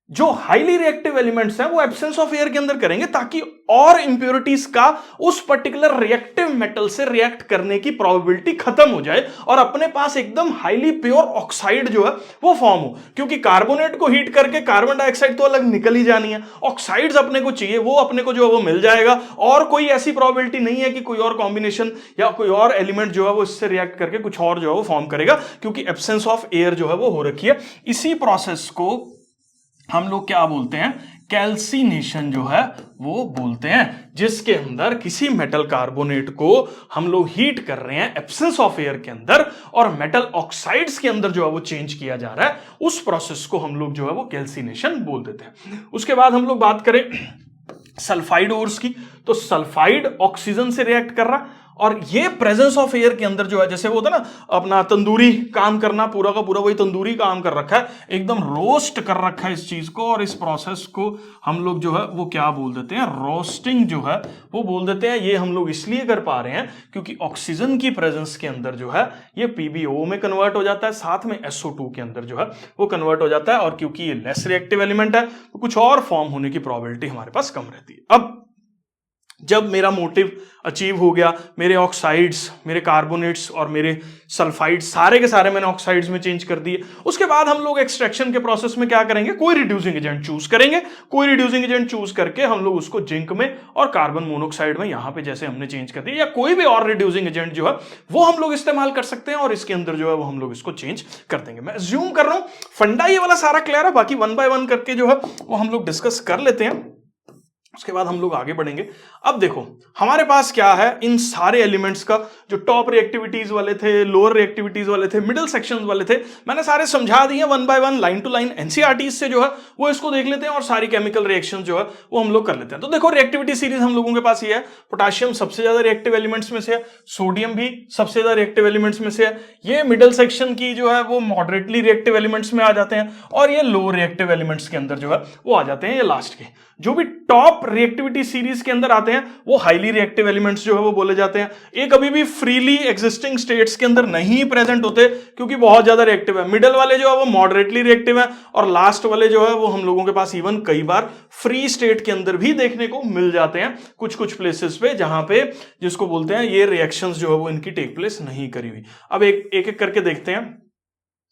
जो हाईली रिएक्टिव एलिमेंट्स हैं वो एब्सेंस ऑफ एयर के अंदर करेंगे ताकि और इंप्योरिटीज का उस पर्टिकुलर रिएक्टिव मेटल से रिएक्ट करने की प्रोबेबिलिटी खत्म हो जाए और अपने पास एकदम हाईली प्योर ऑक्साइड जो है वो फॉर्म हो। क्योंकि कार्बोनेट को हीट करके कार्बन डाइऑक्साइड तो अलग निकल ही जानी है, ऑक्साइड्स अपने को चाहिए, वो अपने को जो है वो मिल जाएगा और कोई ऐसी प्रोबेबिलिटी नहीं है कि कोई और कॉम्बिनेशन या कोई और एलिमेंट जो है वो इससे रिएक्ट करके कुछ और जो है वो फॉर्म करेगा, क्योंकि एब्सेंस ऑफ एयर जो है वो हो रखी है। इसी प्रोसेस को हम लोग क्या बोलते हैं, कैल्सिनेशन जो है वो बोलते हैं, जिसके अंदर किसी मेटल कार्बोनेट को हम लोग हीट कर रहे हैं एब्सेंस ऑफ एयर के अंदर और मेटल ऑक्साइड्स के अंदर जो है वो चेंज किया जा रहा है, उस प्रोसेस को हम लोग जो है वो कैल्सिनेशन बोल देते हैं। उसके बाद हम लोग बात करें सल्फाइड ओर्स की, तो सल्फाइड ऑक्सीजन से रिएक्ट कर रहा और ये प्रेजेंस ऑफ एयर के अंदर जो है, जैसे वो होता है ना अपना तंदूरी काम करना, पूरा का पूरा वही तंदूरी काम कर रखा है, एकदम रोस्ट कर रखा है इस चीज को, और इस प्रोसेस को हम लोग जो है वो क्या बोल देते हैं, रोस्टिंग जो है वो बोल देते हैं। ये हम लोग इसलिए कर पा रहे हैं क्योंकि ऑक्सीजन की प्रेजेंस के अंदर जो है ये PbO में कन्वर्ट हो जाता है, साथ में SO2 के अंदर जो है वो कन्वर्ट हो जाता है, और क्योंकि ये लेस रिएक्टिव एलिमेंट है तो कुछ और फॉर्म होने की प्रोबेबिलिटी हमारे पास कम रहती है। अब जब मेरा मोटिव अचीव हो गया, मेरे ऑक्साइड्स, मेरे कार्बोनेट्स और मेरे सल्फाइड्स सारे के सारे मैंने ऑक्साइड्स में चेंज कर दिए, उसके बाद हम लोग एक्सट्रैक्शन के प्रोसेस में क्या करेंगे, कोई रिड्यूसिंग एजेंट चूज करेंगे। कोई रिड्यूसिंग एजेंट चूज करके हम लोग उसको जिंक में और कार्बन मोनोऑक्साइड में यहां पे जैसे हमने चेंज कर दिया, या कोई भी और रिड्यूसिंग एजेंट जो है वो हम लोग इस्तेमाल कर सकते हैं और इसके अंदर जो है वो हम लोग इसको चेंज कर देंगे। मैं अज्यूम कर रहा हूं फंडा ये वाला सारा क्लियर है, बाकी 1 बाय 1 करके जो है वो हम लोग डिस्कस कर लेते हैं, उसके बाद हम लोग आगे बढ़ेंगे। अब देखो हमारे पास क्या है, इन सारे एलिमेंट्स का जो टॉप रिएक्टिविटीज वाले थे, लोअर रिएक्टिविटीज वाले थे, मिडिल सेक्शंस वाले थे, मैंने सारे समझा दिए 1 by 1 line to line. NCERT से जो है वो इसको देख लेते हैं और सारी केमिकल रिएक्शन जो है वो हम लोग कर लेते हैं। तो देखो रिएक्टिविटी सीरीज हम लोगों के पास ये है, पोटेशियम सबसे ज्यादा रिएक्टिव एलिमेंट्स में से है, सोडियम भी सबसे ज्यादा रिएक्टिव एलिमेंट्स में से है, ये मिडिल सेक्शन की जो है वो मॉडरेटली रिएक्टिव एलिमेंट्स में आ जाते हैं, और ये लो रिएक्टिव एलिमेंट्स के अंदर जो है वो आ जाते हैं ये लास्ट के। जो भी टॉप रिएक्टिविटी सीरीज के अंदर आते हैं वो हाईली रिएक्टिव एलिमेंट्स जो है वो बोले जाते हैं। ये कभी भी फ्रीली एग्जिस्टिंग स्टेट्स के अंदर नहीं प्रेजेंट होते क्योंकि बहुत ज्यादा रिएक्टिव है। मिडल वाले जो है वो मॉडरेटली रिएक्टिव है, और लास्ट वाले जो है वो हम लोगों के पास इवन कई बार फ्री स्टेट के अंदर भी देखने को मिल जाते हैं कुछ कुछ प्लेसेस पे, जहां पे जिसको बोलते हैं ये रिएक्शंस जो है वो इनकी टेक प्लेस नहीं करी हुई। अब एक एक करके देखते हैं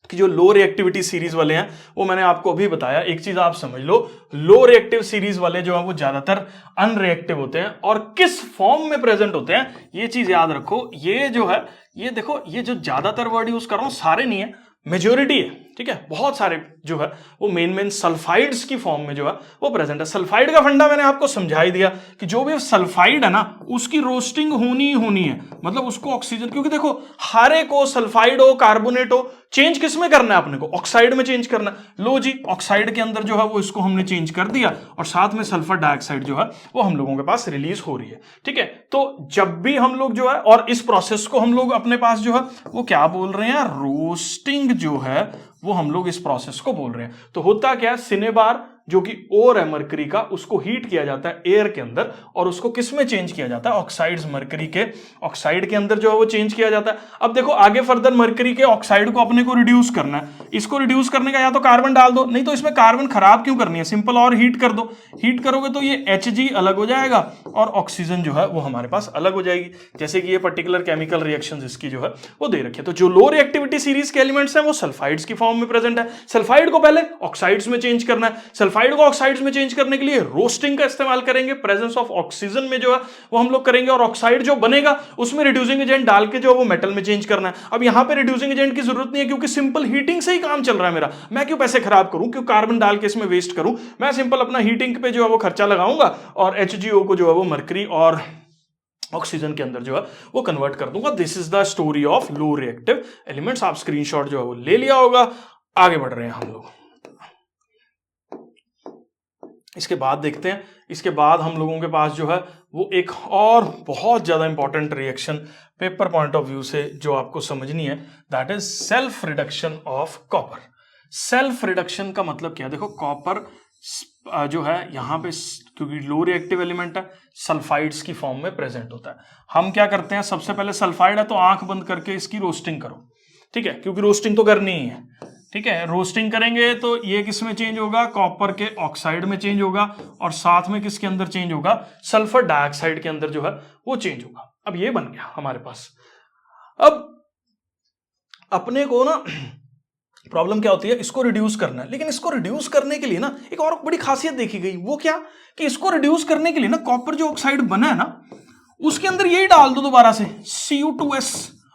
कि जो लो रिएक्टिविटी सीरीज वाले हैं वो मैंने आपको अभी बताया। एक चीज आप समझ लो, लो रिएक्टिव सीरीज वाले जो है वो ज्यादातर अनरिएक्टिव होते हैं, और किस फॉर्म में प्रेजेंट होते हैं ये चीज याद रखो। ये जो है, ये देखो, ये जो ज्यादातर वर्ड यूज कर रहा हूं सारे नहीं है, मेजोरिटी है, ठीक है। बहुत सारे जो है वो मेन सल्फाइड्स की फॉर्म में जो है वो प्रेजेंट है। सल्फाइड का फंडा मैंने आपको समझा ही दिया कि जो भी सल्फाइड है ना उसकी रोस्टिंग होनी ही होनी है, मतलब उसको ऑक्सीजन, क्योंकि देखो हर एक को सल्फाइड हो कार्बोनेट हो चेंज किस में करना है अपने को, ऑक्साइड में चेंज करना है। लो जी, ऑक्साइड के अंदर जो है वो इसको हमने चेंज कर दिया, और साथ में सल्फर डाइऑक्साइड जो है वो हम लोगों के पास रिलीज हो रही है, ठीक है। तो जब भी हम लोग जो है, और इस प्रोसेस को हम लोग अपने पास जो है वो क्या बोल रहे हैं, रोस्टिंग जो है वो हम लोग इस प्रोसेस को बोल रहे हैं। तो होता क्या है, सिनेबार जो कि ओर है मरकरी का, उसको हीट किया जाता है एयर के अंदर और उसको किस में चेंज किया जाता है, ऑक्साइड्स मरकरी के ऑक्साइड के अंदर जो है वो चेंज किया जाता है। अब देखो आगे फर्दर मरकरी के ऑक्साइड को अपने को रिड्यूस करना है, इसको रिड्यूस करने का या तो कार्बन डाल दो, नहीं तो इसमें कार्बन खराब क्यों करनी है, सिंपल और हीट कर दो। हीट करोगे तो ये Hg अलग हो जाएगा और ऑक्सीजन जो है वो हमारे पास अलग हो जाएगी, जैसे कि ये पर्टिकुलर केमिकल रिएक्शंस इसकी जो है वो दे रखी है। तो जो लो रिएक्टिविटी सीरीज के एलिमेंट्स हैं वो सल्फाइड्स की फॉर्म में प्रेजेंट है। सल्फाइड को पहले ऑक्साइड्स में चेंज करना है, सल्फाइड को ऑक्साइड्स में चेंज करने के लिए रोस्टिंग का इस्तेमाल करेंगे, प्रेजेंस ऑफ ऑक्सीजन में जो है वो हम लोग करेंगे, और ऑक्साइड जो बनेगा उसमें रिड्यूसिंग एजेंट डाल के जो है वो मेटल में चेंज करना है। अब यहां पे रिड्यूसिंग एजेंट की जरूरत नहीं है क्योंकि सिंपल हीटिंग से ही काम चल रहा है मेरा, मैं क्यों पैसे खराब करूं, क्यों कार्बन डाल के इसमें वेस्ट करूं, मैं सिंपल अपना हीटिंग पे जो है वो खर्चा लगाऊंगा और HgO को जो है वो मरकरी और ऑक्सीजन के अंदर जो है वो कन्वर्ट कर दूंगा। This is the story of low reactive elements. आप स्क्रीनशॉट जो है वो ले लिया होगा। आगे बढ़ रहे हैं हम लोग, इसके बाद देखते हैं, इसके बाद हम लोगों के पास जो है वो एक और बहुत ज्यादा important reaction paper point of view से जो आपको समझनी है, that is self reduction of copper. Self reduction का मतलब क्या है, देखो कॉपर जो है यहां पे क्योंकि लो रिएक्टिव एलिमेंट है सल्फाइड्स की फॉर्म में प्रेजेंट होता है। हम क्या करते हैं, सबसे पहले सल्फाइड है तो आंख बंद करके इसकी रोस्टिंग करो, ठीक है, क्योंकि रोस्टिंग तो करनी ही है, ठीक है। रोस्टिंग करेंगे तो ये किस में चेंज होगा, कॉपर के ऑक्साइड में चेंज होगा और साथ में किसके अंदर चेंज होगा, सल्फर डाइऑक्साइड के अंदर जो है वो चेंज होगा। अब ये बन गया हमारे पास। अब अपने को ना प्रॉब्लम क्या होती है, इसको रिड्यूस करना है, लेकिन इसको रिड्यूस करने के लिए ना एक और बड़ी खासियत देखी गई, वो क्या कि इसको रिड्यूस करने के लिए ना कॉपर जो ऑक्साइड बना है ना उसके अंदर यही डाल दो दोबारा से Cu2S।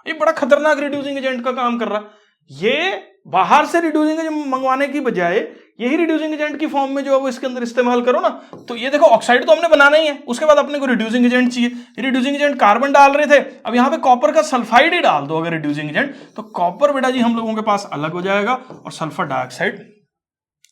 ये बड़ा खतरनाक रिड्यूसिंग एजेंट का काम कर रहा है। ये बाहर से रिड्यूसिंग एजेंट मंगवाने की बजाय यही रिड्यूसिंग एजेंट की फॉर्म में जो है वो इसके अंदर इस्तेमाल करो ना, तो ये देखो ऑक्साइड तो हमने बनाना ही है, उसके बाद अपने को रिड्यूसिंग एजेंट चाहिए। रिड्यूसिंग एजेंट कार्बन डाल रहे थे, अब यहां पे कॉपर का सल्फाइड ही डाल दो अगर रिड्यूसिंग एजेंट, तो कॉपर बेटा जी हम लोगों के पास अलग हो जाएगा और सल्फर डाइऑक्साइड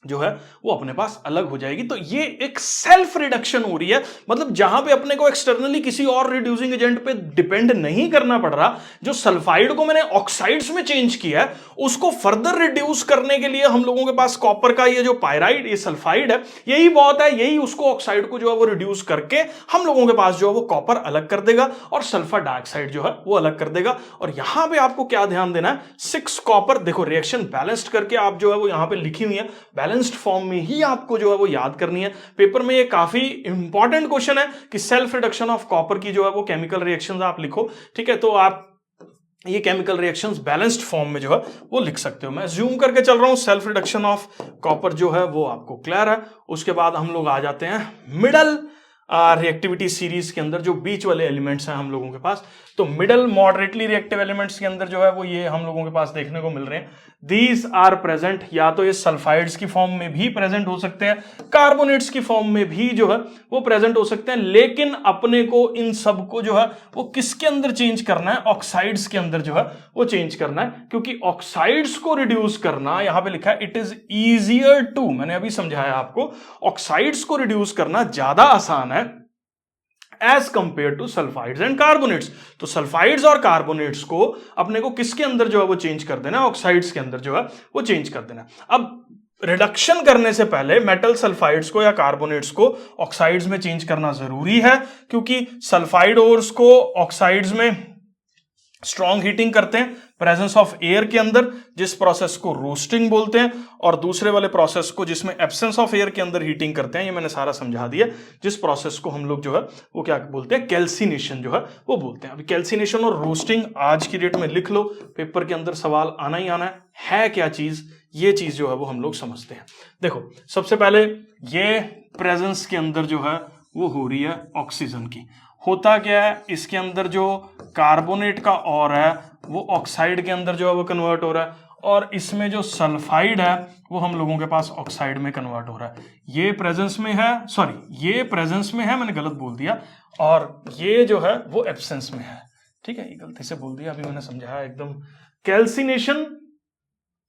जो है वो अपने पास अलग हो जाएगी। तो ये एक सेल्फ रिडक्शन हो रही है, मतलब जहां पे अपने को एक्सटर्नली किसी और रिड्यूसिंग एजेंट पे डिपेंड नहीं करना पड़ रहा, जो सल्फाइड को मैंने ऑक्साइड्स में चेंज किया है उसको फर्दर रिड्यूस करने के लिए हम लोगों के पास कॉपर का ये जो पायराइड, ये सल्फाइड है, यही बहुत है, यही उसको ऑक्साइड को जो है वो रिड्यूस करके हम लोगों के पास जो है वो कॉपर अलग कर देगा और सल्फर डाइऑक्साइड जो है वो अलग कर देगा। और यहां पे आपको क्या ध्यान देना है, 6 कॉपर, देखो रिएक्शन बैलेंस्ड करके आप जो है वो यहां पे लिखी हुई है, बैलेंस्ड फॉर्म में ही आपको जो है वो याद करनी है। पेपर में ये काफी इंपॉर्टेंट क्वेश्चन है कि सेल्फ रिडक्शन ऑफ कॉपर की जो है वो केमिकल रिएक्शंस आप लिखो, ठीक है, तो आप ये केमिकल रिएक्शंस बैलेंस्ड फॉर्म में जो है वो लिख सकते हो। मैं जूम करके चल रहा हूं, सेल्फ रिडक्शन ऑफ कॉपर जो है वो आपको क्लियर है। उसके बाद हम लोग आ जाते हैं मिडल रिएक्टिविटी सीरीज के अंदर, जो बीच वाले एलिमेंट्स हैं हम लोगों के पास। तो मिडल मॉडरेटली रिएक्टिव एलिमेंट्स के अंदर जो है वो ये हम लोगों के पास देखने को मिल रहे हैं। दीज आर प्रेजेंट, या तो ये सल्फाइड्स की फॉर्म में भी प्रेजेंट हो सकते हैं, कार्बोनेट्स की फॉर्म में भी जो है वो प्रेजेंट हो सकते हैं, लेकिन अपने को इन सबको जो है वो किसके अंदर चेंज करना है, ऑक्साइड्स के अंदर जो है वो चेंज करना है, क्योंकि ऑक्साइड्स को रिड्यूस करना, यहां पे लिखा है इट इज ईजियर टू, मैंने अभी समझाया आपको, ऑक्साइड्स को रिड्यूस करना ज्यादा आसान है as compared to sulphides and carbonates. तो सल्फाइड्स और कार्बोनेट्स को अपने को किसके अंदर जो है वो चेंज कर देना, ऑक्साइड्स के अंदर जो है वो चेंज कर देना। अब रिडक्शन करने से पहले मेटल सल्फाइड्स को या कार्बोनेट्स को ऑक्साइड्स में चेंज करना जरूरी है, क्योंकि सल्फाइड ओर्स को ऑक्साइड्स में स्ट्रॉन्ग हीटिंग करते हैं प्रेजेंस ऑफ एयर के अंदर, जिस प्रोसेस को रोस्टिंग बोलते हैं, और दूसरे वाले प्रोसेस को जिसमें एब्सेंस ऑफ एयर के अंदर हीटिंग करते हैं, ये मैंने सारा समझा दिया, जिस प्रोसेस को हम लोग जो है वो क्या बोलते हैं, कैल्सिनेशन जो है वो बोलते हैं। अभी कैल्सिनेशन और रोस्टिंग आज की डेट में लिख लो, पेपर के अंदर सवाल आना ही आना है क्या चीज, ये चीज जो है वो हम लोग समझते हैं। देखो सबसे पहले ये प्रेजेंस के अंदर जो है वो हो रही है ऑक्सीजन की, होता क्या है, इसके अंदर जो कार्बोनेट का और है वो ऑक्साइड के अंदर जो है वो कन्वर्ट हो रहा है, और इसमें जो सल्फाइड है वो हम लोगों के पास ऑक्साइड में कन्वर्ट हो रहा है। ये प्रेजेंस में है, सॉरी ये प्रेजेंस में है, मैंने गलत बोल दिया, और ये जो है वो एब्सेंस में है, ठीक है, ये गलती से बोल दिया, अभी मैंने समझाया एकदम। कैल्सिनेशन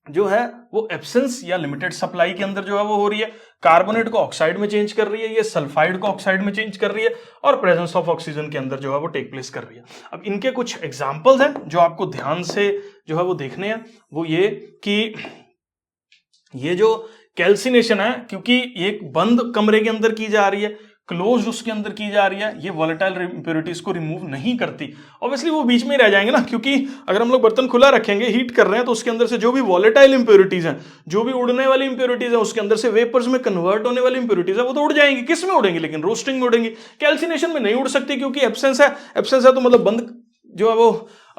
जो है वो एब्सेंस या लिमिटेड सप्लाई के अंदर जो है वो हो रही है, कार्बोनेट को ऑक्साइड में चेंज कर रही है, ये सल्फाइड को ऑक्साइड में चेंज कर रही है, और प्रेजेंस ऑफ ऑक्सीजन के अंदर जो है वो टेक प्लेस कर रही है। अब इनके कुछ एग्जांपल्स हैं जो आपको ध्यान से जो है वो देखने हैं, वो ये कि ये जो कैल्सिनेशन है क्योंकि एक बंद कमरे के अंदर की जा रही है, क्लोज उसके अंदर की जा रही है, ये वॉलेटाइल इंप्योरिटीज को रिमूव नहीं करती। ऑब्वियसली वो बीच में ही रह जाएंगे ना, क्योंकि अगर हम लोग बर्तन खुला रखेंगे, हीट कर रहे हैं, तो उसके अंदर से जो भी वॉलेटाइल इंप्योरिटीज हैं, जो भी उड़ने वाली इंप्योरिटीज है, उसके अंदर से वेपर्स में कन्वर्ट होने वाली इंप्योरिटीज है, वो तो उड़ जाएंगी। किस में उड़ेंगी? लेकिन रोस्टिंग में उड़ेंगी। कैल्सिनेशन में नहीं उड़ सकती क्योंकि एब्सेंस है। एब्सेंस है तो मतलब बंद जो है वो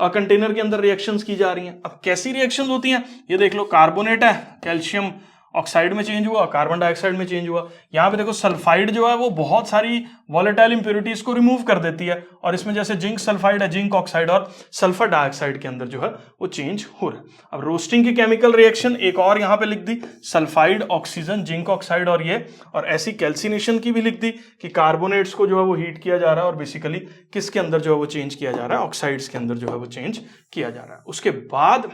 कंटेनर के अंदर रिएक्शंस की जा रही हैं। अब कैसी रिएक्शंस होती हैं ये देख लो। कार्बोनेट है, कैल्शियम ऑक्साइड में चेंज हुआ, कार्बन डाइऑक्साइड में चेंज हुआ। यहाँ पे देखो सल्फाइड जो है वो बहुत सारी वॉलेटाइल इंप्योरिटीज को रिमूव कर देती है, और इसमें जैसे जिंक सल्फाइड है, जिंक ऑक्साइड और सल्फर डाइऑक्साइड के अंदर जो है वो चेंज हो रहा है। अब रोस्टिंग की केमिकल रिएक्शन एक और यहाँ पे लिख दी, सल्फाइड, ऑक्सीजन, जिंक ऑक्साइड और ये, और ऐसी कैल्सिनेशन की भी लिख दी कि कार्बोनेट्स को जो है वो हीट किया जा रहा है और बेसिकली किसके अंदर जो है वो चेंज किया जा रहा है, ऑक्साइड्स के अंदर जो है वो चेंज किया जा रहा है। उसके बाद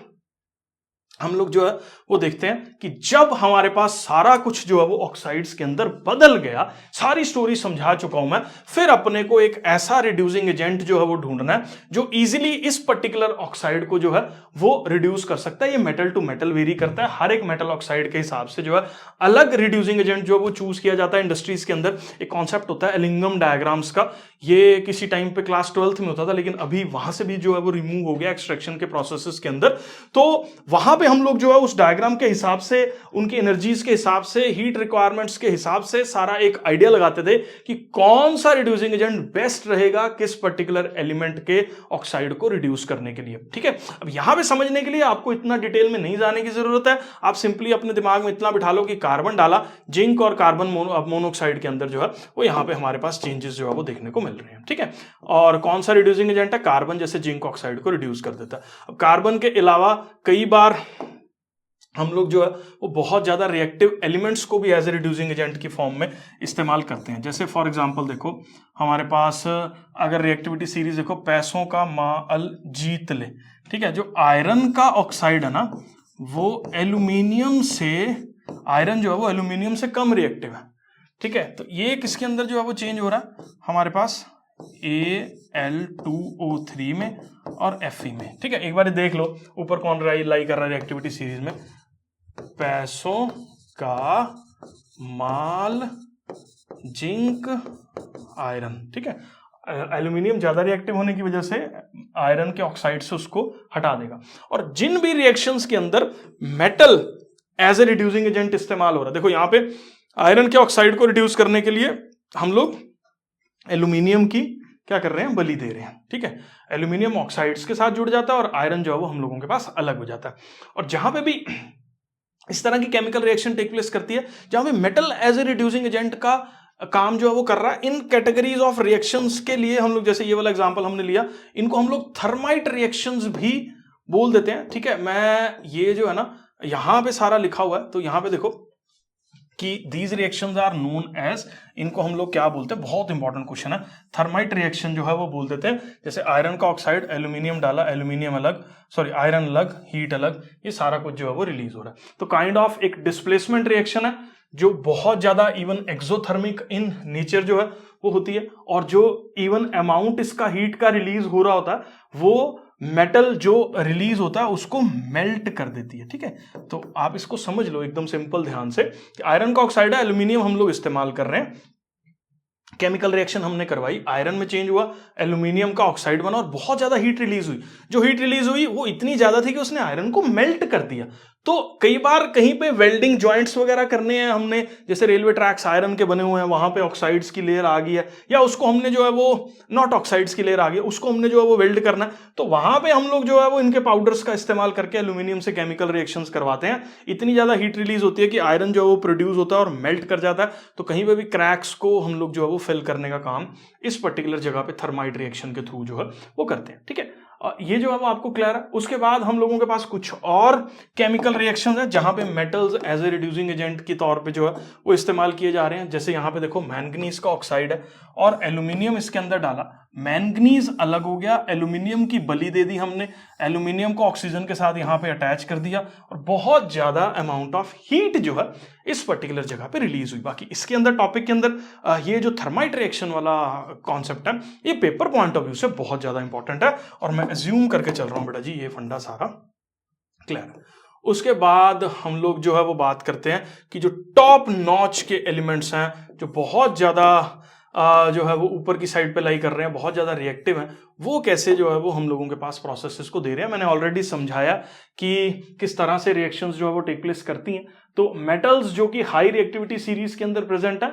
हम लोग जो है वो देखते हैं कि जब हमारे पास सारा कुछ जो है वो ऑक्साइड्स के अंदर बदल गया, सारी स्टोरी समझा चुका हूं मैं, फिर अपने को एक ऐसा रिड्यूसिंग एजेंट जो है वो ढूंढना है जो इजीली इस पर्टिकुलर ऑक्साइड को जो है वो रिड्यूस कर सकता है। ये मेटल टू मेटल वेरी करता है, हर एक मेटल ऑक्साइड के हिसाब से जो है अलग रिड्यूसिंग एजेंट जो है वो चूज किया जाता है। इंडस्ट्रीज के अंदर एक कॉन्सेप्ट होता है एलिंगम डायग्राम्स का, ये किसी टाइम पे क्लास 12th में होता था, लेकिन अभी वहां से भी जो है वो रिमूव हो गया एक्सट्रैक्शन के प्रोसेसेस के अंदर। तो वहां पे हम लोग जो है उस डायग्राम के हिसाब से, उनकी एनर्जीज के हिसाब से, हीट रिक्वायरमेंट्स के हिसाब से सारा एक आइडिया लगाते थे कि कौन सा रिड्यूसिंग एजेंट बेस्ट रहेगा किस पर्टिकुलर एलिमेंट के ऑक्साइड को रिड्यूस करने के लिए। ठीक है, अब यहां पे समझने के लिए आपको इतना डिटेल में नहीं जाने की जरूरत है। आप सिंपली अपने दिमाग में इतना बिठा लो कि कार्बन डाला, जिंक और कार्बन मोनोऑक्साइड के अंदर जो है वो यहां पे हमारे पास चेंजेस जो है वो देखने को मिल रहे हैं। ठीक है, और कौन सा रिड्यूसिंग एजेंट है? कार्बन जैसे जिंक ऑक्साइड को रिड्यूस कर देता है। अब कार्बन के अलावा कई बार हम लोग जो है वो बहुत ज्यादा रिएक्टिव एलिमेंट्स को भी एज ए रिड्यूसिंग एजेंट की फॉर्म में इस्तेमाल करते हैं। जैसे फॉर एग्जांपल देखो हमारे पास अगर रिएक्टिविटी सीरीज देखो, पैसों का माल जीत ले, ठीक है, जो आयरन का ऑक्साइड है ना वो एल्यूमिनियम से, आयरन जो है वो एल्यूमिनियम से कम रिएक्टिव है। ठीक है, तो ये किसके अंदर जो है वो चेंज हो रहा है हमारे पास Al2O3 में और Fe में। ठीक है, एक बार देख लो ऊपर कौन लाई कर रहा है रिएक्टिविटी सीरीज में, पैसों का माल जिंक आयरन। ठीक है, एल्यूमिनियम ज्यादा रिएक्टिव होने की वजह से आयरन के ऑक्साइड से उसको हटा देगा। और जिन भी रिएक्शंस के अंदर metal as a reducing agent इस्तेमाल हो रहा है, देखो यहां पे आयरन के ऑक्साइड को रिड्यूस करने के लिए हम लोग एल्यूमिनियम की क्या कर रहे हैं, बलि दे रहे हैं। ठीक है, एल्यूमिनियम ऑक्साइड्स के साथ जुड़ जाता है और आयरन जो है वो हम लोगों के पास अलग हो जाता है। और जहां पे भी इस तरह की केमिकल रिएक्शन टेक प्लेस करती है, जहां पे metal as a reducing agent का काम जो है वो कर रहा है, इन कैटेगरीज ऑफ रिएक्शंस के लिए हम लोग, जैसे ये वाला एग्जांपल हमने लिया, इनको हम लोग थर्माइट रिएक्शंस भी बोल देते हैं। ठीक है, मैं ये जो है ना यहां पे सारा लिखा हुआ है, तो यहां पे देखो कि these reactions are known as, इनको हम लोग क्या बोलते हैं, बहुत इंपॉर्टेंट क्वेश्चन है, थर्माइट रिएक्शन जो है वो बोल देते हैं। जैसे आयरन का ऑक्साइड, एल्यूमिनियम डाला, एल्यूमिनियम अलग, सॉरी आयरन अलग, हीट अलग, ये सारा कुछ जो है वो रिलीज हो रहा है। तो काइंड ऑफ एक डिस्प्लेसमेंट रिएक्शन है जो बहुत ज्यादा इवन एक्सोथर्मिक इन नेचर जो है वो होती है, और जो इवन अमाउंट इसका हीट का रिलीज हो रहा होता है वो मेटल जो रिलीज होता है उसको मेल्ट कर देती है। ठीक है, तो आप इसको समझ लो एकदम सिंपल ध्यान से कि आयरन का ऑक्साइड है, एल्यूमिनियम हम लोग इस्तेमाल कर रहे हैं, केमिकल रिएक्शन हमने करवाई, आयरन में चेंज हुआ, एल्यूमिनियम का ऑक्साइड बना और बहुत ज्यादा हीट रिलीज हुई। जो हीट रिलीज हुई वो इतनी ज्यादा थी कि उसने आयरन को मेल्ट कर दिया। तो कई बार कहीं पे वेल्डिंग जॉइंट्स वगैरह करने हैं हमने, जैसे रेलवे ट्रैक्स आयरन के बने हुए हैं, वहां पे ऑक्साइड्स की लेयर आ गई है, या उसको हमने जो है वो नॉट ऑक्साइड्स की लेयर आ गई है, उसको हमने जो है वो वेल्ड करना है, तो वहां पे हम लोग जो है वो इनके पाउडर्स का इस्तेमाल करके एल्यूमिनियम से केमिकल रिएक्शंस करवाते हैं। इतनी ज्यादा हीट रिलीज होती है कि आयरन जो है वो प्रोड्यूस होता है और मेल्ट कर जाता है। तो कहीं पे भी क्रैक्स को हम लोग जो है वो फिल करने का काम इस पर्टिकुलर जगह पे थर्माइट रिएक्शन के थ्रू जो है वो करते हैं। ठीक है, ये जो है वो आपको क्लियर है। उसके बाद हम लोगों के पास कुछ और केमिकल रिएक्शंस है जहां पे metals as a reducing agent के तौर पे जो है वो इस्तेमाल किए जा रहे हैं। जैसे यहां पे देखो मैंगनीज का ऑक्साइड है और एल्यूमिनियम इसके अंदर डाला, मैंगनीज अलग हो गया, एल्यूमिनियम की बलि दे दी हमने, एल्यूमिनियम को ऑक्सीजन के साथ यहां पे अटैच कर दिया और बहुत ज्यादा अमाउंट ऑफ हीट जो है इस पर्टिकुलर जगह पे रिलीज हुई। बाकी इसके अंदर टॉपिक के अंदर ये जो थर्माइट रिएक्शन वाला कॉन्सेप्ट है ये पेपर पॉइंट ऑफ व्यू से बहुत ज्यादा इंपॉर्टेंट है और मैं अज्यूम करके चल रहा हूं बेटा जी ये फंडा सारा क्लियर है। उसके बाद हम लोग जो है वो बात करते हैं कि जो टॉप नॉच के एलिमेंट्स हैं, जो बहुत ज़्यादा जो है वो ऊपर की साइड पे लाई कर रहे हैं, बहुत ज़्यादा रिएक्टिव हैं, वो कैसे जो है वो हम लोगों के पास प्रोसेसेस को दे रहे हैं। मैंने ऑलरेडी समझाया कि किस तरह से रिएक्शंस जो है वो टेक प्लेस करती हैं। तो मेटल्स जो कि हाई रिएक्टिविटी सीरीज के अंदर प्रेजेंट है,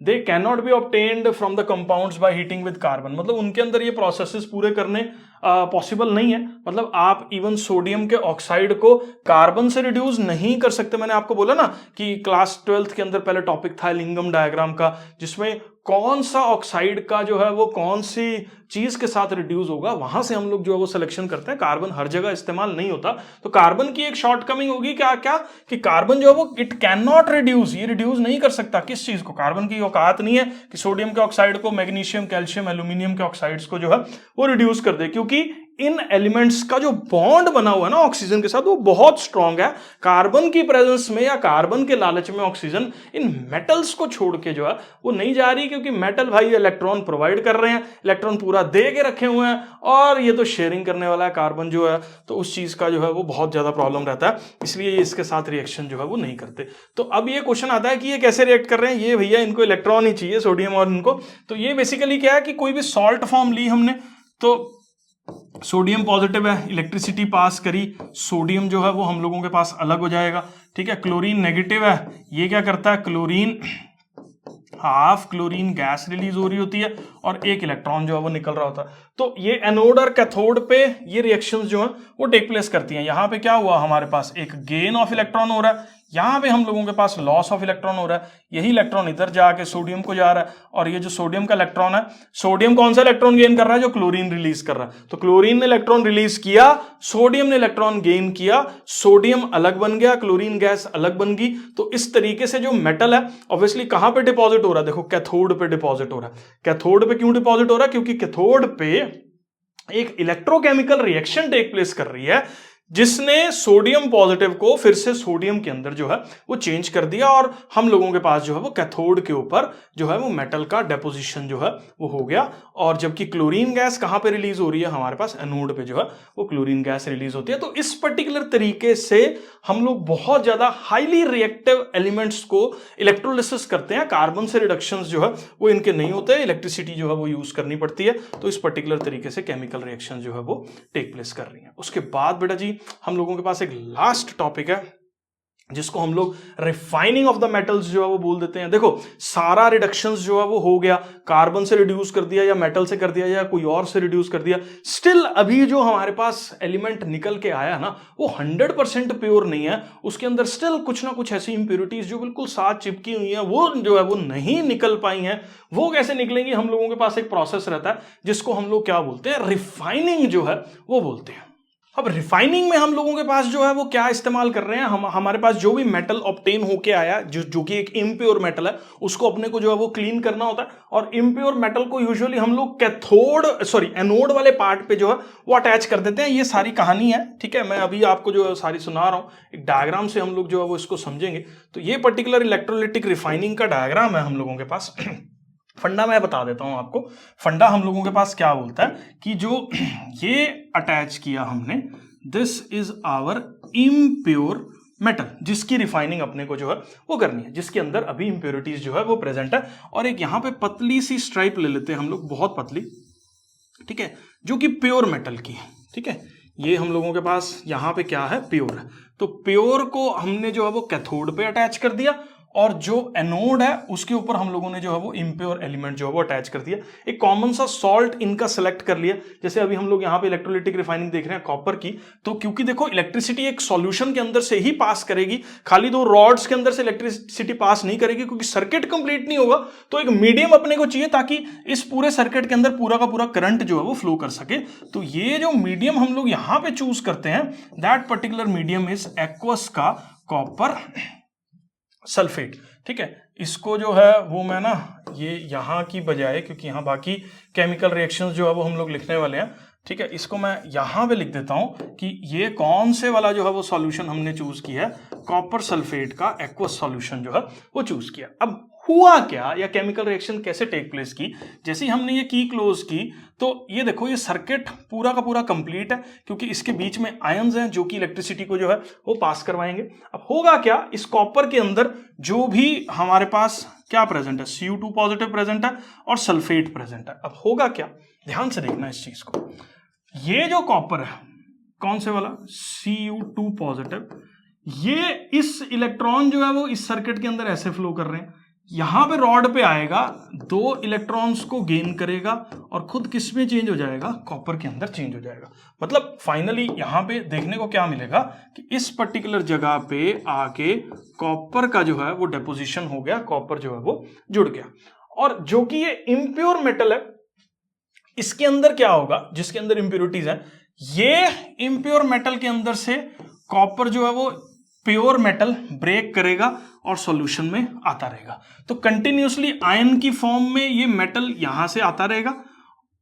they can not be obtained from the compounds by heating with carbon. मतलब उनके अंदर ये प्रोसेसेस पूरे करने पॉसिबल नहीं है। मतलब आप इवन सोडियम के ऑक्साइड को कार्बन से रिड्यूस नहीं कर सकते। मैंने आपको बोला ना कि क्लास 12th के अंदर पहले टॉपिक था लिंगम डायग्राम का, जिसमें कौन सा ऑक्साइड का जो है वो कौन सी चीज के साथ रिड्यूस होगा, वहां से हम लोग जो है वो सिलेक्शन करते हैं। कार्बन हर जगह इस्तेमाल नहीं होता। तो कार्बन की एक शॉर्टकमिंग होगी क्या क्या कि कार्बन जो है वो इट कैन नॉट रिड्यूस, ये रिड्यूस नहीं कर सकता। किस चीज को? कार्बन की औकात नहीं है कि सोडियम के ऑक्साइड को मैग्नीशियम, कैल्शियम, एल्यूमिनियम के ऑक्साइड्स को जो है वो रिड्यूस कर दे, क्योंकि इन एलिमेंट्स का जो बॉन्ड बना हुआ है ना ऑक्सीजन के साथ, वो बहुत स्ट्रांग है। कार्बन की प्रेजेंस में या कार्बन के लालच में ऑक्सीजन इन मेटल्स को छोड़ के जो है वो नहीं जा रही, क्योंकि मेटल भाई इलेक्ट्रॉन प्रोवाइड कर रहे हैं, इलेक्ट्रॉन पूरा दे के रखे हुए हैं, और ये तो शेयरिंग करने वाला है कार्बन जो है, तो उस चीज का जो है वो बहुत ज्यादा प्रॉब्लम रहता है, इसलिए ये इसके साथ रिएक्शन जो है वो नहीं करते। तो अब ये क्वेश्चन आता है कि ये कैसे रिएक्ट कर रहे हैं? ये भैया इनको इलेक्ट्रॉन ही चाहिए, सोडियम और इनको। तो ये बेसिकली क्या है कि कोई भी सॉल्ट फॉर्म ली हमने, तो सोडियम पॉजिटिव है, इलेक्ट्रिसिटी पास करी, सोडियम जो है वो हम लोगों के पास अलग हो जाएगा, ठीक है। क्लोरीन नेगेटिव है, ये क्या करता है, chlorine half chlorine gas release हो रही होती है और एक इलेक्ट्रॉन जो है वो निकल रहा होता है। तो ये एनोड और कैथोड पे ये रिएक्शंस जो है वो टेक प्लेस करती हैं। यहां पे क्या हुआ, हमारे पास एक गेन ऑफ इलेक्ट्रॉन हो रहा है, यहां पे हम लोगों के पास लॉस ऑफ इलेक्ट्रॉन हो रहा है। यही इलेक्ट्रॉन इधर जाके सोडियम को जा रहा है, और ये जो सोडियम का इलेक्ट्रॉन है, सोडियम कौन सा इलेक्ट्रॉन गेन कर रहा है? जो क्लोरीन रिलीज कर रहा है। तो क्लोरीन ने इलेक्ट्रॉन रिलीज किया, सोडियम ने इलेक्ट्रॉन गेन किया, सोडियम अलग बन गया, क्लोरीन गैस अलग बन गई। तो इस तरीके से जो मेटल है ऑब्वियसली कहां पे डिपॉजिट हो रहा है? देखो कैथोड पे डिपॉजिट हो रहा है। कैथोड पे क्यों डिपॉजिट हो रहा है? क्योंकि कैथोड पे एक इलेक्ट्रोकेमिकल रिएक्शन टेक प्लेस कर रही है, जिसने सोडियम पॉजिटिव को फिर से सोडियम के अंदर जो है वो चेंज कर दिया, और हम लोगों के पास जो है वो कैथोड के ऊपर जो है वो मेटल का डेपोजिशन जो है वो हो गया। और जबकि क्लोरीन गैस कहां पे रिलीज हो रही है? हमारे पास एनोड पे जो है वो क्लोरीन गैस रिलीज होती है। तो इस पर्टिकुलर तरीके से हम लोग बहुत ज्यादा हाईली रिएक्टिव एलिमेंट्स को इलेक्ट्रोलिसिस करते हैं। कार्बन से रिडक्शंस जो है वो इनके नहीं होते, इलेक्ट्रिसिटी जो है वो यूज करनी पड़ती है। तो इस पर्टिकुलर तरीके से केमिकल रिएक्शन जो है वो टेक प्लेस कर रही है। उसके बाद बेटा जी हम लोगों के पास एक लास्ट टॉपिक है, जिसको हम लोग रिफाइनिंग ऑफ द मेटल्स जो है वो बोल देते हैं। देखो सारा रिडक्शंस जो है वो हो गया, कार्बन से रिड्यूस कर दिया या मेटल से कर दिया या कोई और से रिड्यूस कर दिया, स्टिल अभी जो हमारे पास एलिमेंट निकल के आया ना वो 100% प्योर नहीं है। उसके अंदर स्टिल कुछ ना कुछ ऐसी इंप्योरिटीज जो बिल्कुल साथ चिपकी हुई हैं, वो जो है वो नहीं निकल पाई हैं। वो कैसे निकलेंगी? हम लोगों के पास एक प्रोसेस रहता है जिसको हम लोग क्या बोलते हैं, रिफाइनिंग जो है वो बोलते हैं। अब रिफाइनिंग में हम लोगों के पास जो है वो क्या इस्तेमाल कर रहे हैं, हमारे पास जो भी मेटल ऑब्टेन होके आया जो कि एक इम्प्योर मेटल है, उसको अपने को जो है वो क्लीन करना होता है। और इम्प्योर मेटल को यूजुअली हम लोग एनोड वाले पार्ट पे जो है वो अटैच कर देते हैं। ये सारी कहानी है, ठीक है। मैं अभी आपको जो है सारी सुना रहा हूं, एक डायग्राम से हम लोग जो है वो इसको समझेंगे। तो ये पर्टिकुलर इलेक्ट्रोलिटिक रिफाइनिंग का डायग्राम है हम लोगों के पास। फंडा मैं बता देता हूं आपको। फंडा हम लोगों के पास क्या बोलता है कि जो ये अटैच किया हमने, this is our impure metal, जिसकी रिफाइनिंग अपने को जो है वो करनी है, जिसके अंदर अभी इंप्योरिटीज जो है वो प्रेजेंट है। और एक यहां पे पतली सी स्ट्राइप ले लेते हैं हम लोग, बहुत पतली, ठीक है, जो कि प्योर मेटल की है, ठीक है। ये हम लोगों के पास यहां पे क्या है, प्योर है। तो प्योर को हमने जो है वो कैथोड पे अटैच कर दिया, और जो एनोड है उसके ऊपर हम लोगों ने जो है वो इम्प्योर एलिमेंट जो है वो अटैच कर दिया। एक कॉमन सा सॉल्ट इनका सेलेक्ट कर लिया। जैसे अभी हम लोग यहाँ पे इलेक्ट्रोलिटिक रिफाइनिंग देख रहे हैं कॉपर की, तो क्योंकि देखो इलेक्ट्रिसिटी एक सॉल्यूशन के अंदर से ही पास करेगी, खाली दो रॉड्स के अंदर से इलेक्ट्रिसिटी पास नहीं करेगी, क्योंकि सर्किट कंप्लीट नहीं होगा। तो एक मीडियम अपने को चाहिए ताकि इस पूरे सर्किट के अंदर पूरा का पूरा करंट जो है वो फ्लो कर सके। तो ये जो मीडियम हम लोग यहाँ पे चूज करते हैं, that particular medium is aqueous का कॉपर सल्फेट, ठीक है। इसको जो है वो मैं ना ये यहां की बजाय, क्योंकि यहां बाकी केमिकल रिएक्शंस जो है वो हम लोग लिखने वाले हैं, ठीक है, इसको मैं यहां पे लिख देता हूं कि ये कौन से वाला जो है वो सॉल्यूशन हमने चूज किया है, कॉपर सल्फेट का एक्वस सॉल्यूशन जो है वो चूज किया। अब हुआ क्या या केमिकल रिएक्शन कैसे टेक प्लेस की। जैसे ही हमने ये की क्लोज की तो ये देखो ये सर्किट पूरा का पूरा कंप्लीट है, क्योंकि इसके बीच में आयंस हैं जो कि इलेक्ट्रिसिटी को जो है वो पास करवाएंगे। अब होगा क्या, इस कॉपर के अंदर जो भी हमारे पास क्या प्रेजेंट है, Cu2 पॉजिटिव प्रेजेंट है और सल्फेट प्रेजेंट है। अब होगा क्या, ध्यान से देखना इस चीज को, ये जो कॉपर है कौन से वाला Cu2 पॉजिटिव, ये इस इलेक्ट्रॉन जो है वो इस सर्किट के अंदर ऐसे फ्लो कर रहे हैं, यहां पे रॉड पे आएगा, 2 इलेक्ट्रॉन्स को गेन करेगा और खुद किस में चेंज हो जाएगा, कॉपर के अंदर चेंज हो जाएगा। मतलब फाइनली यहां पे देखने को क्या मिलेगा कि इस पर्टिकुलर जगह पे आके कॉपर का जो है वो डेपोजिशन हो गया, कॉपर जो है वो जुड़ गया। और जो कि ये इम्प्योर मेटल है, इसके अंदर क्या होगा, जिसके अंदर इंप्योरिटीज है, ये इम्प्योर मेटल के अंदर से कॉपर जो है वो प्योर मेटल ब्रेक करेगा और सॉल्यूशन में आता रहेगा। तो कंटिन्यूसली आयन की फॉर्म में ये मेटल यहां से आता रहेगा,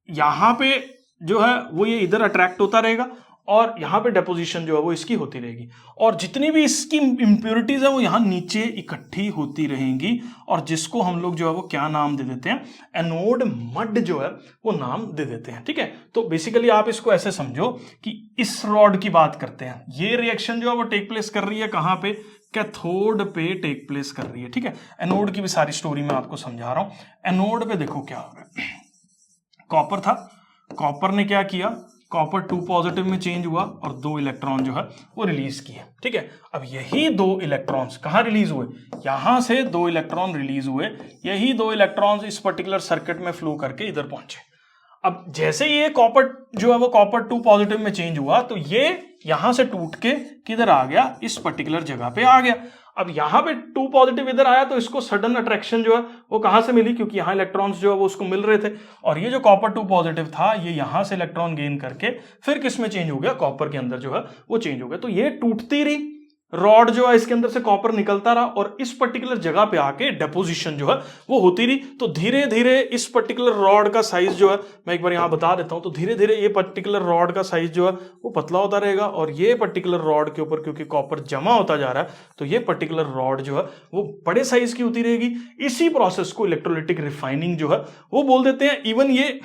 यहां पे जो है वो ये इधर अट्रैक्ट होता रहेगा और यहां पे डेपोजिशन जो है वो इसकी होती रहेगी, और जितनी भी इसकी इंप्योरिटीज है वो यहां नीचे इकट्ठी होती रहेंगी, और जिसको हम लोग जो है वो क्या नाम दे देते हैं, एनोड मड जो है वो नाम दे देते हैं। ठीक है, तो बेसिकली आप इसको ऐसे समझो कि इस रॉड की बात करते हैं, ये रिएक्शन जो है वो टेक प्लेस कर रही है कहां पे, कैथोड पे टेक प्लेस कर रही है। ठीक है, एनोड की भी सारी स्टोरी मैं आपको समझा रहा हूं। एनोड पे देखो क्या हो रहा है, कॉपर था, कॉपर ने क्या किया, कॉपर 2 पॉजिटिव में चेंज हुआ और 2 इलेक्ट्रॉन जो है वो रिलीज किए। ठीक है, अब यही 2 इलेक्ट्रॉन्स कहां रिलीज हुए, यहां से 2 इलेक्ट्रॉन रिलीज हुए, यही 2 इलेक्ट्रॉन्स इस पर्टिकुलर सर्किट में फ्लो करके इधर पहुंचे। अब जैसे ये कॉपर जो है वो कॉपर 2 पॉजिटिव में चेंज हुआ तो ये यहां से टूट के किधर आ गया, इस पर्टिकुलर जगह पे आ गया। अब यहां पे 2 पॉजिटिव इधर आया तो इसको सडन अट्रैक्शन जो है वो कहां से मिली, क्योंकि यहां इलेक्ट्रॉन्स जो है वो उसको मिल रहे थे, और ये जो कॉपर 2 पॉजिटिव था ये यहां से इलेक्ट्रॉन गेन करके फिर किस में चेंज हो गया, कॉपर के अंदर जो है वो चेंज हो गया। तो ये टूटती रही रॉड जो है, इसके अंदर से कॉपर निकलता रहा और इस पर्टिकुलर जगह पे आके डेपोजिशन जो है वो होती रही। तो धीरे धीरे इस पर्टिकुलर रॉड का साइज जो है, मैं एक बार यहां बता देता हूं, तो धीरे धीरे ये पर्टिकुलर रॉड का साइज जो है वो पतला होता रहेगा, और ये पर्टिकुलर रॉड के ऊपर क्योंकि कॉपर जमा होता जा रहा है तो ये पर्टिकुलर रॉड जो है वो बड़े साइज की होती रहेगी। इसी प्रोसेस को इलेक्ट्रोलाइटिक रिफाइनिंग जो है वो बोल देते हैं। इवन ये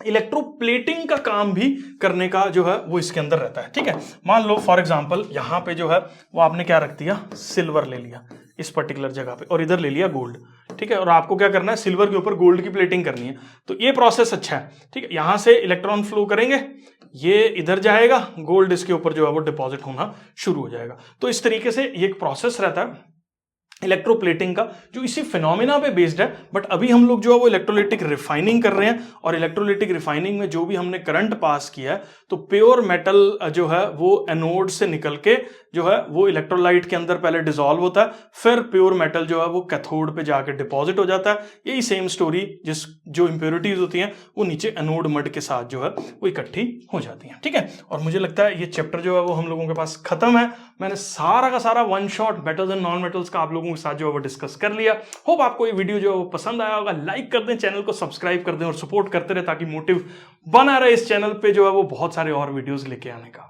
इलेक्ट्रोप्लेटिंग का काम भी करने का जो है वो इसके अंदर रहता है। ठीक है, मान लो फॉर एग्जांपल यहां पे जो है वो आपने क्या रख दिया, सिल्वर ले लिया इस पर्टिकुलर जगह पे और इधर ले लिया गोल्ड। ठीक है, और आपको क्या करना है, सिल्वर के ऊपर गोल्ड की प्लेटिंग करनी है। तो ये प्रोसेस अच्छा है। ठीक है, यहां से इलेक्ट्रॉन फ्लो करेंगे, ये इधर जाएगा, गोल्ड इसके ऊपर जो है वो डिपॉजिट होना शुरू हो जाएगा। तो इस तरीके से ये एक प्रोसेस रहता है इलेक्ट्रोप्लेटिंग का, जो इसी फिनोमिना पे बेस्ड है। बट अभी हम लोग जो है वो इलेक्ट्रोलाइटिक रिफाइनिंग कर रहे हैं, और इलेक्ट्रोलाइटिक रिफाइनिंग में जो भी हमने करंट पास किया है तो प्योर मेटल जो है वो एनोड से निकल के जो है वो इलेक्ट्रोलाइट के अंदर पहले डिसॉल्व होता है, फिर प्योर मेटल जो है वो कैथोड पे जाके डिपॉजिट हो जाता है। यही सेम स्टोरी, जिस जो इंप्योरिटीज होती हैं वो नीचे एनोड मड के साथ जो है वो इकट्ठी हो जाती हैं। ठीक है, और मुझे लगता है ये चैप्टर जो है वो हम लोगों के पास खत्म है। मैंने सारा का सारा one shot metals and non metals का आप लोगों के साथ जो है वो डिस्कस कर लिया। होप आपको ये वीडियो जो है वो पसंद आया होगा। लाइक कर दें, चैनल को सब्सक्राइब कर दें और सपोर्ट करते रहे, ताकि मोटिव बना रहे इस चैनल पे जो है वो बहुत सारे और वीडियोस लेके आने का।